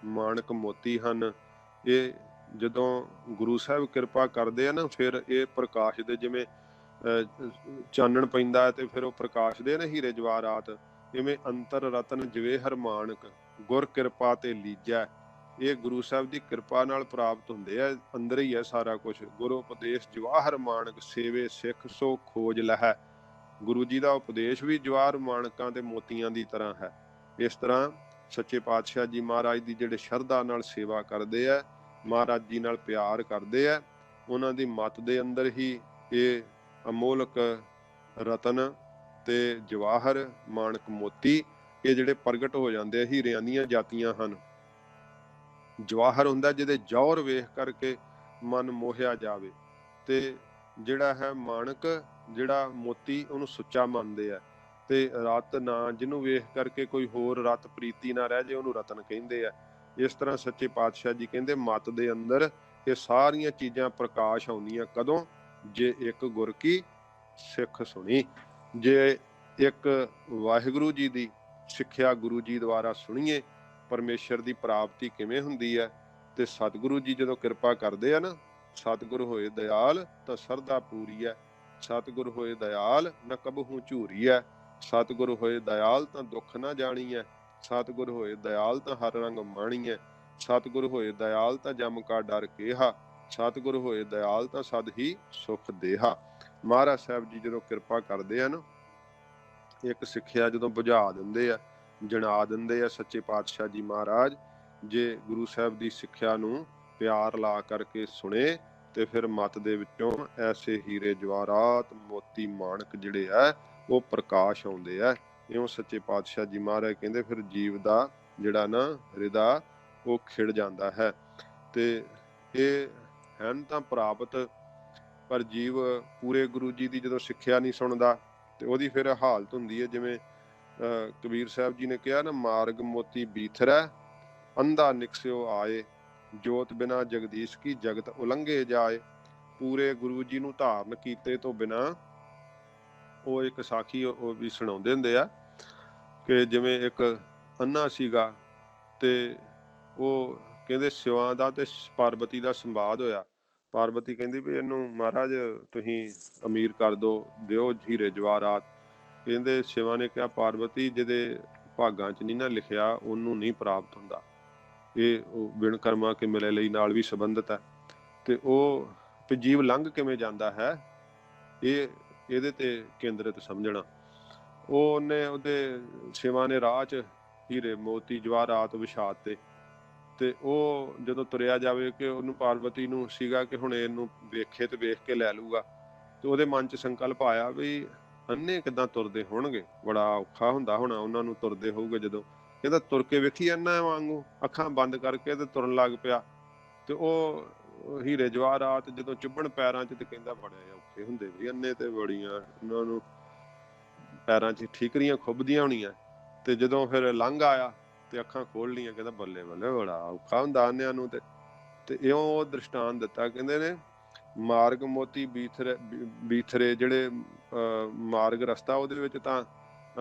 ਮਾਣਕ ਮੋਤੀ ਹਨ। ਇਹ ਜਦੋਂ ਗੁਰੂ ਸਾਹਿਬ ਕਿਰਪਾ ਕਰਦੇ ਆ ਨਾ, ਫਿਰ ਇਹ ਪ੍ਰਕਾਸ਼ ਦੇ, ਜਿਵੇਂ ਚਾਨਣ ਪੈਂਦਾ ਤੇ ਫਿਰ ਉਹ ਪ੍ਰਕਾਸ਼ ਦੇ ਨਾ ਹੀਰੇ ਜਵਾਹਰਾਤ, ਇਵੇਂ ਅੰਤਰ ਰਤਨ ਜਵੇਹਰ ਮਾਣਕ ਗੁਰ ਕਿਰਪਾ ਤੇ ਲੀਜੈ। ਇਹ ਗੁਰੂ ਸਾਹਿਬ ਦੀ ਕਿਰਪਾ ਨਾਲ ਪ੍ਰਾਪਤ ਹੁੰਦੇ ਆ, ਅੰਦਰ ਹੀ ਹੈ ਸਾਰਾ ਕੁਝ। ਗੁਰੂ ਉਪਦੇਸ਼ ਜਵਾਹਰ ਮਾਣਕ ਸੇਵੇ ਸਿੱਖ ਸੋ ਖੋਜ ਲਹੈ। ਗੁਰੂ ਜੀ ਦਾ ਉਪਦੇਸ਼ ਵੀ ਜਵਾਹਰ ਮਾਣਕਾਂ ਤੇ ਮੋਤੀਆਂ ਦੀ ਤਰ੍ਹਾਂ ਹੈ। ਇਸ ਤਰ੍ਹਾਂ ਸੱਚੇ ਪਾਤਸ਼ਾਹ ਜੀ ਮਹਾਰਾਜ ਦੀ ਜਿਹੜੇ ਸ਼ਰਧਾ ਨਾਲ ਸੇਵਾ ਕਰਦੇ ਆ, ਮਹਾਰਾਜ ਜੀ ਨਾਲ ਪਿਆਰ ਕਰਦੇ ਆ, ਉਹਨਾਂ ਦੀ ਮੱਤ ਦੇ ਅੰਦਰ ਹੀ ਇਹ ਅਮੋਲਕ ਰਤਨ ਤੇ ਜਵਾਹਰ ਮਾਣਕ ਮੋਤੀ ਇਹ ਜਿਹੜੇ ਪ੍ਰਗਟ ਹੋ ਜਾਂਦੇ ਆ। ਹੀਰਿਆਂ ਦੀਆਂ ਜਾਤੀਆਂ ਹਨ। ਜਵਾਹਰ ਹੁੰਦਾ ਜਿਹਦੇ ਜੌਹਰ ਵੇਖ ਕਰਕੇ ਮਨ ਮੋਹਿਆ ਜਾਵੇ, ਤੇ ਜਿਹੜਾ ਹੈ ਮਾਣਕ, ਜਿਹੜਾ ਮੋਤੀ, ਉਹਨੂੰ ਸੁੱਚਾ ਮੰਨਦੇ ਆ। ਤੇ ਰਤ ਨਾ ਜਿਹਨੂੰ ਵੇਖ ਕਰਕੇ ਕੋਈ ਹੋਰ ਰਤ ਪ੍ਰੀਤੀ ਨਾ ਰਹਿ ਜੇ, ਉਹਨੂੰ ਰਤਨ ਕਹਿੰਦੇ ਆ। ਇਸ ਤਰ੍ਹਾਂ ਸੱਚੇ ਪਾਤਸ਼ਾਹ ਜੀ ਕਹਿੰਦੇ ਮੱਤ ਦੇ ਅੰਦਰ ਇਹ ਸਾਰੀਆਂ ਚੀਜ਼ਾਂ ਪ੍ਰਕਾਸ਼ ਆਉਂਦੀਆਂ। ਕਦੋਂ? ਜੇ ਇੱਕ ਗੁਰ ਕੀ ਸਿੱਖ ਸੁਣੀ। ਜੇ ਇੱਕ ਵਾਹਿਗੁਰੂ ਜੀ ਦੀ ਸਿੱਖਿਆ ਗੁਰੂ ਜੀ ਦੁਆਰਾ ਸੁਣੀਏ, ਪਰਮੇਸ਼ਰ ਦੀ ਪ੍ਰਾਪਤੀ ਕਿਵੇਂ ਹੁੰਦੀ ਹੈ। ਤੇ ਸਤਿਗੁਰੂ ਜੀ ਜਦੋਂ ਕਿਰਪਾ ਕਰਦੇ ਆ ਨਾ, ਸਤਿਗੁਰ ਹੋਏ ਦਇਆਲ ਤਾਂ ਸਰਦਾ ਪੂਰੀ ਹੈ, ਸਤਿਗੁਰ ਹੋਏ ਦਇਆਲ ਨਾ ਕਬਹੂ ਝੂਰੀ ਹੈ, ਸਤਿਗੁਰ ਹੋਏ ਦਇਆਲ ਤਾਂ ਦੁੱਖ ਨਾ ਜਾਣੀ ਹੈ, ਸਤਿਗੁਰ ਹੋਏ ਦਇਆਲ ਤਾਂ ਹਰ ਰੰਗ ਮਾਣੀ ਹੈ, ਸਤਿਗੁਰ ਹੋਏ ਦਇਆਲ ਤਾਂ ਜਮ ਕਾ ਡਰ ਕੇਹਾ, ਸਤਿਗੁਰ ਹੋਏ ਦਇਆਲ ਤਾਂ ਸਦ ਹੀ ਸੁਖ ਦੇਹਾ। ਮਹਾਰਾਜ ਸਾਹਿਬ ਜੀ ਜਦੋਂ ਕਿਰਪਾ ਕਰਦੇ ਆ ਨਾ, ਇੱਕ ਸਿੱਖਿਆ ਜਦੋਂ ਬੁਝਾ ਦਿੰਦੇ ਆ, ਜਣਾ ਦਿੰਦੇ ਆ ਸੱਚੇ ਪਾਤਸ਼ਾਹ ਜੀ ਮਹਾਰਾਜ, ਜੇ ਗੁਰੂ ਸਾਹਿਬ ਦੀ ਸਿੱਖਿਆ ਨੂੰ ਪਿਆਰ ਲਾ ਕਰਕੇ ਸੁਣੇ, ਤੇ ਫਿਰ ਮੱਤ ਦੇ ਵਿੱਚੋਂ ਐਸੇ ਹੀਰੇ ਜਵਾਹਰਾਤ ਮੋਤੀ ਮਾਣਕ ਜਿਹੜੇ ਆ ਉਹ ਪ੍ਰਕਾਸ਼ ਆਉਂਦੇ ਆ। ਇਉਂ ਸੱਚੇ ਪਾਤਸ਼ਾਹ ਜੀ ਮਹਾਰਾਜ ਕਹਿੰਦੇ ਫਿਰ ਜੀਵ ਦਾ ਜਿਹੜਾ ਨਾ ਹਿਰਦਾ ਉਹ ਖਿੜ ਜਾਂਦਾ ਹੈ। ਤੇ ਇਹ ਹਨ ਤਾਂ ਪ੍ਰਾਪਤ, ਪਰ ਜੀਵ ਪੂਰੇ ਗੁਰੂ ਜੀ ਦੀ ਜਦੋਂ ਸਿੱਖਿਆ ਨਹੀਂ ਸੁਣਦਾ ਤੇ ਉਹਦੀ ਫਿਰ ਹਾਲਤ ਹੁੰਦੀ ਹੈ, ਜਿਵੇਂ ਕਬੀਰ ਸਾਹਿਬ ਜੀ ਨੇ ਕਿਹਾ ਨਾ, ਮਾਰਗ ਮੋਤੀ ਬੀਥਰੈ अंधा निकस्यो आए, जोत बिना जगदीश की जगत उलंघे जाए। पूरे गुरु जी ਨੂੰ ਧਾਰਨ ਕੀਤੇ ਤੋਂ ਬਿਨਾ ਉਹ ਇੱਕ ਸਾਖੀ ਉਹ ਵੀ ਸੁਣਾਉਂਦੇ ਹੁੰਦੇ ਆ ਕਿ ਜਿਵੇਂ ਇੱਕ ਅੰਨਾ ਸੀਗਾ ਤੇ ਉਹ ਕਹਿੰਦੇ ਸਿਵਾਂ ਦਾ ਤੇ ਪਾਰਵਤੀ ਦਾ ਸੰਵਾਦ ਹੋਇਆ। ਪਾਰਵਤੀ ਕਹਿੰਦੀ ਵੀ ਇਹਨੂੰ ਮਹਾਰਾਜ ਤੁਸੀਂ ਅਮੀਰ ਕਰ ਦਿਓ ਹੀਰੇ ਜਵਾਹਰਾਤ। ਕਹਿੰਦੇ ਸਿਵਾ ਨੇ ਕਿਹਾ ਪਾਰਵਤੀ ਜਿਹਦੇ ਭਾਗਾਂ 'ਚ ਨਹੀਂ ਨਾ ਲਿਖਿਆ ਉਹਨੂੰ ਨਹੀਂ ਪ੍ਰਾਪਤ ਹੁੰਦਾ, ਇਹ ਬਿਨ ਕਰਮਾਂ ਕੇ ਮਿਲੇ ਲਈ ਨਾਲ ਵੀ ਸੰਬੰਧਿਤ ਹੈ। ਤੇ ਉਹ ਜੀਵ ਲੰਘ ਕਿਵੇਂ ਜਾਂਦਾ ਹੈ ਇਹਦੇ ਤੇ ਕੇਂਦਰਿਤ ਸਮਝਣਾ। ਉਹਦੇ ਸਿਵਾ ਨੇ ਰਾਹ 'ਚ ਹੀਰੇ ਮੋਤੀ ਜਵਾਹਰਾਤ ਵਿਛਾਤੇ ਤੇ ਉਹ ਜਦੋਂ ਤੁਰਿਆ ਜਾਵੇ ਕਿ ਉਹਨੂੰ ਪਾਰਵਤੀ ਨੂੰ ਸੀਗਾ ਕਿ ਹੁਣ ਇਹਨੂੰ ਵੇਖੇ ਤੇ ਵੇਖ ਕੇ ਲੈ ਲੂਗਾ। ਤੇ ਉਹਦੇ ਮਨ 'ਚ ਸੰਕਲਪ ਆਇਆ ਵੀ ਅੰਨੇ ਕਿੱਦਾਂ ਤੁਰਦੇ ਹੋਣਗੇ, ਬੜਾ ਔਖਾ ਹੁੰਦਾ ਹੋਣਾ ਉਹਨਾਂ ਨੂੰ ਤੁਰਦੇ ਹੋਊਗੇ। ਜਦੋਂ ਕਹਿੰਦਾ ਤੁਰ ਕੇ ਵੇਖੀ ਅੰਨਾ ਵਾਂਗੂ, ਅੱਖਾਂ ਬੰਦ ਕਰਕੇ ਤੇ ਤੁਰਨ ਲੱਗ ਪਿਆ। ਤੇ ਉਹ ਹੀਰੇ ਜਵਾਹਰਾਤ ਜਦੋਂ ਚੁੱਭਣ ਪੈਰਾਂ 'ਚ ਤੇ ਕਹਿੰਦਾ ਬੜੇ ਔਖੇ ਹੁੰਦੇ ਵੀ ਅੰਨੇ ਤੇ ਬੜੀਆਂ ਉਹਨਾਂ ਨੂੰ ਪੈਰਾਂ 'ਚ ਠੀਕਰੀਆਂ ਖੁੱਭਦੀਆਂ ਹੋਣੀਆਂ। ਤੇ ਜਦੋਂ ਫਿਰ ਲੰਘ ਆਇਆ ਤੇ ਅੱਖਾਂ ਖੋਲ ਲਈਆਂ, ਕਹਿੰਦਾ ਬੱਲੇ ਬੱਲੇ ਬੜਾ ਔਖਾ ਹੁੰਦਾ ਅੰਨਿਆਂ ਨੂੰ। ਤੇ ਇਉਂ ਉਹ ਦ੍ਰਿਸ਼ਟਾਂਤ ਦਿੱਤਾ, ਕਹਿੰਦੇ ਨੇ ਮਾਰਗ ਮੋਤੀ ਬੀਥਰੇ ਜਿਹੜੇ ਮਾਰਗ ਰਸਤਾ ਉਹਦੇ ਵਿੱਚ ਤਾਂ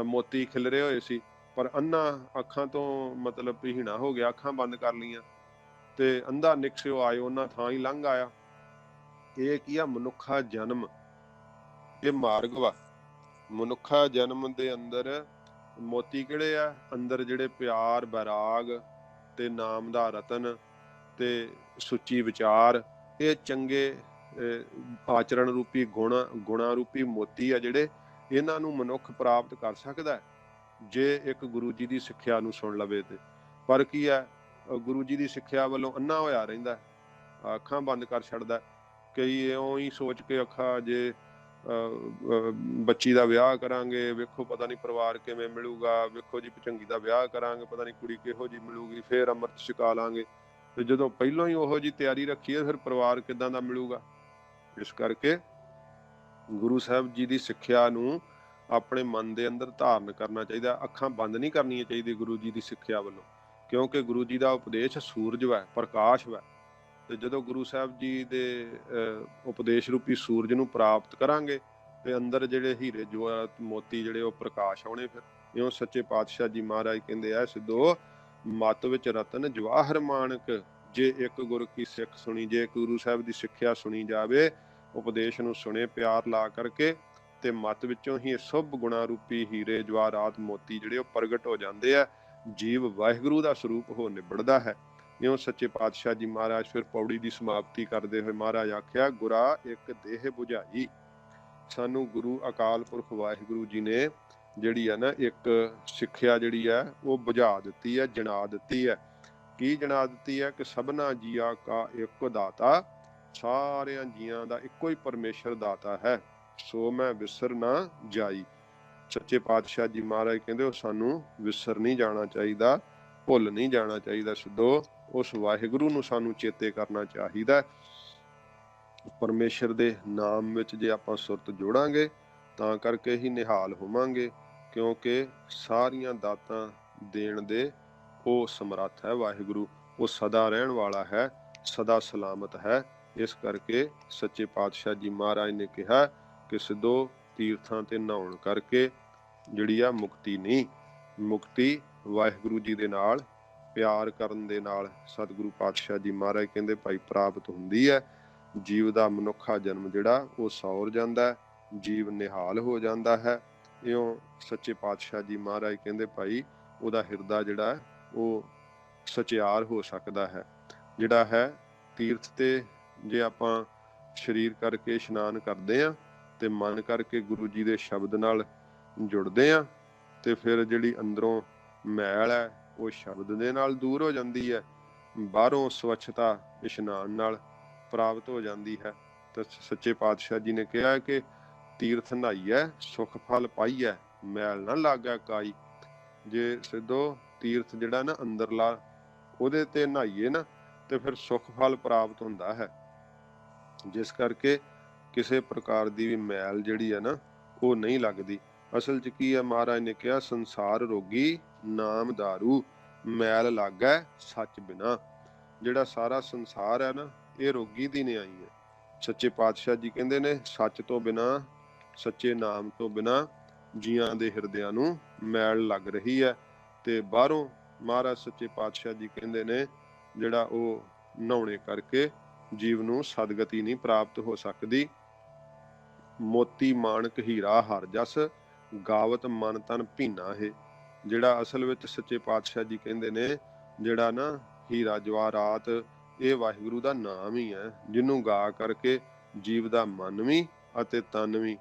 ਮੋਤੀ ਖਿਲਰੇ ਹੋਏ ਸੀ, ਪਰ ਅੰਨਾ ਅੱਖਾਂ ਤੋਂ ਮਤਲਬ ਪੀਹਣਾ ਹੋ ਗਿਆ, ਅੱਖਾਂ ਬੰਦ ਕਰ ਲਈਆਂ ਤੇ ਅੰਧਾ ਨਿਕਸਿਓ ਆਏ, ਉਹਨਾਂ ਥਾਂ ਹੀ ਲੰਘ ਆਇਆ। ਇਹ ਕੀ ਆ? ਮਨੁੱਖਾ ਜਨਮ, ਇਹ ਮਾਰਗ ਵਾ। ਮਨੁੱਖਾ ਜਨਮ ਦੇ ਅੰਦਰ ਮੋਤੀ ਕਿਹੜੇ ਆ? ਅੰਦਰ ਜਿਹੜੇ ਪਿਆਰ, ਬੈਰਾਗ ਤੇ ਨਾਮ ਦਾ ਰਤਨ ਤੇ ਸੁੱਚੀ ਵਿਚਾਰ, ਇਹ ਚੰਗੇ ਆਚਰਣ ਰੂਪੀ ਗੁਣਾ ਰੂਪੀ ਮੋਤੀ ਆ ਜਿਹੜੇ, ਇਹਨਾਂ ਨੂੰ ਮਨੁੱਖ ਪ੍ਰਾਪਤ ਕਰ ਸਕਦਾ ਜੇ ਇੱਕ ਗੁਰੂ ਜੀ ਦੀ ਸਿੱਖਿਆ ਨੂੰ ਸੁਣ ਲਵੇ ਤੇ। ਪਰ ਕੀ ਹੈ, ਗੁਰੂ ਜੀ ਦੀ ਸਿੱਖਿਆ ਵੱਲੋਂ ਅੰਨਾ ਹੋਇਆ ਰਹਿੰਦਾ, ਅੱਖਾਂ ਬੰਦ ਕਰ ਛੱਡਦਾ। ਕਈ ਇਉਂ ਹੀ ਸੋਚ ਕੇ ਅੱਖਾਂ ਜੇ ਬੱਚੀ ਦਾ ਵਿਆਹ ਕਰਾਂਗੇ, ਵੇਖੋ ਪਤਾ ਨਹੀਂ ਪਰਿਵਾਰ ਕਿਵੇਂ ਮਿਲੂਗਾ, ਵੇਖੋ ਜੀ ਭਚੰਗੀ ਦਾ ਵਿਆਹ ਕਰਾਂਗੇ, ਪਤਾ ਨਹੀਂ ਕੁੜੀ ਕਿਹੋ ਜਿਹੀ ਮਿਲੂਗੀ, ਫੇਰ ਅੰਮ੍ਰਿਤ ਛਕਾ ਲਾਂਗੇ। ਤੇ ਜਦੋਂ ਪਹਿਲਾਂ ਹੀ ਉਹੋ ਜਿਹੀ ਤਿਆਰੀ ਰੱਖੀਏ ਫਿਰ ਪਰਿਵਾਰ ਕਿੱਦਾਂ ਦਾ ਮਿਲੂਗਾ? ਇਸ ਕਰਕੇ ਗੁਰੂ ਸਾਹਿਬ ਜੀ ਦੀ ਸਿੱਖਿਆ ਨੂੰ ਆਪਣੇ ਮਨ ਦੇ ਅੰਦਰ ਧਾਰਨ ਕਰਨਾ ਚਾਹੀਦਾ, ਅੱਖਾਂ ਬੰਦ ਨਹੀਂ ਕਰਨੀਆਂ ਚਾਹੀਦੀ ਗੁਰੂ ਜੀ ਦੀ ਸਿੱਖਿਆ ਵੱਲੋਂ, ਕਿਉਂਕਿ ਗੁਰੂ ਜੀ ਦਾ ਉਪਦੇਸ਼ ਸੂਰਜ ਵਾ, ਪ੍ਰਕਾਸ਼ ਵਾ। ਤੇ ਜਦੋਂ ਗੁਰੂ ਸਾਹਿਬ ਜੀ ਦੇ ਉਪਦੇਸ਼ ਰੂਪੀ ਸੂਰਜ ਨੂੰ ਪ੍ਰਾਪਤ ਕਰਾਂਗੇ ਤੇ ਅੰਦਰ ਜਿਹੜੇ ਹੀਰੇ ਜਵਾਹਰਾਤ ਮੋਤੀ ਜਿਹੜੇ ਉਹ ਪ੍ਰਕਾਸ਼ ਆਉਣੇ। ਫਿਰ ਇਉਂ ਸੱਚੇ ਪਾਤਸ਼ਾਹ ਜੀ ਮਹਾਰਾਜ ਕਹਿੰਦੇ ਆ, ਸਿੱਧੋ ਮੱਤ ਵਿੱਚ ਰਤਨ ਜਵਾਹਰ ਮਾਣਕ, ਜੇ ਇੱਕ ਗੁਰ ਕੀ ਸਿੱਖ ਸੁਣੀ, ਜੇ ਗੁਰੂ ਸਾਹਿਬ ਦੀ ਸਿੱਖਿਆ ਸੁਣੀ ਜਾਵੇ, ਉਪਦੇਸ਼ ਨੂੰ ਸੁਣੇ ਪਿਆਰ ਲਾ ਕਰਕੇ, ਤੇ ਮੱਤ ਵਿੱਚੋਂ ਹੀ ਸ਼ੁਭ ਗੁਣਾ ਰੂਪੀ ਹੀਰੇ ਜਵਾਹਰਾਤ ਮੋਤੀ ਜਿਹੜੇ ਉਹ ਪ੍ਰਗਟ ਹੋ ਜਾਂਦੇ ਆ, ਜੀਵ ਵਾਹਿਗੁਰੂ ਦਾ ਸਰੂਪ ਹੋ ਨਿਬੜਦਾ ਹੈ। ਇਉਂ ਸੱਚੇ ਪਾਤਸ਼ਾਹ ਜੀ ਮਹਾਰਾਜ ਫਿਰ ਪੌੜੀ ਦੀ ਸਮਾਪਤੀ ਕਰਦੇ ਹੋਏ ਮਹਾਰਾਜ ਆਖਿਆ, ਗੁਰਾ ਇੱਕ ਦੇਹ ਬੁਝਾਈ। ਸਾਨੂੰ ਗੁਰੂ ਅਕਾਲ ਪੁਰਖ ਵਾਹਿਗੁਰੂ ਜੀ ਨੇ ਜਿਹੜੀ ਆ ਨਾ ਇੱਕ ਸਿੱਖਿਆ ਜਿਹੜੀ ਹੈ ਉਹ ਬੁਝਾ ਦਿੱਤੀ ਹੈ, ਜਣਾ ਦਿੱਤੀ ਹੈ। ਕੀ ਜਣਾ ਦਿੱਤੀ ਹੈ? ਕਿ ਸਭਨਾ ਜੀਆ ਕਾ ਇੱਕ ਦਾਤਾ, ਸਾਰਿਆਂ ਜੀਆਂ ਦਾ ਇੱਕੋ ਹੀ ਪਰਮੇਸ਼ਰ ਦਾਤਾ ਹੈ, ਸੋ ਮੈਂ ਵਿਸਰ ਨਾ ਜਾਈ। ਸੱਚੇ ਪਾਤਸ਼ਾਹ ਜੀ ਮਹਾਰਾਜ ਕਹਿੰਦੇ ਉਹ ਸਾਨੂੰ ਵਿਸਰ ਨਹੀਂ ਜਾਣਾ ਚਾਹੀਦਾ, ਭੁੱਲ ਨਹੀਂ ਜਾਣਾ ਚਾਹੀਦਾ। ਸਿੱਧੋ ਉਸ ਵਾਹਿਗੁਰੂ ਨੂੰ ਸਾਨੂੰ ਚੇਤੇ ਕਰਨਾ ਚਾਹੀਦਾ। ਪਰਮੇਸ਼ਰ ਦੇ ਨਾਮ ਵਿੱਚ ਜੇ ਆਪਾਂ ਸੁਰਤ ਜੋੜਾਂਗੇ ਤਾਂ ਕਰਕੇ ਹੀ ਨਿਹਾਲ ਹੋਵਾਂਗੇ, ਕਿਉਂਕਿ ਸਾਰੀਆਂ ਦਾਤਾਂ ਦੇਣ ਦੇ ਉਹ ਸਮਰੱਥ ਹੈ ਵਾਹਿਗੁਰੂ, ਉਹ ਸਦਾ ਰਹਿਣ ਵਾਲਾ ਹੈ, ਸਦਾ ਸਲਾਮਤ ਹੈ। ਇਸ ਕਰਕੇ ਸੱਚੇ ਪਾਤਸ਼ਾਹ ਜੀ ਮਹਾਰਾਜ ਨੇ ਕਿਹਾ ਕਿ ਸਿੱਧੋ ਤੀਰਥਾਂ ਤੇ ਨਹਾਉਣ ਕਰਕੇ ਜਿਹੜੀ ਆ ਮੁਕਤੀ ਨਹੀਂ, ਮੁਕਤੀ ਵਾਹਿਗੁਰੂ ਜੀ ਦੇ ਨਾਲ ਪਿਆਰ ਕਰਨ ਦੇ ਨਾਲ ਸਤਿਗੁਰੂ ਪਾਤਸ਼ਾਹ ਜੀ ਮਹਾਰਾਜ ਕਹਿੰਦੇ ਭਾਈ ਪ੍ਰਾਪਤ ਹੁੰਦੀ ਹੈ। ਜੀਵ ਦਾ ਮਨੁੱਖਾ ਜਨਮ ਜਿਹੜਾ ਉਹ ਸੌਰ ਜਾਂਦਾ, ਜੀਵ ਨਿਹਾਲ ਹੋ ਜਾਂਦਾ ਹੈ। ਇਉਂ ਸੱਚੇ ਪਾਤਸ਼ਾਹ ਜੀ ਮਹਾਰਾਜ ਕਹਿੰਦੇ ਭਾਈ ਉਹਦਾ ਹਿਰਦਾ ਜਿਹੜਾ ਉਹ ਸਚਿਆਰ ਹੋ ਸਕਦਾ ਹੈ। ਜਿਹੜਾ ਹੈ ਤੀਰਥ ਤੇ ਜੇ ਆਪਾਂ ਸਰੀਰ ਕਰਕੇ ਇਸ਼ਨਾਨ ਕਰਦੇ ਆ ਤੇ ਮਨ ਕਰਕੇ ਗੁਰੂ ਜੀ ਦੇ ਸ਼ਬਦ ਨਾਲ ਜੁੜਦੇ ਆ, ਤੇ ਫਿਰ ਜਿਹੜੀ ਅੰਦਰੋਂ ਮੈਲ ਹੈ ਉਹ ਸ਼ਬਦ ਦੇ ਨਾਲ ਦੂਰ ਹੋ ਜਾਂਦੀ ਹੈ, ਬਾਹਰੋਂ ਸਵੱਛਤਾ ਇਸ਼ਨਾਨ ਨਾਲ ਪ੍ਰਾਪਤ ਹੋ ਜਾਂਦੀ ਹੈ। ਤਾਂ ਸੱਚੇ ਪਾਤਸ਼ਾਹ ਜੀ ਨੇ ਕਿਹਾ ਕਿ ਤੀਰਥ ਨਹਾਈਐ ਸੁਖ ਫਲ ਪਾਈਐ, ਮੈਲ ਨਾ ਲਾਗੈ ਕਾਈ। ਜੇ ਸਿੱਧੋ ਤੀਰਥ ਜਿਹੜਾ ਨਾ ਅੰਦਰਲਾ ਉਹਦੇ ਤੇ ਨਹਾਈਏ ਨਾ ਤੇ ਫਿਰ ਸੁਖ ਫਲ ਪ੍ਰਾਪਤ ਹੁੰਦਾ ਹੈ। ਜਿਸ ਕਰਕੇ ਕਿਸੇ ਪ੍ਰਕਾਰ ਦੀ ਵੀ ਮੈਲ ਜਿਹੜੀ ਹੈ ਨਾ ਉਹ ਨਹੀਂ ਲੱਗਦੀ। ਅਸਲ 'ਚ ਕੀ ਹੈ, ਮਹਾਰਾਜ ਨੇ ਕਿਹਾ ਸੰਸਾਰ ਰੋਗੀ ਨਾਮ ਦਾਰੂ, ਮੈਲ ਲਾਗੈ ਸੱਚ ਬਿਨਾ। ਜਿਹੜਾ ਸਾਰਾ ਸੰਸਾਰ ਹੈ ਨਾ, ਇਹ ਰੋਗੀ ਦੀ ਨਿਆਈ ਹੈ। ਸੱਚੇ ਪਾਤਸ਼ਾਹ ਜੀ ਕਹਿੰਦੇ ਨੇ, ਸੱਚ ਤੋਂ ਬਿਨਾ, ਸੱਚੇ ਨਾਮ ਤੋਂ ਬਿਨਾ ਜੀਆਂ ਦੇ ਹਿਰਦਿਆਂ ਨੂੰ ਮੈਲ ਲੱਗ ਰਹੀ ਹੈ। ਤੇ ਬਾਹਰੋਂ ਮਹਾਰਾਜ ਸੱਚੇ ਪਾਤਸ਼ਾਹ ਜੀ ਕਹਿੰਦੇ ਨੇ, ਜਿਹੜਾ ਉਹ ਨਹਾਉਣੇ ਕਰਕੇ ਜੀਵ ਨੂੰ ਸਦਗਤੀ ਨਹੀਂ ਪ੍ਰਾਪਤ ਹੋ ਸਕਦੀ। ਮੋਤੀ ਮਾਣਕ ਹੀਰਾ ਹਰ ਜਸ, ਗਾਵਤ ਮਨ ਤਨ ਭੀਨਾ ਹੈ। ਜਿਹੜਾ ਅਸਲ ਵਿੱਚ ਸੱਚੇ ਪਾਤਸ਼ਾਹ ਜੀ ਕਹਿੰਦੇ ਨੇ, ਜਿਹੜਾ ਨਾ ਹੀਰਾ ਜਵਾਹਰਾਤ, ਇਹ ਵਾਹਿਗੁਰੂ ਦਾ ਨਾਮ ਹੀ ਹੈ, ਜਿਹਨੂੰ ਗਾ ਕਰਕੇ ਜੀਵ ਦਾ ਮਨ ਵੀ ਅਤੇ ਤਨ ਵੀ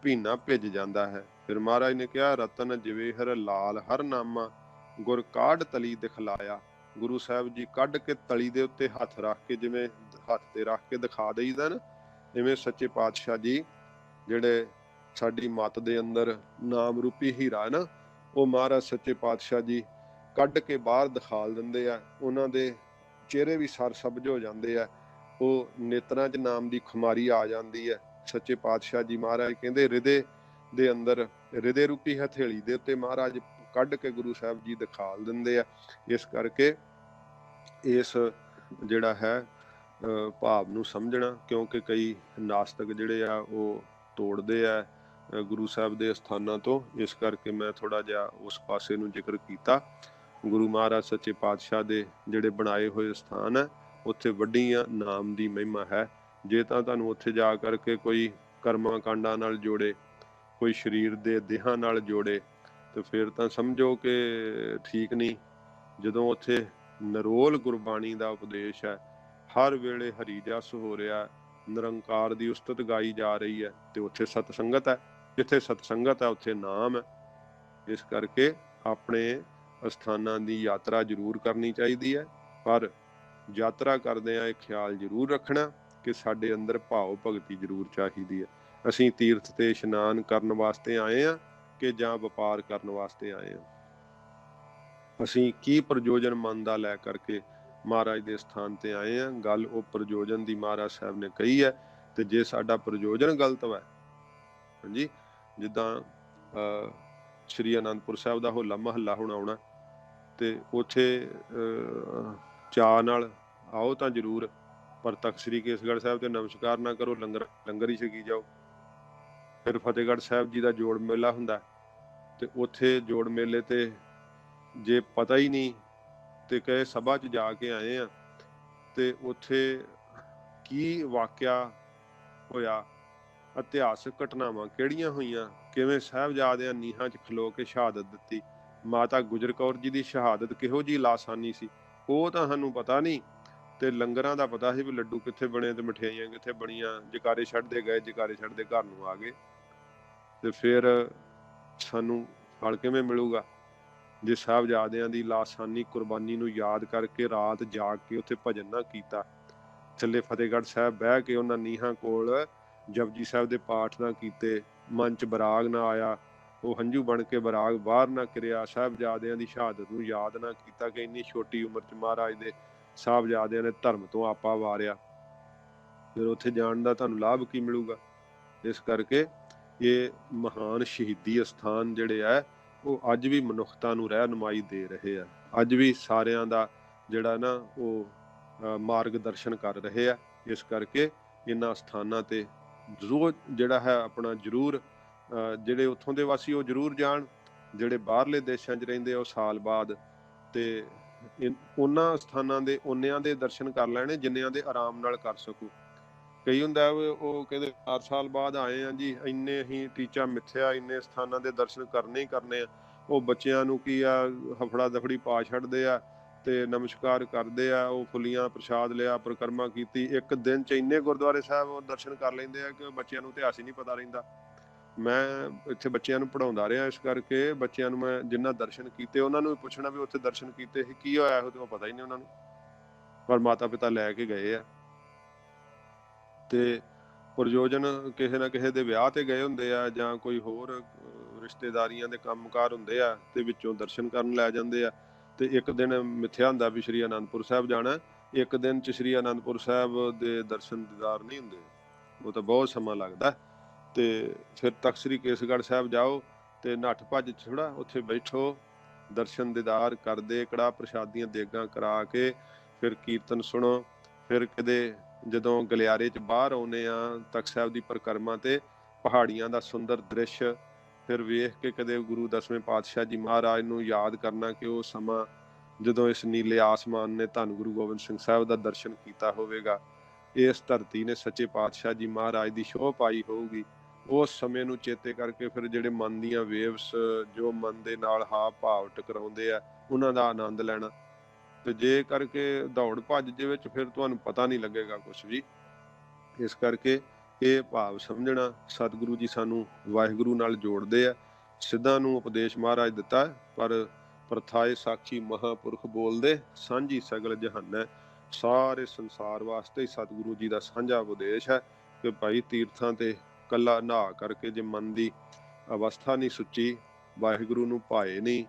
ਭੀਨਾ ਭਿੱਜ ਜਾਂਦਾ ਹੈ। ਫਿਰ ਮਹਾਰਾਜ ਨੇ ਕਿਹਾ, ਰਤਨ ਜਵੇਹਰ ਲਾਲ ਹਰ ਨਾਮਾ, ਗੁਰ ਕਾਢ ਤਲੀ ਦਿਖਲਾਇਆ। ਗੁਰੂ ਸਾਹਿਬ ਜੀ ਕੱਢ ਕੇ ਤਲੀ ਦੇ ਉੱਤੇ ਹੱਥ ਰੱਖ ਕੇ, ਜਿਵੇਂ ਹੱਥ ਤੇ ਰੱਖ ਕੇ ਦਿਖਾ ਦੇਈਦਾ ਨਾ, ਇਵੇਂ ਸੱਚੇ ਪਾਤਸ਼ਾਹ ਜੀ ਜਿਹੜੇ ਸਾਡੀ ਮੱਤ ਦੇ ਅੰਦਰ ਨਾਮ ਰੂਪੀ ਹੀਰਾ ਹੈ ਨਾ, ਉਹ ਮਹਾਰਾਜ ਸੱਚੇ ਪਾਤਸ਼ਾਹ ਜੀ ਕੱਢ ਕੇ ਬਾਹਰ ਦਿਖਾਲ ਦਿੰਦੇ ਆ। ਉਹਨਾਂ ਦੇ ਚਿਹਰੇ ਵੀ ਸਰ ਸਬਜ਼ ਹੋ ਜਾਂਦੇ ਆ, ਉਹ ਨੇਤਰਾਂ 'ਚ ਨਾਮ ਦੀ ਖੁਮਾਰੀ ਆ ਜਾਂਦੀ ਹੈ। ਸੱਚੇ ਪਾਤਸ਼ਾਹ ਜੀ ਮਹਾਰਾਜ ਕਹਿੰਦੇ, ਹਿਰਦੇ ਦੇ ਅੰਦਰ, ਹਿਰਦੇ ਰੂਪੀ ਹਥੇਲੀ ਦੇ ਉੱਤੇ ਮਹਾਰਾਜ ਕੱਢ ਕੇ ਗੁਰੂ ਸਾਹਿਬ ਜੀ ਦਿਖਾਲ ਦਿੰਦੇ ਆ। ਇਸ ਕਰਕੇ ਇਸ ਜਿਹੜਾ ਹੈ ਭਾਵ ਨੂੰ ਸਮਝਣਾ, ਕਿਉਂਕਿ ਕਈ ਨਾਸਤਕ ਜਿਹੜੇ ਆ ਉਹ ਤੋੜਦੇ ਆ ਗੁਰੂ ਸਾਹਿਬ ਦੇ ਅਸਥਾਨਾਂ ਤੋਂ। ਇਸ ਕਰਕੇ ਮੈਂ ਥੋੜਾ ਜਿਹਾ ਉਸ ਪਾਸੇ ਨੂੰ ਜ਼ਿਕਰ ਕੀਤਾ। ਗੁਰੂ ਮਹਾਰਾਜ ਸੱਚੇ ਪਾਤਸ਼ਾਹ ਦੇ ਜਿਹੜੇ ਬਣਾਏ ਹੋਏ ਸਥਾਨ ਹੈ, ਉੱਥੇ ਵੱਡੀਆਂ ਨਾਮ ਦੀ ਮਹਿਮਾ ਹੈ। ਜੇ ਤਾਂ ਤੁਹਾਨੂੰ ਉੱਥੇ ਜਾ ਕਰਕੇ ਕੋਈ ਕਰਮਾਂ ਕਾਂਡਾਂ ਨਾਲ ਜੋੜੇ, ਕੋਈ ਸਰੀਰ ਦੇ ਦੇਹਾਂ ਨਾਲ ਜੋੜੇ, ਤੇ ਫਿਰ ਤਾਂ ਸਮਝੋ ਕਿ ਠੀਕ ਨਹੀਂ। ਜਦੋਂ ਉੱਥੇ ਨਿਰੋਲ ਗੁਰਬਾਣੀ ਦਾ ਉਪਦੇਸ਼ ਹੈ, ਹਰ ਵੇਲੇ ਹਰੀ ਜਸ ਹੋ ਰਿਹਾ, ਨਿਰੰਕਾਰ ਦੀ ਉਸਤਤ ਗਾਈ ਜਾ ਰਹੀ ਹੈ, ਤੇ ਉੱਥੇ ਸਤਸੰਗਤ ਹੈ। ਜਿੱਥੇ ਸਤਸੰਗਤ ਹੈ ਉੱਥੇ ਨਾਮ ਹੈ। ਇਸ ਕਰਕੇ ਆਪਣੇ ਅਸਥਾਨਾਂ ਦੀ ਯਾਤਰਾ ਜ਼ਰੂਰ ਕਰਨੀ ਚਾਹੀਦੀ ਹੈ, ਪਰ ਯਾਤਰਾ ਕਰਦਿਆਂ ਇਹ ਖਿਆਲ ਜ਼ਰੂਰ ਰੱਖਣਾ ਕਿ ਸਾਡੇ ਅੰਦਰ ਭਾਵ ਭਗਤੀ ਜ਼ਰੂਰ ਚਾਹੀਦੀ ਹੈ। ਅਸੀਂ ਤੀਰਥ ਤੇ ਇਸ਼ਨਾਨ ਕਰਨ ਵਾਸਤੇ ਆਏ ਹਾਂ ਕਿ ਜਾਂ ਵਪਾਰ ਕਰਨ ਵਾਸਤੇ ਆਏ ਹਾਂ? ਅਸੀਂ ਕੀ ਪ੍ਰਯੋਜਨ ਮਨ ਦਾ ਲੈ ਕਰਕੇ ਮਹਾਰਾਜ ਦੇ ਸਥਾਨ ਤੇ ਆਏ ਹਾਂ? ਗੱਲ ਉਹ ਪ੍ਰਯੋਜਨ ਦੀ ਮਹਾਰਾਜ ਸਾਹਿਬ ਨੇ ਕਹੀ ਹੈ। ਤੇ ਜੇ ਸਾਡਾ ਪ੍ਰਯੋਜਨ ਗਲਤ ਹੈ, ਹਾਂਜੀ, ਜਿੱਦਾਂ ਸ਼੍ਰੀ ਅਨੰਦਪੁਰ ਸਾਹਿਬ ਦਾ ਹੋਲਾ ਮਹੱਲਾ ਹੁਣ ਆਉਣਾ, ਤੇ ਉੱਥੇ ਚਾਅ ਨਾਲ ਆਓ ਤਾਂ ਜ਼ਰੂਰ, ਪਰ ਤਖਤ ਸ੍ਰੀ ਕੇਸਗੜ੍ਹ ਸਾਹਿਬ ਤੇ ਨਮਸਕਾਰ ਨਾ ਕਰੋ, ਲੰਗਰ ਹੀ ਛਕੀ ਜਾਓ। ਫਿਰ ਫਤਿਹਗੜ੍ਹ ਸਾਹਿਬ ਜੀ ਦਾ ਜੋੜ ਮੇਲਾ ਹੁੰਦਾ, ਤੇ ਉੱਥੇ ਜੋੜ ਮੇਲੇ ਤੇ ਜੇ ਪਤਾ ਹੀ ਨਹੀਂ ਤੇ ਕਹੇ ਸਭਾ 'ਚ ਜਾ ਕੇ ਆਏ ਆ, ਤੇ ਉੱਥੇ ਕੀ ਵਾਕਿਆ ਹੋਇਆ, ਇਤਿਹਾਸਕ ਘਟਨਾਵਾਂ ਕਿਹੜੀਆਂ ਹੋਈਆਂ, ਕਿਵੇਂ ਸਾਹਿਬਜ਼ਾਦਿਆਂ ਨੀਹਾਂ 'ਚ ਖਲੋ ਕੇ ਸ਼ਹਾਦਤ ਦਿੱਤੀ, ਮਾਤਾ ਗੁਜਰ ਕੌਰ ਜੀ ਦੀ ਸ਼ਹਾਦਤ ਕਿਹੋ ਜਿਹੀ ਲਾਸਾਨੀ ਸੀ, ਉਹ ਤਾਂ ਸਾਨੂੰ ਪਤਾ ਨਹੀਂ। ਤੇ ਲੰਗਰਾਂ ਦਾ ਪਤਾ ਸੀ ਵੀ ਲੱਡੂ ਕਿੱਥੇ ਬਣੇ ਤੇ ਮਠਿਆਈਆਂ ਕਿੱਥੇ ਬਣੀਆਂ, ਜਕਾਰੇ ਛੱਡਦੇ ਗਏ, ਜਕਾਰੇ ਛੱਡਦੇ ਘਰ ਨੂੰ ਆ ਗਏ। ਤੇ ਫਿਰ ਸਾਨੂੰ ਫਲ ਕਿਵੇਂ ਮਿਲੂਗਾ? ਜੇ ਸਾਹਿਬਜ਼ਾਦਿਆਂ ਦੀ ਲਾਸਾਨੀ ਕੁਰਬਾਨੀ ਨੂੰ ਯਾਦ ਕਰਕੇ ਰਾਤ ਜਾਗ ਕੇ ਉੱਥੇ ਭਜਨ ਨਾ ਕੀਤਾ, ਥੱਲੇ ਫਤਿਹਗੜ੍ਹ ਸਾਹਿਬ ਬਹਿ ਕੇ ਉਹਨਾਂ ਨੀਹਾਂ ਕੋਲ ਜਪਜੀ ਸਾਹਿਬ ਦੇ ਪਾਠ ਨਾ ਕੀਤੇ, ਮਨ 'ਚ ਬਰਾਗ ਨਾ ਆਇਆ, ਉਹ ਹੰਝੂ ਬਣ ਕੇ ਬਰਾਗ ਬਾਹਰ ਨਾ ਕਿਰਿਆ, ਸਾਹਿਬਜ਼ਾਦਿਆਂ ਦੀ ਸ਼ਹਾਦਤ ਨੂੰ ਯਾਦ ਨਾ ਕੀਤਾ ਕਿ ਇੰਨੀ ਛੋਟੀ ਉਮਰ 'ਚ ਮਹਾਰਾਜ ਦੇ ਸਾਹਿਬਜ਼ਾਦਿਆਂ ਨੇ ਧਰਮ ਤੋਂ ਆਪਾ ਵਾਰਿਆ, ਫਿਰ ਉੱਥੇ ਜਾਣ ਦਾ ਤੁਹਾਨੂੰ ਲਾਭ ਕੀ ਮਿਲੂਗਾ? ਇਸ ਕਰਕੇ ਇਹ ਮਹਾਨ ਸ਼ਹੀਦੀ ਅਸਥਾਨ ਜਿਹੜੇ ਆ, ਉਹ ਅੱਜ ਵੀ ਮਨੁੱਖਤਾ ਨੂੰ ਰਹਿਨੁਮਾਈ ਦੇ ਰਹੇ ਆ। ਅੱਜ ਵੀ ਸਾਰਿਆਂ ਦਾ ਜਿਹੜਾ ਨਾ ਉਹ ਮਾਰਗਦਰਸ਼ਨ ਕਰ ਰਹੇ ਆ। ਇਸ ਕਰਕੇ ਇਹਨਾਂ ਸਥਾਨਾਂ ਤੇ ਜ਼ਰੂਰ ਜਿਹੜਾ ਹੈ ਆਪਣਾ ਜ਼ਰੂਰ, ਜਿਹੜੇ ਉੱਥੋਂ ਦੇ ਵਾਸੀ ਉਹ ਜ਼ਰੂਰ ਜਾਣ, ਜਿਹੜੇ ਬਾਹਰਲੇ ਦੇਸ਼ਾਂ 'ਚ ਰਹਿੰਦੇ ਆ ਉਹ ਸਾਲ ਬਾਅਦ, ਤੇ ਉਹਨਾਂ ਸਥਾਨਾਂ ਦੇ ਉਨਿਆਂ ਦੇ ਦਰਸ਼ਨ ਕਰ ਲੈਣੇ ਜਿੰਨਿਆਂ ਦੇ ਆਰਾਮ ਨਾਲ ਕਰ ਸਕੋ। ਕਈ ਹੁੰਦਾ ਉਹ ਕਹਿੰਦੇ 4 ਸਾਲ ਬਾਅਦ ਆਏ ਆ ਜੀ, ਇੰਨੇ ਹੀ ਟੀਚਾ ਮਿੱਥਿਆ, ਇੰਨੇ ਸਥਾਨਾਂ ਦੇ ਦਰਸ਼ਨ ਕਰਨੇ ਹੀ ਕਰਨੇ ਆ। ਉਹ ਬੱਚਿਆਂ ਨੂੰ ਕੀ ਆ, ਹਫੜਾ ਦਫੜੀ ਪਾ ਛੱਡਦੇ ਆ ਤੇ ਨਮਸਕਾਰ ਕਰਦੇ ਆ, ਉਹ ਫੁੱਲੀਆਂ ਪ੍ਰਸ਼ਾਦ ਲਿਆ, ਪਰਿਕਰਮਾ ਕੀਤੀ, ਇੱਕ ਦਿਨ 'ਚ ਇੰਨੇ ਗੁਰਦੁਆਰੇ ਸਾਹਿਬ ਉਹ ਦਰਸ਼ਨ ਕਰ ਲੈਂਦੇ ਆ ਕਿ ਬੱਚਿਆਂ ਨੂੰ ਇਤਿਹਾਸ ਹੀ ਨਹੀਂ ਪਤਾ ਰਹਿੰਦਾ। ਮੈਂ ਇੱਥੇ ਬੱਚਿਆਂ ਨੂੰ ਪੜ੍ਹਾਉਂਦਾ ਰਿਹਾ, ਇਸ ਕਰਕੇ ਬੱਚਿਆਂ ਨੂੰ ਮੈਂ ਜਿੰਨਾ ਦਰਸ਼ਨ ਕੀਤੇ ਉਹਨਾਂ ਨੂੰ ਵੀ ਪੁੱਛਣਾ ਵੀ ਉੱਥੇ ਦਰਸ਼ਨ ਕੀਤੇ ਸੀ, ਕੀ ਹੋਇਆ ਇਹੋ, ਤੇ ਉਹ ਪਤਾ ਹੀ ਨਹੀਂ ਉਹਨਾਂ ਨੂੰ, ਪਰ ਮਾਤਾ ਪਿਤਾ ਲੈ ਕੇ ਗਏ ਆ। ਤੇ ਪ੍ਰਯੋਜਨ ਕਿਸੇ ਨਾ ਕਿਸੇ ਦੇ ਵਿਆਹ ਤੇ ਗਏ ਹੁੰਦੇ ਆ, ਜਾਂ ਕੋਈ ਹੋਰ ਰਿਸ਼ਤੇਦਾਰੀਆਂ ਦੇ ਕੰਮਕਾਰ ਹੁੰਦੇ ਆ, ਤੇ ਵਿੱਚੋਂ ਦਰਸ਼ਨ ਕਰਨ ਲੈ ਜਾਂਦੇ ਆ। ਤੇ ਇੱਕ ਦਿਨ ਮਿੱਥਿਆ ਹੁੰਦਾ ਵੀ ਸ਼੍ਰੀ ਅਨੰਦਪੁਰ ਸਾਹਿਬ ਜਾਣਾ, ਇੱਕ ਦਿਨ 'ਚ ਸ਼੍ਰੀ ਅਨੰਦਪੁਰ ਸਾਹਿਬ ਦੇ ਦਰਸ਼ਨ ਦੀਦਾਰ ਨਹੀਂ ਹੁੰਦੇ, ਉਹ ਤਾਂ ਬਹੁਤ ਸਮਾਂ ਲੱਗਦਾ। ਤੇ ਫਿਰ ਤਖਤ ਸ੍ਰੀ ਕੇਸਗੜ੍ਹ ਸਾਹਿਬ ਜਾਓ ਤੇ ਨੱਠ ਭੱਜ ਥੋੜ੍ਹਾ ਉੱਥੇ ਬੈਠੋ, ਦਰਸ਼ਨ ਦੀਦਾਰ ਕਰਦੇ, ਕੜਾਹ ਪ੍ਰਸ਼ਾਦੀਆਂ ਦੇਗਾਂ ਕਰਾ ਕੇ ਫਿਰ ਕੀਰਤਨ ਸੁਣੋ। ਫਿਰ ਕਦੇ ਜਦੋਂ ਗਲਿਆਰੇ 'ਚ ਬਾਹਰ ਆਉਂਦੇ ਆ ਤਖ਼ਤ ਸਾਹਿਬ ਦੀ ਪਰਿਕਰਮਾ ਤੇ ਪਹਾੜੀਆਂ ਦਾ ਸੁੰਦਰ ਦ੍ਰਿਸ਼ ਫਿਰ ਵੇਖ ਕੇ ਕਦੇ ਗੁਰੂ ਦਸਵੇਂ ਪਾਤਸ਼ਾਹ ਜੀ ਮਹਾਰਾਜ ਨੂੰ ਯਾਦ ਕਰਨਾ ਕਿ ਉਹ ਸਮਾਂ ਜਦੋਂ ਇਸ ਨੀਲੇ ਆਸਮਾਨ ਨੇ ਧੰਨ ਗੁਰੂ ਗੋਬਿੰਦ ਸਿੰਘ ਸਾਹਿਬ ਦਾ ਦਰਸ਼ਨ ਕੀਤਾ ਹੋਵੇਗਾ, ਇਸ ਧਰਤੀ ਨੇ ਸੱਚੇ ਪਾਤਸ਼ਾਹ ਜੀ ਮਹਾਰਾਜ ਦੀ ਸ਼ੋਅ ਪਾਈ ਹੋਊਗੀ। ਉਸ ਸਮੇਂ ਨੂੰ ਚੇਤੇ ਕਰਕੇ ਫਿਰ ਜਿਹੜੇ ਮਨ ਦੀਆਂ ਵੇਵਸ ਜੋ ਮਨ ਦੇ ਨਾਲ ਹਾਵ ਭਾਵ ਟਕਰਾਉਂਦੇ ਆ ਉਹਨਾਂ ਦਾ ਆਨੰਦ ਲੈਣਾ। ਤੇ ਜੇ ਕਰਕੇ ਦੌੜ ਭੱਜ ਦੇ ਵਿੱਚ ਫਿਰ ਤੁਹਾਨੂੰ ਪਤਾ ਨਹੀਂ ਲੱਗੇਗਾ ਕੁਛ ਵੀ। ਇਸ ਕਰਕੇ ਇਹ ਭਾਵ ਸਮਝਣਾ, ਸਤਿਗੁਰੂ ਜੀ ਸਾਨੂੰ ਵਾਹਿਗੁਰੂ ਨਾਲ ਜੋੜਦੇ ਆ। ਸਿੱਧਾਂ ਨੂੰ ਉਪਦੇਸ਼ ਮਹਾਰਾਜ ਦਿੱਤਾ, ਪਰ ਪ੍ਰਥਾਏ ਸਾਖੀ ਮਹਾਂਪੁਰਖ ਬੋਲਦੇ ਸਾਂਝੀ ਸਗਲ ਜਹਾਨੈ। ਸਾਰੇ ਸੰਸਾਰ ਵਾਸਤੇ ਹੀ ਸਤਿਗੁਰੂ ਜੀ ਦਾ ਸਾਂਝਾ ਉਪਦੇਸ਼ ਹੈ ਕਿ ਭਾਈ ਤੀਰਥਾਂ ਤੇ ਕੱਲਾ ਨਹਾ ਕਰਕੇ ਜੇ ਮਨ ਦੀ ਅਵਸਥਾ ਨਹੀਂ ਸੁੱਚੀ, ਵਾਹਿਗੁਰੂ ਨੂੰ ਭਾਏ ਨਹੀਂ,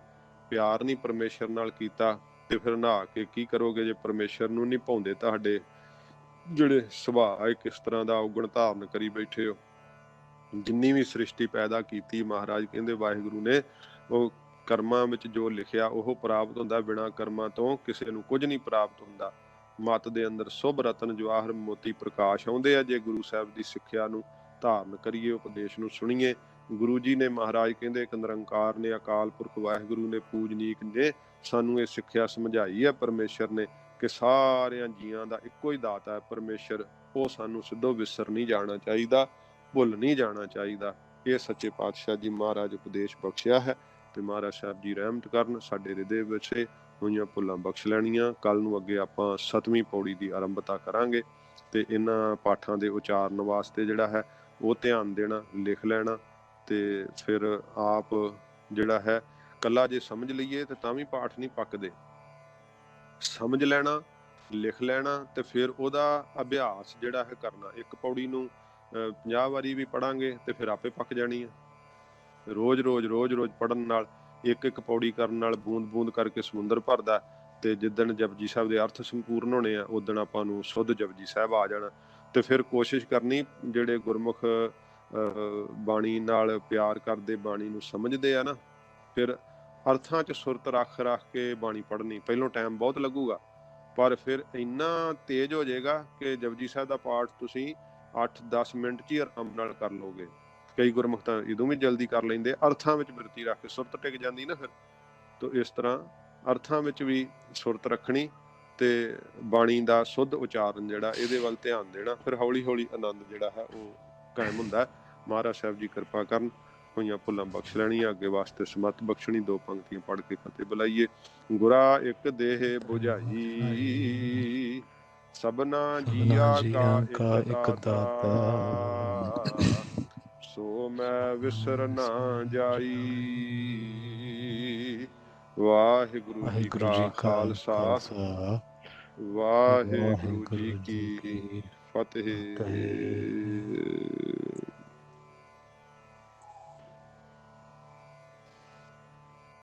ਪਿਆਰ ਨਹੀਂ ਪਰਮੇਸ਼ਰ ਨਾਲ ਕੀਤਾ, ਤੇ ਫਿਰ ਨਹਾ ਕੇ ਕੀ ਕਰੋਗੇ ਜੇ ਪਰਮੇਸ਼ਰ ਨੂੰ ਨਹੀਂ ਭਾਉਂਦੇ ਤੁਹਾਡੇ ਜਿਹੜੇ ਸੁਭਾਅ ਹੈ ਕਿਸ ਤਰ੍ਹਾਂ ਦਾ ਔਗਣ ਧਾਰਨ ਕਰੀ ਬੈਠੇ ਹੋ। ਜਿੰਨੀ ਵੀ ਸ੍ਰਿਸ਼ਟੀ ਪੈਦਾ ਕੀਤੀ ਮਹਾਰਾਜ ਕਹਿੰਦੇ ਵਾਹਿਗੁਰੂ ਨੇ ਉਹ ਕਰਮਾਂ ਵਿੱਚ ਜੋ ਲਿਖਿਆ ਉਹ ਪ੍ਰਾਪਤ ਹੁੰਦਾ, ਬਿਨਾਂ ਕਰਮਾਂ ਤੋਂ ਕਿਸੇ ਨੂੰ ਕੁਝ ਨਹੀਂ ਪ੍ਰਾਪਤ ਹੁੰਦਾ। ਮਤ ਦੇ ਅੰਦਰ ਸੁਭ ਰਤਨ ਜਵਾਹਰ ਮੋਤੀ ਪ੍ਰਕਾਸ਼ ਆਉਂਦੇ ਆ ਜੇ ਗੁਰੂ ਸਾਹਿਬ ਦੀ ਸਿੱਖਿਆ ਨੂੰ ਧਾਰਨ ਕਰੀਏ, ਉਪਦੇਸ਼ ਨੂੰ ਸੁਣੀਏ। ਗੁਰੂ ਜੀ ਨੇ ਮਹਾਰਾਜ ਕਹਿੰਦੇ ਇੱਕ ਨਿਰੰਕਾਰ ਨੇ, ਅਕਾਲ ਪੁਰਖ ਵਾਹਿਗੁਰੂ ਨੇ, ਪੂਜਨੀਕ ਨੇ ਸਾਨੂੰ ਇਹ ਸਿੱਖਿਆ ਸਮਝਾਈ ਹੈ ਪਰਮੇਸ਼ਰ ਨੇ ਕਿ ਸਾਰਿਆਂ ਜੀਆਂ ਦਾ ਇੱਕੋ ਹੀ ਦਾਤਾ ਹੈ ਪਰਮੇਸ਼ਰ। ਉਹ ਸਾਨੂੰ ਸਿੱਧੋ ਵਿਸਰ ਨਹੀਂ ਜਾਣਾ ਚਾਹੀਦਾ, ਭੁੱਲ ਨਹੀਂ ਜਾਣਾ ਚਾਹੀਦਾ। ਇਹ ਸੱਚੇ ਪਾਤਸ਼ਾਹ ਜੀ ਮਹਾਰਾਜ ਉਪਦੇਸ਼ ਬਖਸ਼ਿਆ ਹੈ ਤੇ ਮਹਾਰਾਜ ਸਾਹਿਬ ਜੀ ਰਹਿਮਤ ਕਰਨ, ਸਾਡੇ ਹਿਰਦੇ ਵਿੱਚ ਹੋਈਆਂ ਭੁੱਲਾਂ ਬਖਸ਼ ਲੈਣੀਆਂ। ਕੱਲ ਨੂੰ ਅੱਗੇ ਆਪਾਂ 7ਵੀਂ ਪੌੜੀ ਦੀ ਆਰੰਭਤਾ ਕਰਾਂਗੇ ਤੇ ਇਹਨਾਂ ਪਾਠਾਂ ਦੇ ਉਚਾਰਨ ਵਾਸਤੇ ਜਿਹੜਾ ਹੈ ਉਹ ਧਿਆਨ ਦੇਣਾ, ਲਿਖ ਲੈਣਾ ਤੇ ਫਿਰ ਆਪ ਜਿਹੜਾ ਹੈ ਕੱਲਾ ਜੇ ਸਮਝ ਲਈਏ ਤੇ ਤਾਂ ਵੀ ਪਾਠ ਨਹੀਂ ਪੱਕਦੇ। ਸਮਝ ਲੈਣਾ, ਲਿਖ ਲੈਣਾ ਤੇ ਫਿਰ ਉਹਦਾ ਅਭਿਆਸ ਜਿਹੜਾ ਹੈ ਕਰਨਾ। ਇੱਕ ਪੌੜੀ ਨੂੰ 50 ਵਾਰੀ ਵੀ ਪੜਾਂਗੇ ਤੇ ਫਿਰ ਆਪੇ ਪੱਕ ਜਾਣੀ ਹੈ। ਰੋਜ਼ ਪੜਨ ਨਾਲ, ਇੱਕ ਇੱਕ ਪੌੜੀ ਕਰਨ ਨਾਲ ਬੂੰਦ ਬੂੰਦ ਕਰਕੇ ਸਮੁੰਦਰ ਭਰਦਾ। ਤੇ ਜਿੱਦਣ ਜਪਜੀ ਸਾਹਿਬ ਦੇ ਅਰਥ ਸੰਪੂਰਨ ਹੋਣੇ ਆ ਉਦਣ ਆਪਾਂ ਨੂੰ ਸੁੱਧ ਜਪਜੀ ਸਾਹਿਬ ਆ ਜਾਣਾ। ਤੇ ਫਿਰ ਕੋਸ਼ਿਸ਼ ਕਰਨੀ, ਜਿਹੜੇ ਗੁਰਮੁਖ ਬਾਣੀ ਨਾਲ ਪਿਆਰ ਕਰਦੇ, ਬਾਣੀ ਨੂੰ ਸਮਝਦੇ ਆ ਨਾ, ਫਿਰ ਅਰਥਾਂ 'ਚ ਸੁਰਤ ਰੱਖ ਕੇ ਬਾਣੀ ਪੜ੍ਹਨੀ। ਪਹਿਲੋਂ ਟਾਈਮ ਬਹੁਤ ਲੱਗੂਗਾ ਪਰ ਫਿਰ ਇੰਨਾ ਤੇਜ਼ ਹੋ ਜਾਏਗਾ ਕਿ ਜਪਜੀ ਸਾਹਿਬ ਦਾ ਪਾਠ ਤੁਸੀਂ 8-10 ਮਿੰਟ 'ਚ ਹੀ ਆਰਾਮ ਨਾਲ ਕਰ ਲਓਗੇ। ਕਈ ਗੁਰਮੁਖ ਤਾਂ ਇਦੋਂ ਵੀ ਜਲਦੀ ਕਰ ਲੈਂਦੇ, ਅਰਥਾਂ ਵਿੱਚ ਬਿਰਤੀ ਰੱਖ ਕੇ ਸੁਰਤ ਟਿਕ ਜਾਂਦੀ ਨਾ ਫਿਰ। ਤਾਂ ਇਸ ਤਰ੍ਹਾਂ ਅਰਥਾਂ ਵਿੱਚ ਵੀ ਸੁਰਤ ਰੱਖਣੀ ਤੇ ਬਾਣੀ ਦਾ ਸੁੱਧ ਉਚਾਰਨ ਜਿਹੜਾ ਇਹਦੇ ਵੱਲ ਧਿਆਨ ਦੇਣਾ। ਫਿਰ ਹੌਲੀ ਹੌਲੀ ਆਨੰਦ ਜਿਹੜਾ ਹੈ ਉਹ ਕਾਇਮ ਹੁੰਦਾ। ਮਹਾਰਾਜ ਸਾਹਿਬ ਜੀ ਕਿਰਪਾ ਕਰਨ, ਹੋਈਆਂ ਭੁੱਲਾਂ ਬਖਸ਼ ਲੈਣੀਆਂ, ਅੱਗੇ ਵਾਸਤੇ ਸਮੱਤ ਬਖਸ਼ਣੀ। 2 ਪੰਕਤੀਆਂ ਪੜ੍ਹ ਕੇ ਫਤਿਹ ਬੁਲਾਈਏ। ਗੁਰਾ ਇੱਕ ਦੇਹ ਬੁਝਾਈ, ਸਭਨਾ ਜੀਆ ਕਾ ਇੱਕ ਦਾਤਾ, ਸੋ ਮੈਂ ਵਿਸਰ ਨਾ ਜਾਈ। ਵਾਹਿਗੁਰੂ ਜੀ ਕਾ ਖਾਲਸਾ, ਵਾਹਿਗੁਰੂ ਜੀ ਕੀ ਫਤਿਹ।